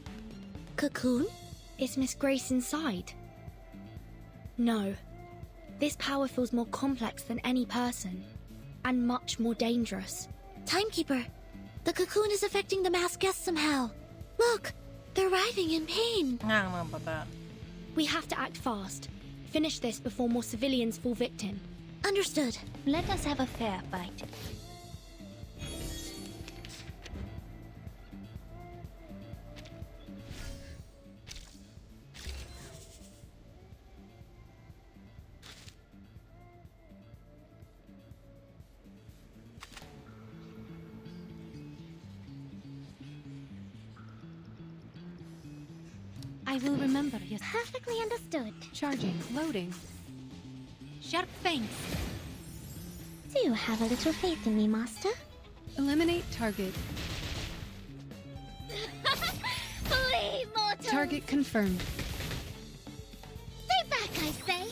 cocoon? Is Miss Grace inside? No. This power feels more complex than any person. And much more dangerous. Timekeeper, the cocoon is affecting the masked guests somehow. Look, they're writhing in pain. I don't know about that. We have to act fast. Finish this before more civilians fall victim. Understood. Let us have a fair fight. I will remember you. Perfectly understood. Charging, loading. Sharp fangs. Do you have a little faith in me, Master? Eliminate target. Flee, mortal! Target confirmed. Stay back, I say.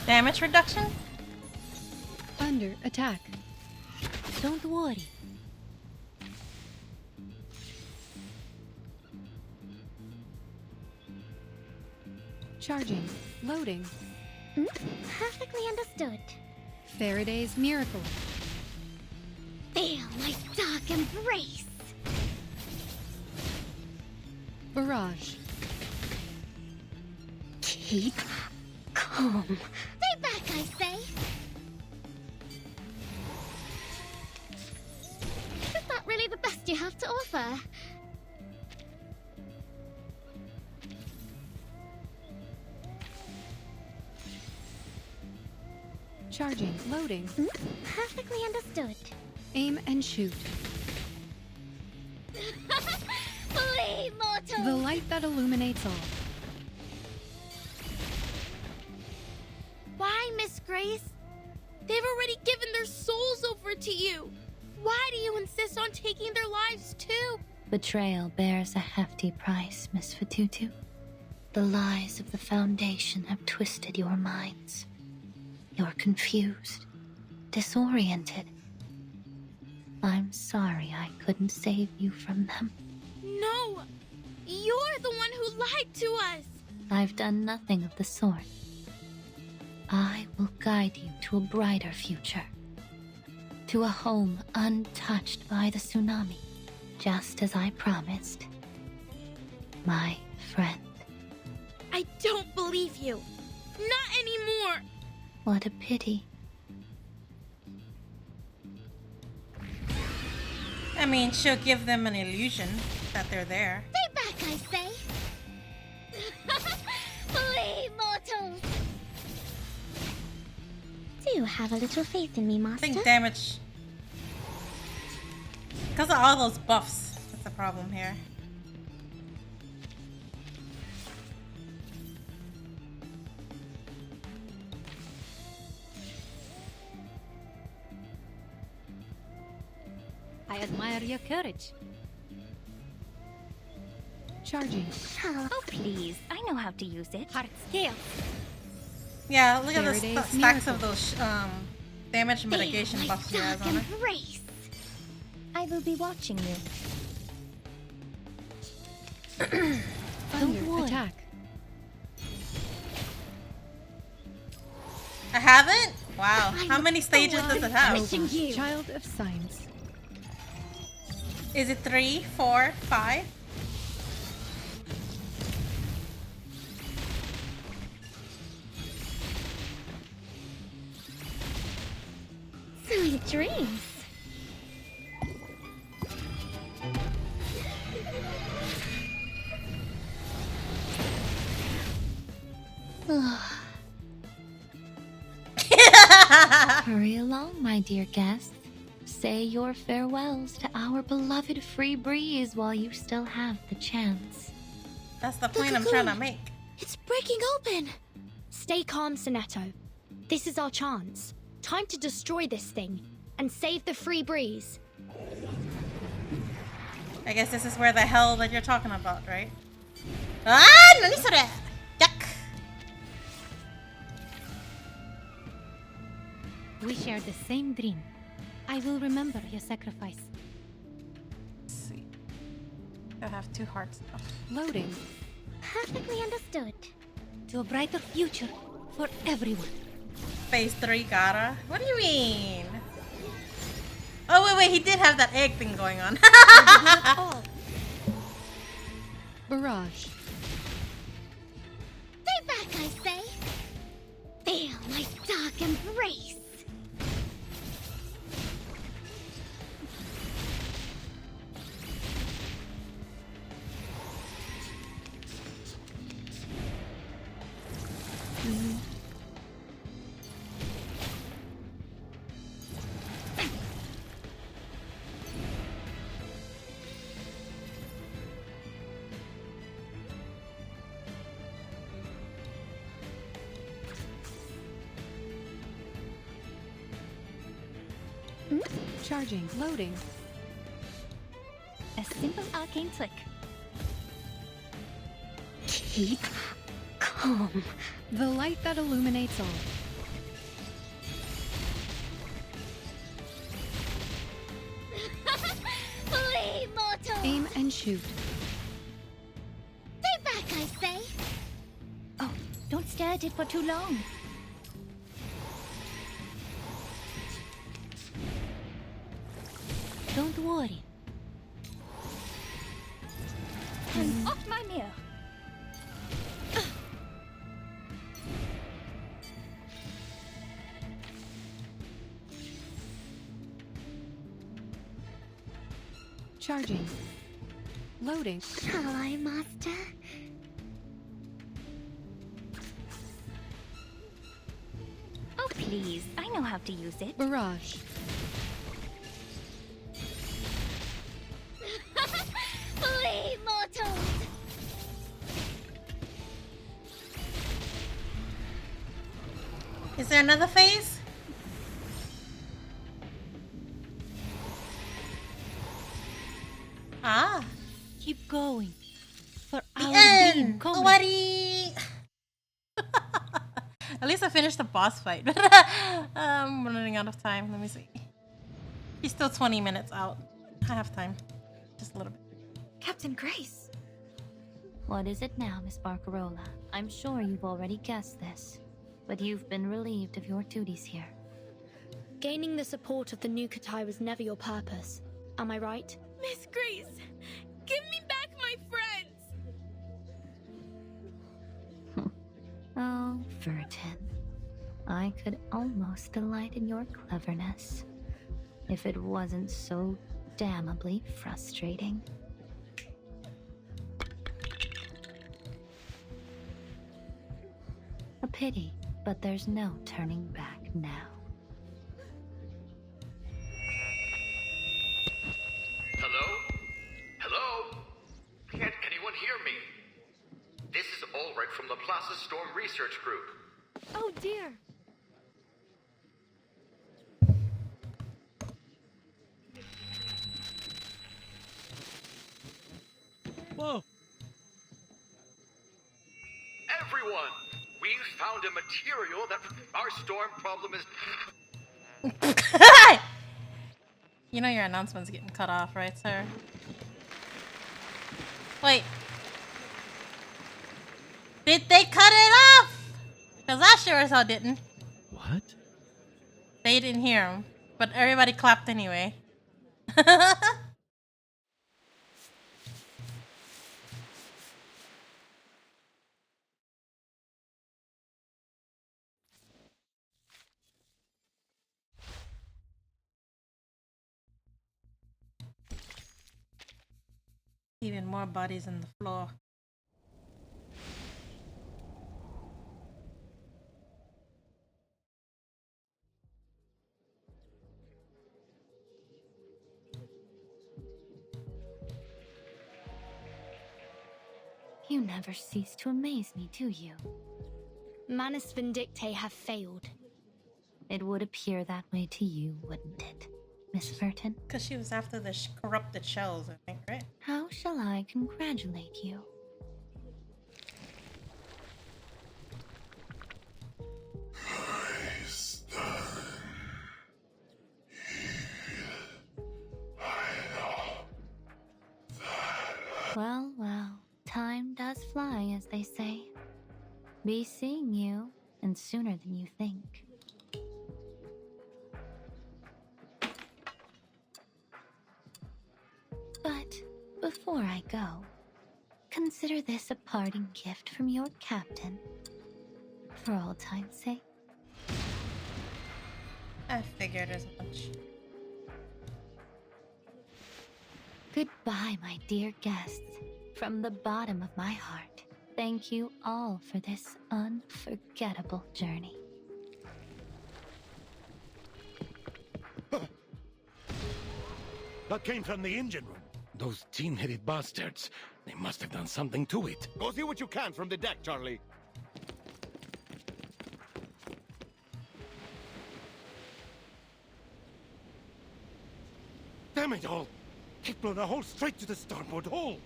Damage reduction? Under attack. Don't worry. Charging, loading. Perfectly understood. Faraday's miracle. Feel my dark embrace. Barrage. Keep calm. Stay back, I say. Is that really the best you have to offer? Charging, loading. Perfectly understood. Aim and shoot. Flee, mortal! The light that illuminates all. Why, Miss Grace? They've already given their souls over to you. Why do you insist on taking their lives too? Betrayal bears a hefty price, Miss Fatutu. The lies of the Foundation have twisted your minds. You're confused, disoriented. I'm sorry I couldn't save you from them. No! You're the one who lied to us! I've done nothing of the sort. I will guide you to a brighter future. To a home untouched by the tsunami, just as I promised. My friend. I don't believe you. Not anymore. What a pity. I mean, she'll give them an illusion that they're there. Stay back, I say. Flee, mortals. Do have a little faith in me, I Master. think damage. Because of all those buffs. That's the problem here. I admire your courage. Charging. Oh, please. I know how to use it. Heart scale. Yeah, look at the Faraday's stacks miracle. of those damage mitigation buffs she has on her. Embrace. I will be watching you. Thunder worry. attack. I haven't? Wow. How many stages does it have? Nova, Child of Signs. Is it 3, 4, 5? Sweet dreams. Hurry along, my dear guests. Say your farewells to our beloved free breeze while you still have the chance. That's the point I'm trying to make. It's breaking open! Stay calm, Sonetto. This is our chance. Time to destroy this thing and save the free breeze. I guess this is where the hell that you're talking about, right? Ah, nani sore? Yuck. We share the same dream. I will remember your sacrifice. Let's see. I have 2 hearts now. Loading. Perfectly understood. To a brighter future for everyone. Phase 3 gotta. What do you mean? Oh, wait, he did have that egg thing going on. Barrage. Stay back, I say. Feel my dark embrace. Charging. Loading. A simple arcane flick. Keep calm. The light that illuminates all. Flee, mortal. Aim and shoot. Stay back, I say. Oh, don't stare at it for too long. Don't worry. Turn off my mirror. Charging. Loading. Shall I, Master? Oh, please. I know how to use it. Barrage. Flee, mortals. Is there another phase? Ah. Keep going. For The our end. dream. Nobody. At least I finished the boss fight. I'm running out of time. Let me see. He's still 20 minutes out. I have time. Just a little bit. Captain Grace. What is it now, Miss Barcarola? I'm sure you've already guessed this, but you've been relieved of your duties here. Gaining the support of the Nukatai was never your purpose. Am I right? Miss Grace, give me back my friends! Oh, Vertin. I could almost delight in your cleverness, if it wasn't so damnably frustrating. A pity, but there's no turning back now. Hello? Hello? Can't anyone hear me? This is Ulrich from the Plaza Storm Research Group. Oh dear. Whoa. Everyone! We've found a material that our storm problem is... You know your announcement's getting cut off, right, sir? Wait. Did they cut it off? Because I sure as hell didn't. What? They didn't hear him, but everybody clapped anyway. Even more bodies on the floor. You never cease to amaze me, do you? Manus Vindictae have failed. It would appear that way to you, wouldn't it, Miss Vertin? Because she was after the corrupted shells, I think, right? How shall I congratulate you? Well, well, time does fly, as they say. Be seeing you, and sooner than you think. But before I go, consider this a parting gift from your captain. For old time's sake. I figured as much. Goodbye, my dear guests. From the bottom of my heart, thank you all for this unforgettable journey. That came from the engine room. Those tin-headed bastards. They must have done something to it. Go see what you can from the deck, Charlie. Damn it all! They've blown a hole straight to the starboard hull!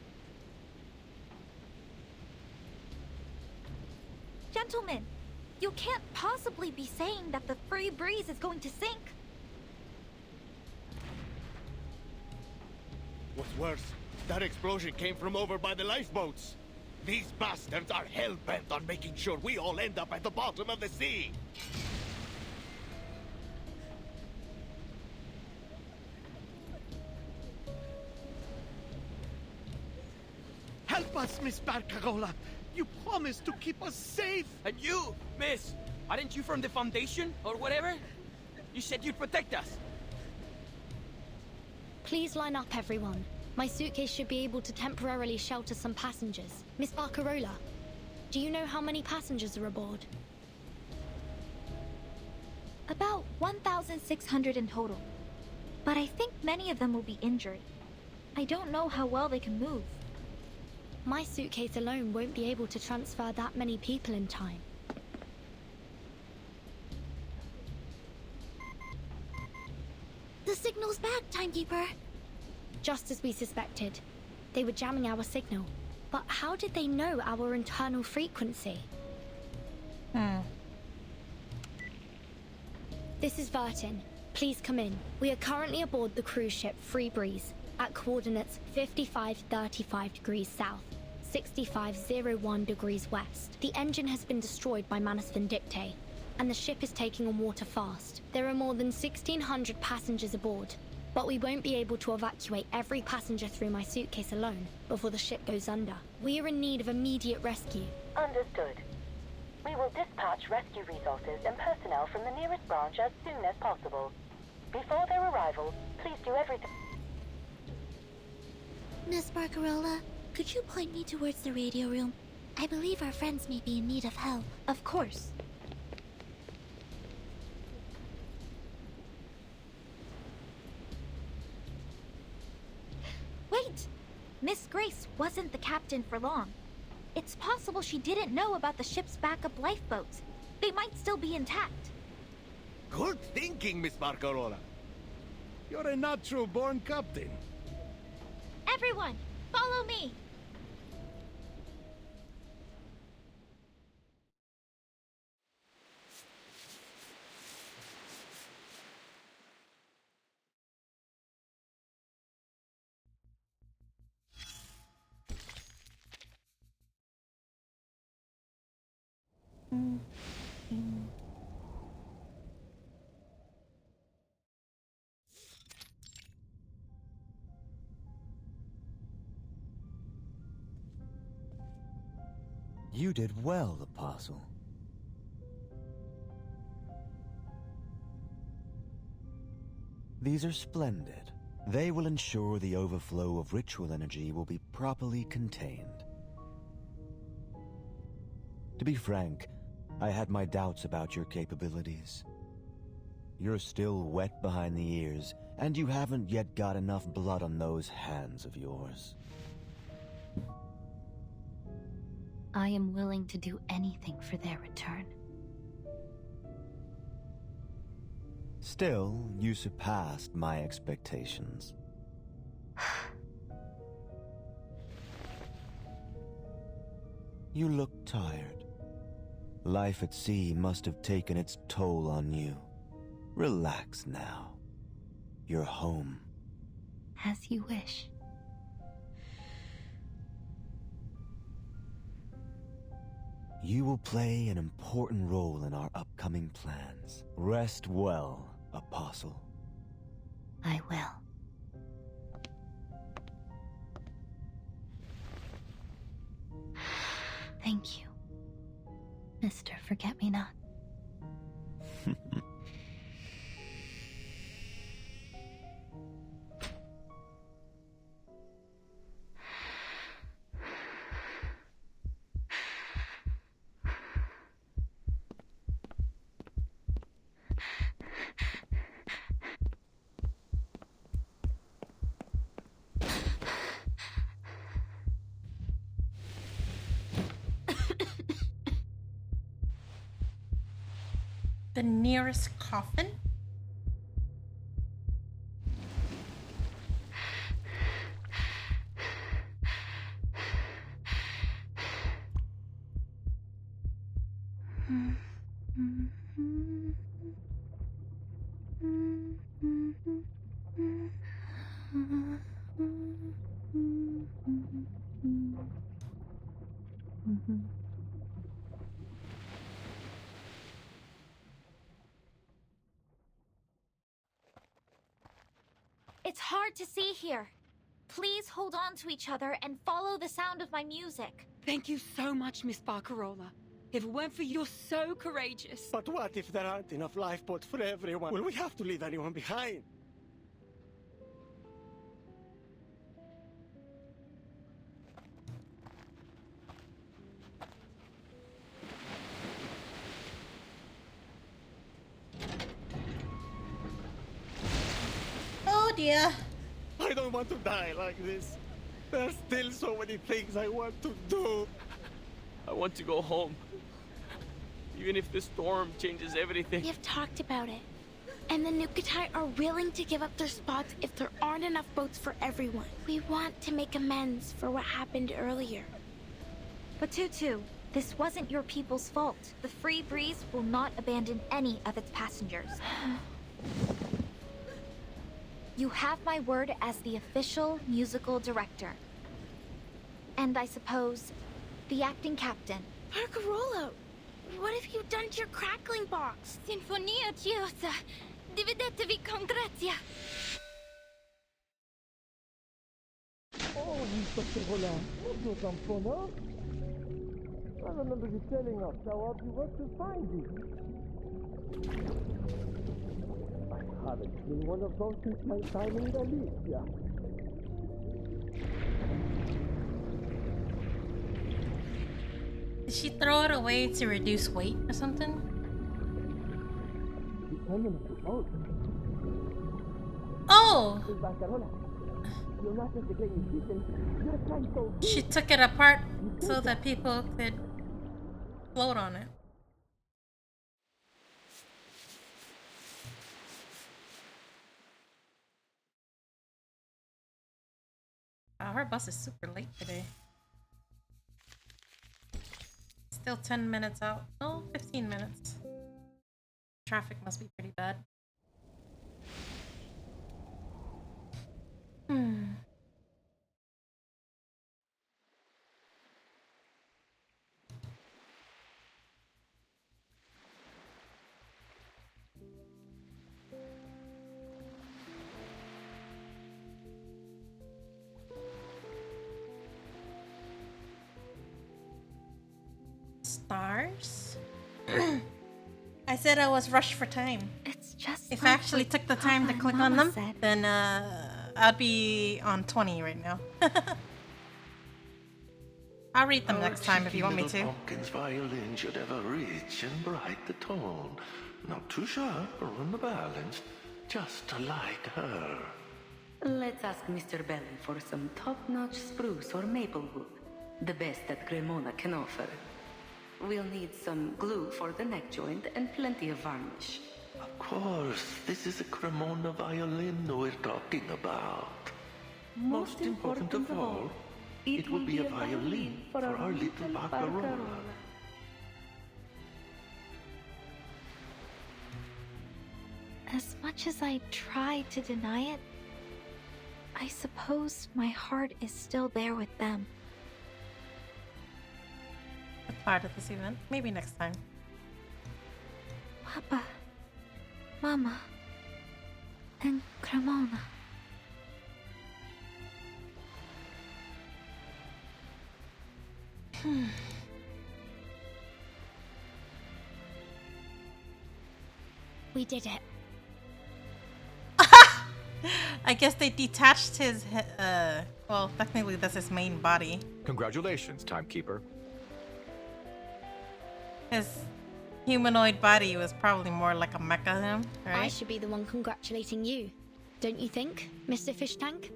Gentlemen, you can't possibly be saying that the Free Breeze is going to sink. What's worse, that explosion came from over by the lifeboats. These bastards are hell-bent on making sure we all end up at the bottom of the sea. Help us, Miss Barcarola. You promised to keep us safe. And you, miss, aren't you from the Foundation or whatever? You said you'd protect us. Please line up, everyone. My suitcase should be able to temporarily shelter some passengers. Miss Barcarola, do you know how many passengers are aboard? About 1,600 in total. But I think many of them will be injured. I don't know how well they can move. My suitcase alone won't be able to transfer that many people in time. The signal's back, Timekeeper. Just as we suspected. They were jamming our signal. But how did they know our internal frequency? This is Vertin. Please come in. We are currently aboard the cruise ship Free Breeze at coordinates 5535 degrees south, 6501 degrees west. The engine has been destroyed by Manus Vindictae, and the ship is taking on water fast. There are more than 1,600 passengers aboard, but we won't be able to evacuate every passenger through my suitcase alone before the ship goes under. We are in need of immediate rescue. Understood. We will dispatch rescue resources and personnel from the nearest branch as soon as possible. Before their arrival, please do everything. Miss Barcarola, could you point me towards the radio room? I believe our friends may be in need of help. Of course. Wait! Miss Grace wasn't the captain for long. It's possible she didn't know about the ship's backup lifeboats. They might still be intact. Good thinking, Miss Barcarola. You're a natural-born captain. Everyone, follow me! You did well, Apostle. These are splendid. They will ensure the overflow of ritual energy will be properly contained. To be frank, I had my doubts about your capabilities. You're still wet behind the ears, and you haven't yet got enough blood on those hands of yours. I am willing to do anything for their return. Still, you surpassed my expectations. You look tired. Life at sea must have taken its toll on you. Relax now. You're home. As you wish. You will play an important role in our upcoming plans. Rest well, Apostle. I will. Thank you, Mr. Forget-Me-Not. The nearest coffin? It's hard to see here. Please hold on to each other and follow the sound of my music. Thank you so much, Miss Barcarola. If it weren't for you, you're so courageous. But what if there aren't enough lifeboats for everyone? Will we have to leave anyone behind? Oh dear. I don't want to die like this. There are still so many things I want to do. I want to go home. Even if the storm changes everything. We've talked about it. And the Nukatai are willing to give up their spots if there aren't enough boats for everyone. We want to make amends for what happened earlier. But pt2, this wasn't your people's fault. The Free Breeze will not abandon any of its passengers. You have my word as the official musical director. And I suppose the acting captain. Barcarola, what have you done to your crackling box? Sinfonia Chiosa. Dividetevi con grazia. Oh, Barcarola, not so fun, I remember you telling us how hard you worked to find it. I haven't seen one of those since my time in Galicia. Did she throw it away to reduce weight or something? Oh! You're not just a cleaning kitchen, you're a kind soul. She took it apart so that people could float on it. Wow, her bus is super late today. Still 10 minutes out. Oh, 15 minutes. Traffic must be pretty bad. Stars? I said I was rushed for time. It's just if I actually took the time to click on them, then I'd be on 20 right now. I'll read them next time if you want me to. Pumpkin's violin should have a rich and bright the tone. Not too sharp or unbalanced, just like her. Let's ask Mr. Belly for some top-notch spruce or maple wood. The best that Cremona can offer. We'll need some glue for the neck joint and plenty of varnish. Of course, this is a Cremona violin we're talking about. Most important of all, it will be a violin for our little Barcarola. As much as I try to deny it, I suppose my heart is still there with them. Part of this event. Maybe next time. Papa, Mama, and Cremona. We did it. I guess they detached his, well, technically that's his main body. Congratulations, Timekeeper. His humanoid body was probably more like a mecha him, right? I should be the one congratulating you. Don't you think, Mr. Fish Tank?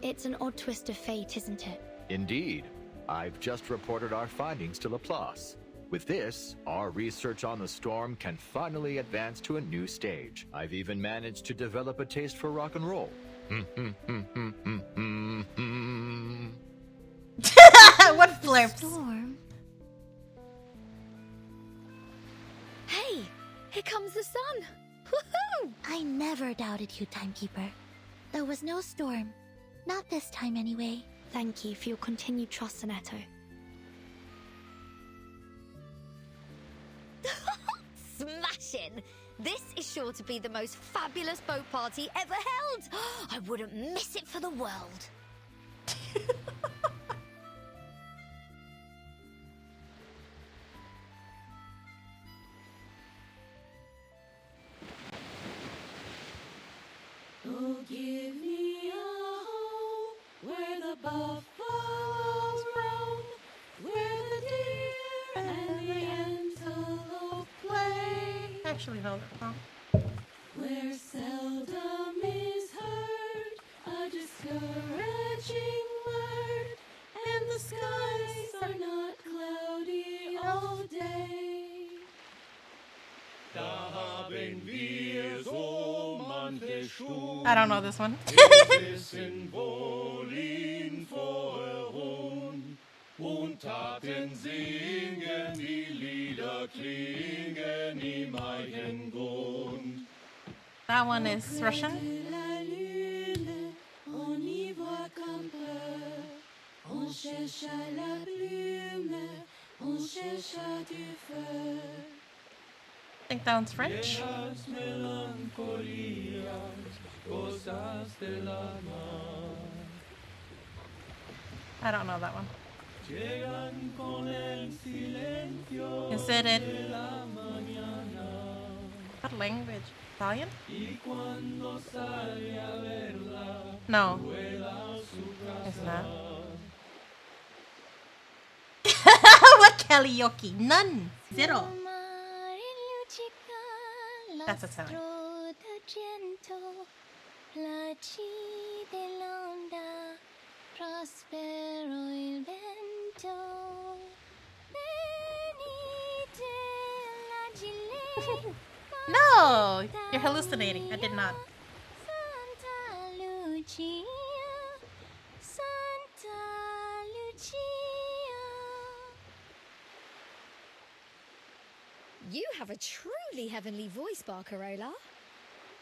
It's an odd twist of fate, isn't it? Indeed. I've just reported our findings to Laplace. With this, our research on the storm can finally advance to a new stage. I've even managed to develop a taste for rock and roll. What flips? Storm. Hey, here comes the sun. Woohoo! I never doubted you, Timekeeper. There was no storm. Not this time, anyway. Thank you for your continued trust, Annetto. Smashing! This is sure to be the most fabulous boat party ever held. I wouldn't miss it for the world. Oh, give me a home where the buffaloes roam, where the deer and the antelope play. Actually, no, no. Where seldom is heard a discouraging word, and the skies are not cloudy all day. Da haben wir so manche Stunde. I don't know this one. Wissen wohl ihn vorherum und taten singen, die Lieder klingen im Eigengrund. That one is Russian. On y voit qu'un peu I think that one's French. I don't know that one. Is it in what language? Italian? No. It's not. What karaoke? None. Zero. That's Italian. No, you're hallucinating. I did not. You have a truly heavenly voice, Barcarola.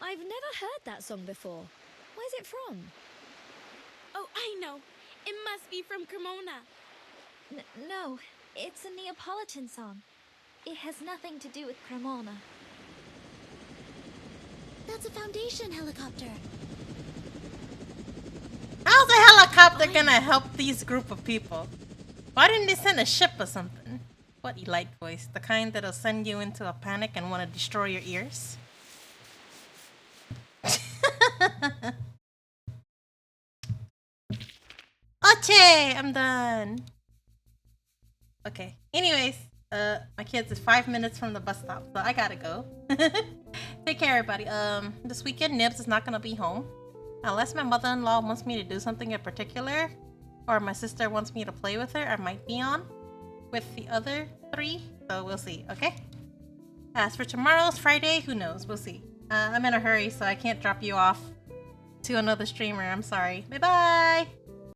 I've never heard that song before. Where's it from? Oh, I know. It must be from Cremona. No, it's a Neapolitan song. It has nothing to do with Cremona. That's a Foundation helicopter. How's a helicopter gonna help these group of people? Why didn't they send a ship or something? What elite voice? The kind that'll send you into a panic and want to destroy your ears? Okay, I'm done. Okay. Anyways, my kids is 5 minutes from the bus stop, so I gotta go. Take care, everybody. This weekend Nibs is not gonna be home unless my mother-in-law wants me to do something in particular, or my sister wants me to play with her. I might be on with the other three, so we'll see. Okay. As for tomorrow's Friday, who knows? We'll see. I'm in a hurry, so I can't drop you off to another streamer. I'm sorry. Bye bye.